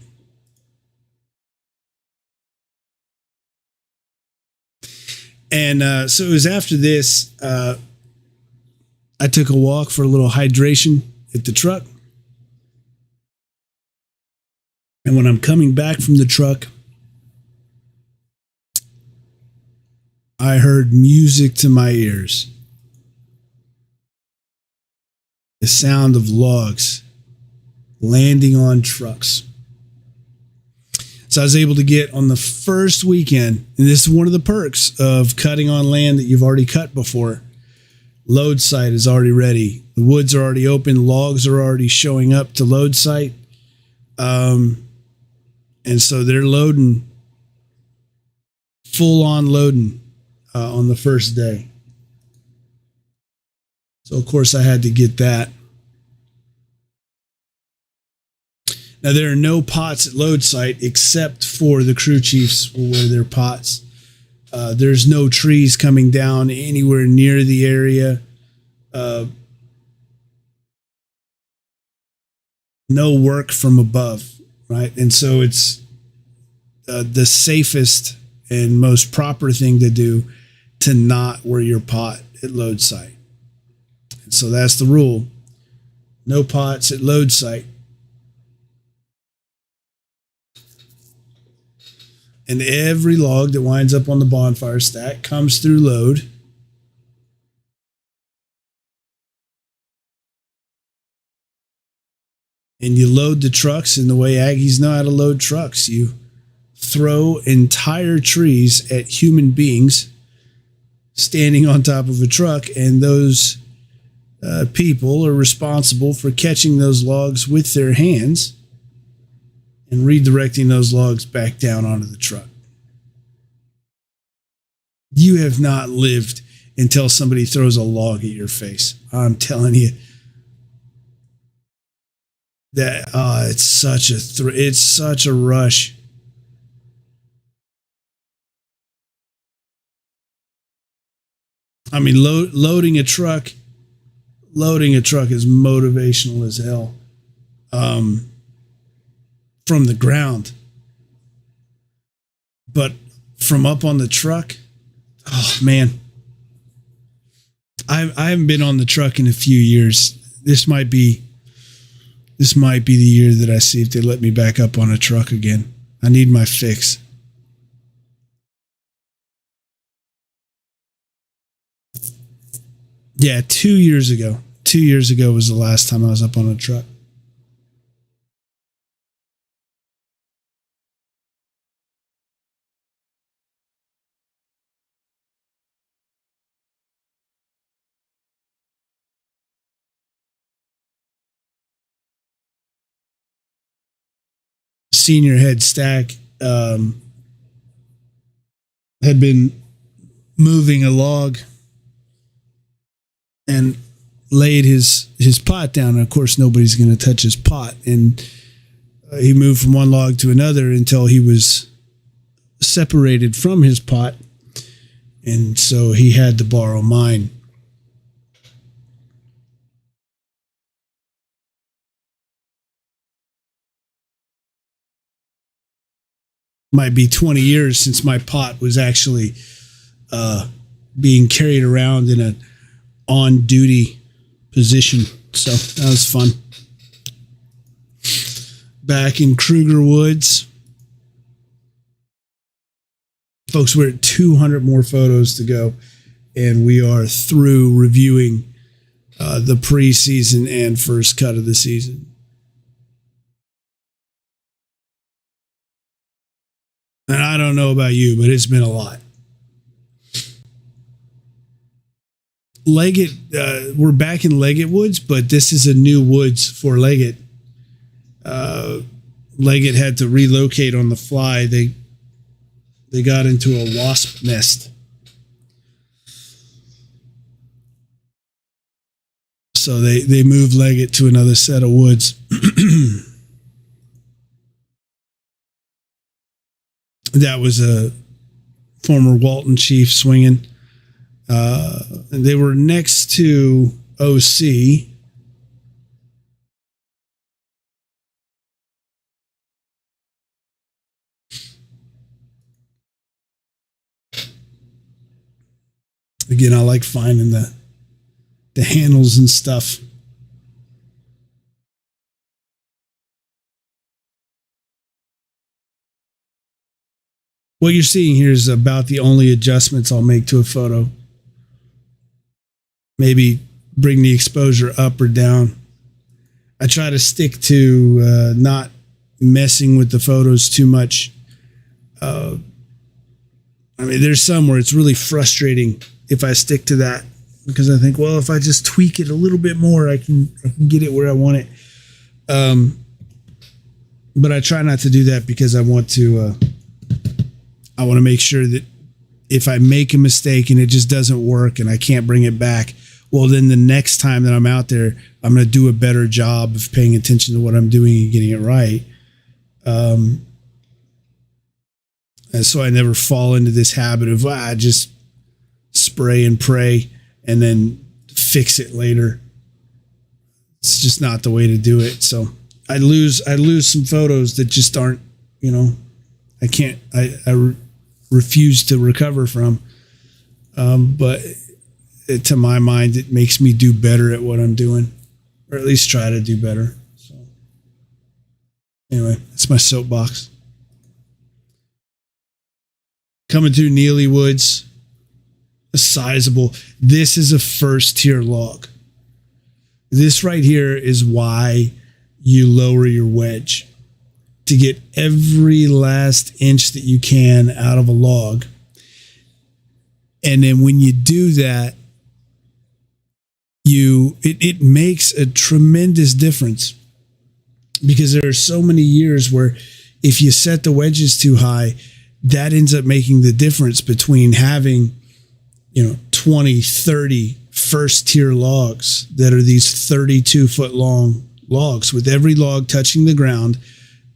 And so it was after this, I took a walk for a little hydration at the truck. And when I'm coming back from the truck, I heard music to my ears. The sound of logs landing on trucks. So I was able to get on the first weekend, and this is one of the perks of cutting on land that you've already cut before. Load site is already ready. The woods are already open. Logs are already showing up to load site. And so they're loading, full on loading on the first day. So, of course, I had to get that. Now, there are no pots at load site except for the crew chiefs will wear their pots. There's no trees coming down anywhere near the area. No work from above, right? And so it's the safest and most proper thing to do to not wear your pot at load site. And so that's the rule. No pots at load site. And every log that winds up on the bonfire stack comes through load. And you load the trucks in the way Aggies know how to load trucks. You throw entire trees at human beings standing on top of a truck, and those people are responsible for catching those logs with their hands and redirecting those logs back down onto the truck. You have not lived until somebody throws a log at your face. I'm telling you. That it's such a rush. I mean, loading a truck is motivational as hell. From the ground, but from up on the truck, oh man, I haven't been on the truck in a few years. This might be the year that I see if they let me back up on a truck again. I need my fix. Yeah, 2 years ago. 2 years ago was the last time I was up on a truck. Senior head stack had been moving a log and laid his pot down. And of course, nobody's going to touch his pot. And he moved from one log to another until he was separated from his pot. And so he had to borrow mine. Might be 20 years since my pot was actually being carried around in an on-duty position. So that was fun. Back in Kruger Woods. Folks, we're at 200 more photos to go, and we are through reviewing the preseason and first cut of the season. And I don't know about you, but it's been a lot. Leggett, we're back in Leggett Woods, but this is a new woods for Leggett. Leggett had to relocate on the fly. They got into a wasp nest. So they moved Leggett to another set of woods. That was a former Walton chief swinging. And they were next to OC. Again, I like finding the handles and stuff. What you're seeing here is about the only adjustments I'll make to a photo. Maybe bring the exposure up or down. I try to stick to not messing with the photos too much. I mean, there's some where it's really frustrating if I stick to that, because I think, well, if I just tweak it a little bit more, I can get it where I want it. But I try not to do that because I want to make sure that if I make a mistake and it just doesn't work and I can't bring it back, well, then the next time that I'm out there, I'm going to do a better job of paying attention to what I'm doing and getting it right. And so I never fall into this habit of just spray and pray and then fix it later. It's just not the way to do it. So I lose some photos that just aren't, I refuse to recover from. But to my mind, it makes me do better at what I'm doing, or at least try to do better. So anyway, that's my soapbox. Coming through Neely Woods, a sizable. This is a first tier log. This right here is why you lower your wedge, to get every last inch that you can out of a log. And then when you do that, it makes a tremendous difference, because there are so many years where if you set the wedges too high, that ends up making the difference between having 20, 30 first tier logs that are these 32-foot long logs, with every log touching the ground.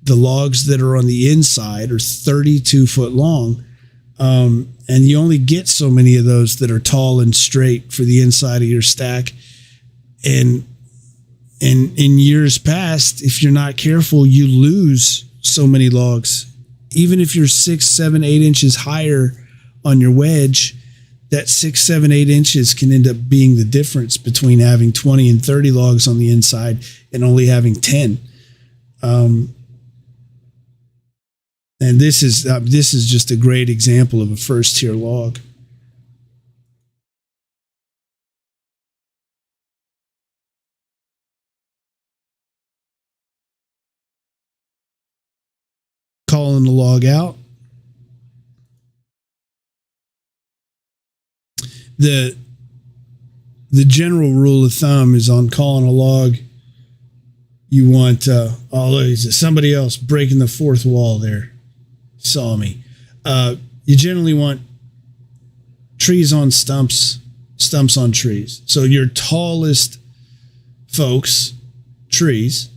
The logs that are on the inside are 32-foot long. And you only get so many of those that are tall and straight for the inside of your stack. And in years past, if you're not careful, you lose so many logs. Even if you're 6, 7, 8 inches higher on your wedge, that 6, 7, 8 inches can end up being the difference between having 20 and 30 logs on the inside and only having 10. And this is just a great example of a first tier log. Calling the log out. The general rule of thumb is on calling a log, you want somebody else breaking the fourth wall there. Saw me. You generally want trees on stumps, stumps on trees. So your tallest folks, trees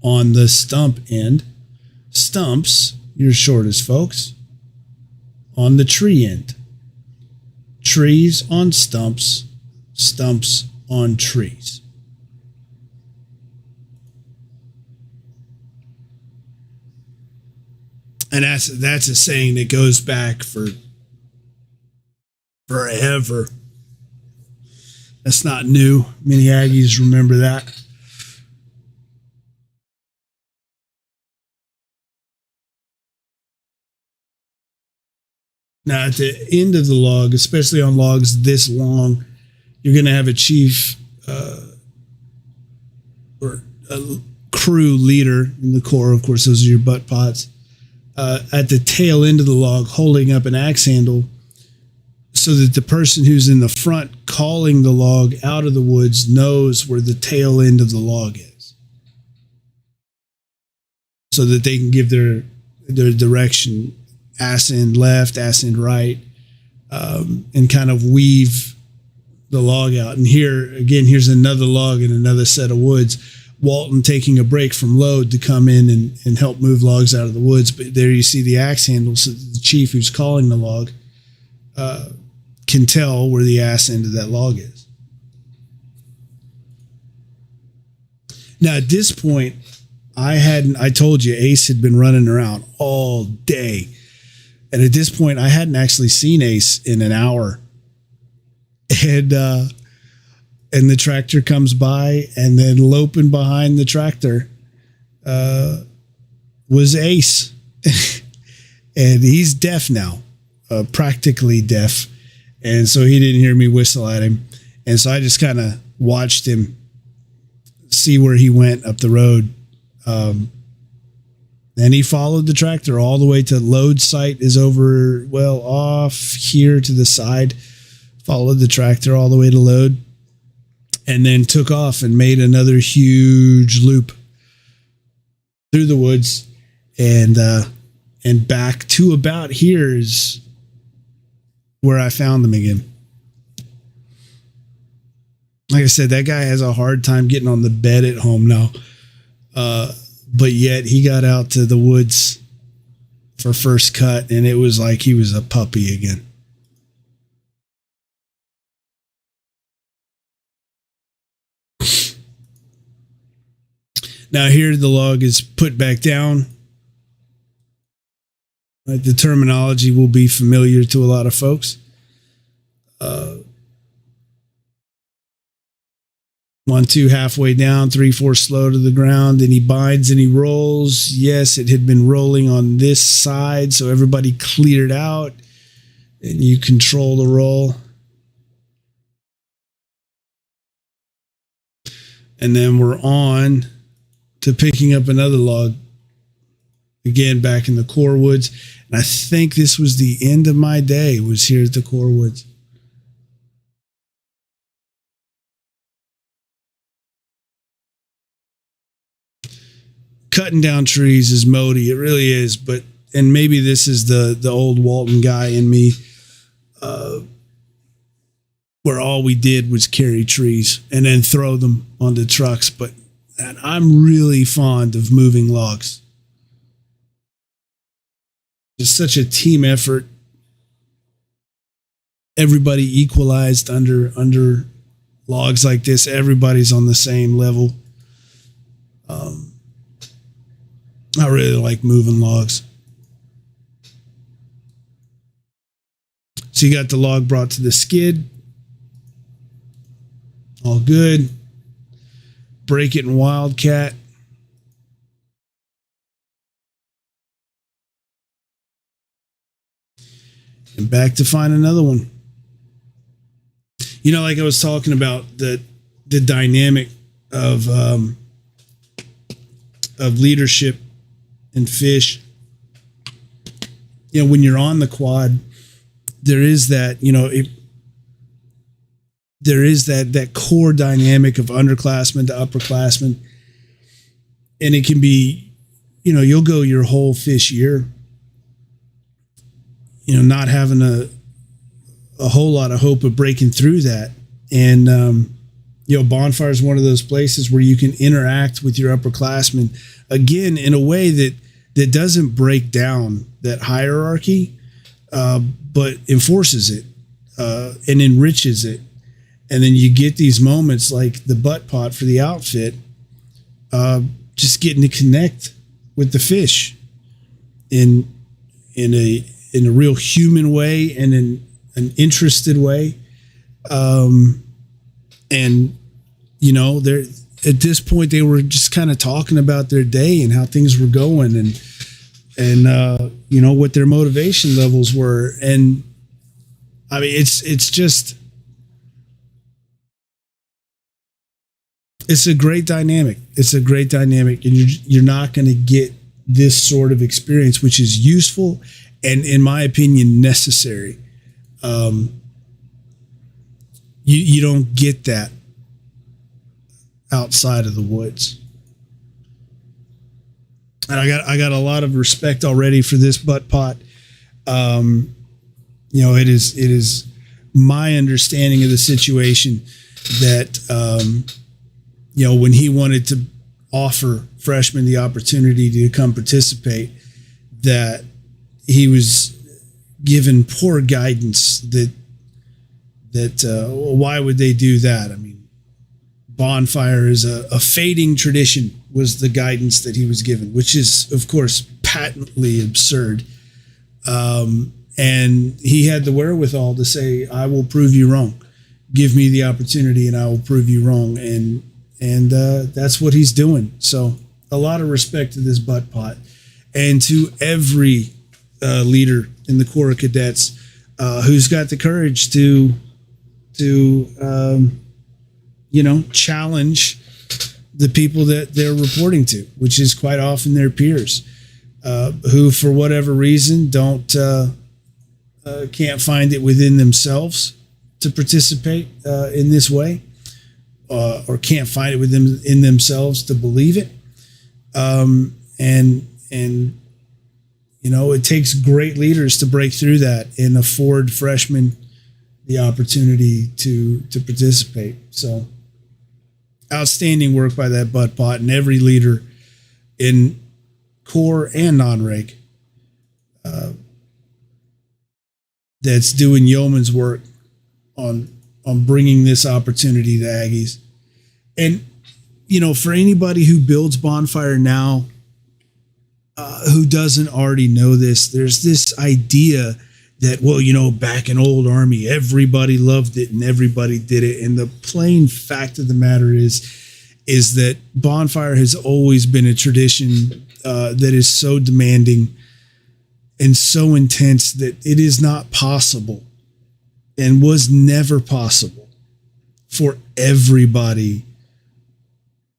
on the stump end, stumps, your shortest folks, on the tree end. Trees on stumps, stumps on trees. And that's a saying that goes back for forever. That's not new. Many Aggies remember that. Now, at the end of the log, especially on logs this long, you're going to have a chief or a crew leader in the Corps. Of course, those are your butt pots. at the tail end of the log holding up an axe handle so that the person who's in the front calling the log out of the woods knows where the tail end of the log is, so that they can give their direction, ass end left, ass end right, and kind of weave the log out. And here again, here's another log in another set of woods. Walton taking a break from load to come in and help move logs out of the woods. But there you see the axe handle, so the chief who's calling the log can tell where the ass end of that log is. Now at this point, I told you Ace had been running around all day. And at this point, I hadn't actually seen Ace in an hour. And the tractor comes by, and then loping behind the tractor was Ace. And he's deaf now, practically deaf. And so he didn't hear me whistle at him. And so I just kind of watched him see where he went up the road. And he followed the tractor all the way to load site is over, well, off here to the side. Followed the tractor all the way to load, and then took off and made another huge loop through the woods and back to about here is where I found them again. Like I said, that guy has a hard time getting on the bed at home now. But yet he got out to the woods for first cut, and it was like he was a puppy again. Now here the log is put back down. The terminology will be familiar to a lot of folks. 1, 2, halfway down, 3, 4, slow to the ground, and he binds and he rolls. Yes, it had been rolling on this side, so everybody cleared out, and you control the roll. And then we're on to picking up another log, again back in the core woods. And I think this was the end of my day, was here at the core woods. Cutting down trees is Modi, it really is. But and maybe this is the old Walton guy in me, where all we did was carry trees and then throw them onto trucks. But and I'm really fond of moving logs. It's such a team effort. Everybody equalized under logs like this. Everybody's on the same level. I really like moving logs. So you got the log brought to the skid. All good. Break it in Wildcat. And back to find another one. You know, like I was talking about the dynamic of leadership and fish. You know, when you're on the quad, there is that, you know, there is that core dynamic of underclassmen to upperclassmen. And it can be, you know, you'll go your whole fish year, you know, not having a whole lot of hope of breaking through that. And, you know, Bonfire is one of those places where you can interact with your upperclassmen, again, in a way that doesn't break down that hierarchy, but enforces it and enriches it. And then you get these moments like the butt pot for the outfit, just getting to connect with the fish in a real human way and in an interested way. And, you know, at this point they were just kind of talking about their day and how things were going and you know, what their motivation levels were. And I mean, it's a great dynamic. It's a great dynamic, and you're not going to get this sort of experience, which is useful and, in my opinion, necessary. You don't get that outside of the woods. And I got a lot of respect already for this butt pot. It is my understanding of the situation that when he wanted to offer freshmen the opportunity to come participate, that he was given poor guidance that why would they do that? I mean, bonfire is a fading tradition was the guidance that he was given, which is, of course, patently absurd. And he had the wherewithal to say, I will prove you wrong. Give me the opportunity and I will prove you wrong. And that's what he's doing. So a lot of respect to this butt pot and to every leader in the Corps of Cadets who's got the courage to challenge the people that they're reporting to, which is quite often their peers, who for whatever reason can't find it within themselves to participate in this way, or can't find it within themselves to believe it. It takes great leaders to break through that and afford freshmen the opportunity to participate. So outstanding work by that butt pot and every leader in Corps and non-reg that's doing yeoman's work on bringing this opportunity to Aggies. And, for anybody who builds Bonfire now, who doesn't already know this, there's this idea that, back in old Army, everybody loved it and everybody did it. And the plain fact of the matter is that Bonfire has always been a tradition that is so demanding and so intense that it is not possible and was never possible for everybody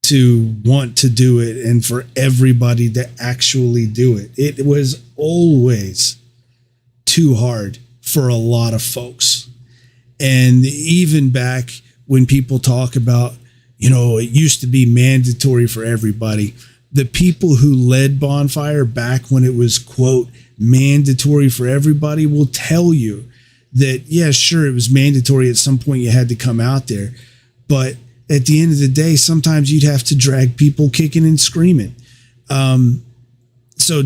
to want to do it and for everybody to actually do it. It was always too hard for a lot of folks. And even back when people talk about, it used to be mandatory for everybody, the people who led Bonfire back when it was, quote, mandatory for everybody will tell you that, yeah, sure, it was mandatory at some point, you had to come out there. But at the end of the day, sometimes you'd have to drag people kicking and screaming. So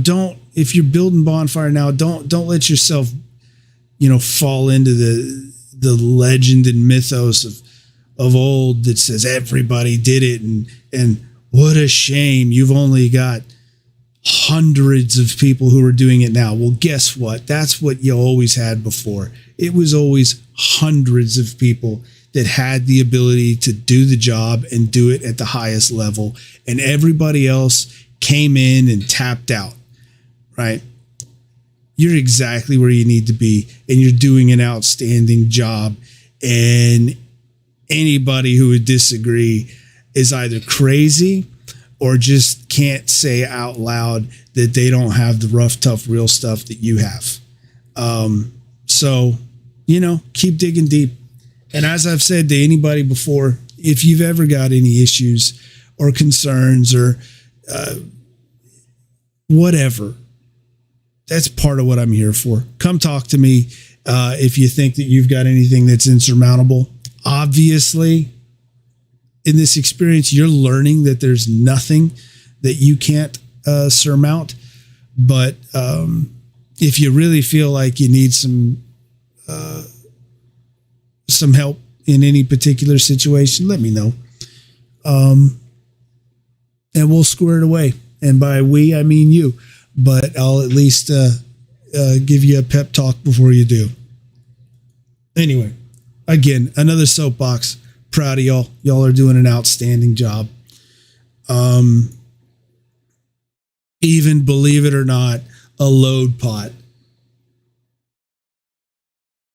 if you're building Bonfire now, don't let yourself, fall into the legend and mythos of old that says everybody did it. And what a shame. You've only got hundreds of people who are doing it now. Well, guess what? That's what you always had before. It was always hundreds of people that had the ability to do the job and do it at the highest level. And everybody else came in and tapped out, right? You're exactly where you need to be and you're doing an outstanding job. And anybody who would disagree is either crazy or just can't say out loud that they don't have the rough, tough, real stuff that you have. So, keep digging deep. And as I've said to anybody before, if you've ever got any issues or concerns or whatever, that's part of what I'm here for. Come talk to me if you think that you've got anything that's insurmountable. Obviously, in this experience, you're learning that there's nothing that you can't surmount. But if you really feel like you need some help in any particular situation, let me know. And we'll square it away. And by we, I mean you. But I'll at least give you a pep talk before you do. Anyway, again, another soapbox. Proud of y'all. Y'all are doing an outstanding job. Even, believe it or not, a load pot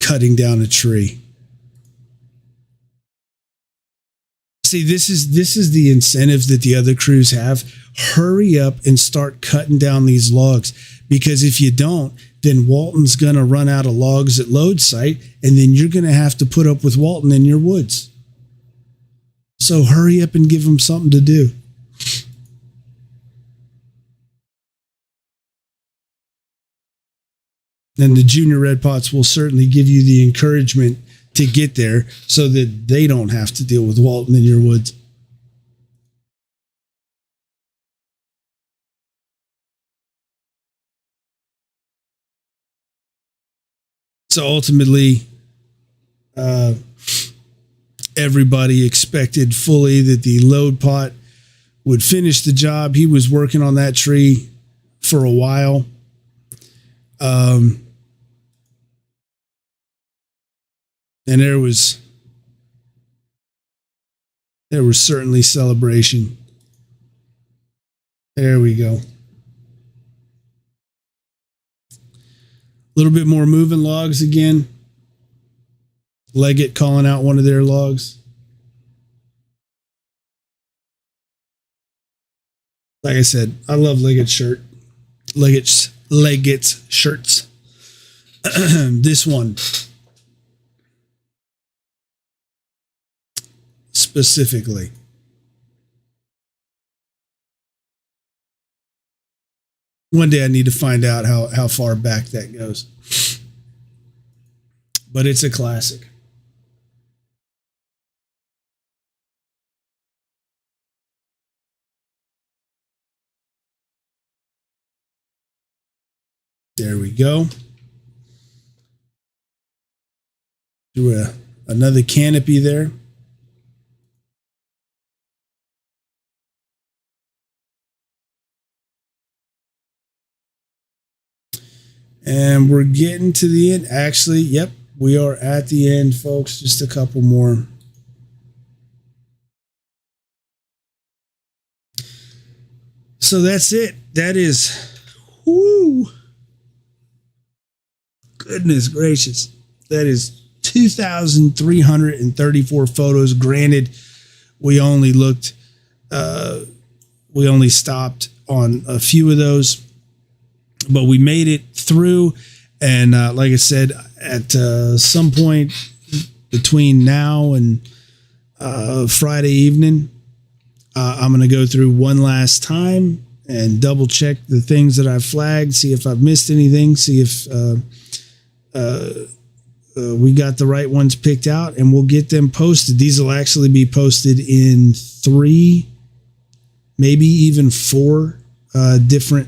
cutting down a tree. See, this is the incentive that the other crews have. Hurry up and start cutting down these logs, because if you don't, then Walton's going to run out of logs at load site, and then you're going to have to put up with Walton in your woods. So hurry up and give them something to do. And the junior red pots will certainly give you the encouragement to get there so that they don't have to deal with Walton in your woods. So ultimately, everybody expected fully that the load pot would finish the job. He was working on that tree for a while. And there was certainly celebration. There we go. A little bit more moving logs again. Leggett calling out one of their logs. Like I said, I love Leggett's shirt. Leggett's shirts. This one specifically. One day I need to find out how far back that goes. But it's a classic. There we go. Do another canopy there. And we're getting to the end. Actually, yep, we are at the end, folks. Just a couple more. So that's it. That is, whoo, goodness gracious. That is 2,334 photos. Granted, we only stopped on a few of those, but we made it through. And like I said, at some point between now and Friday evening, I'm going to go through one last time and double check the things that I've flagged, see if I've missed anything, see if we got the right ones picked out, and we'll get them posted. These will actually be posted in 3, maybe even 4 different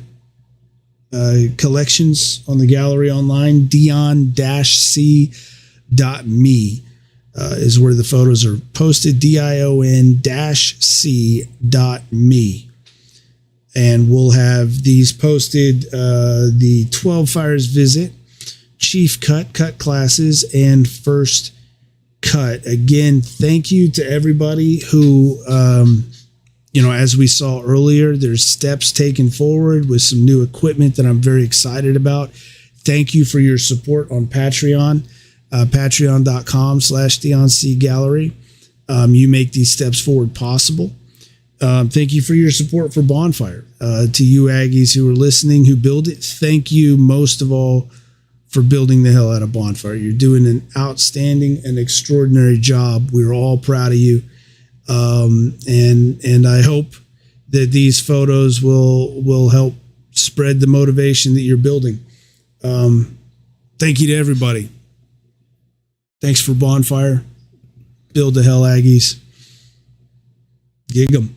collections on the gallery online. Dion-c.me is where the photos are posted. Dion-c.me. And we'll have these posted, the 12 Fires visit, Chief Cut classes, and First Cut. Again, thank you to everybody who, as we saw earlier, there's steps taken forward with some new equipment that I'm very excited about. Thank you for your support on Patreon, patreon.com/DionC You make these steps forward possible. Thank you for your support for Bonfire. To you Aggies who are listening, who build it, thank you most of all for building the hell out of Bonfire. You're doing an outstanding and extraordinary job. We're all proud of you. And I hope that these photos will help spread the motivation that you're building. Thank you to everybody. Thanks for Bonfire. Build the hell, Aggies. Gig 'em.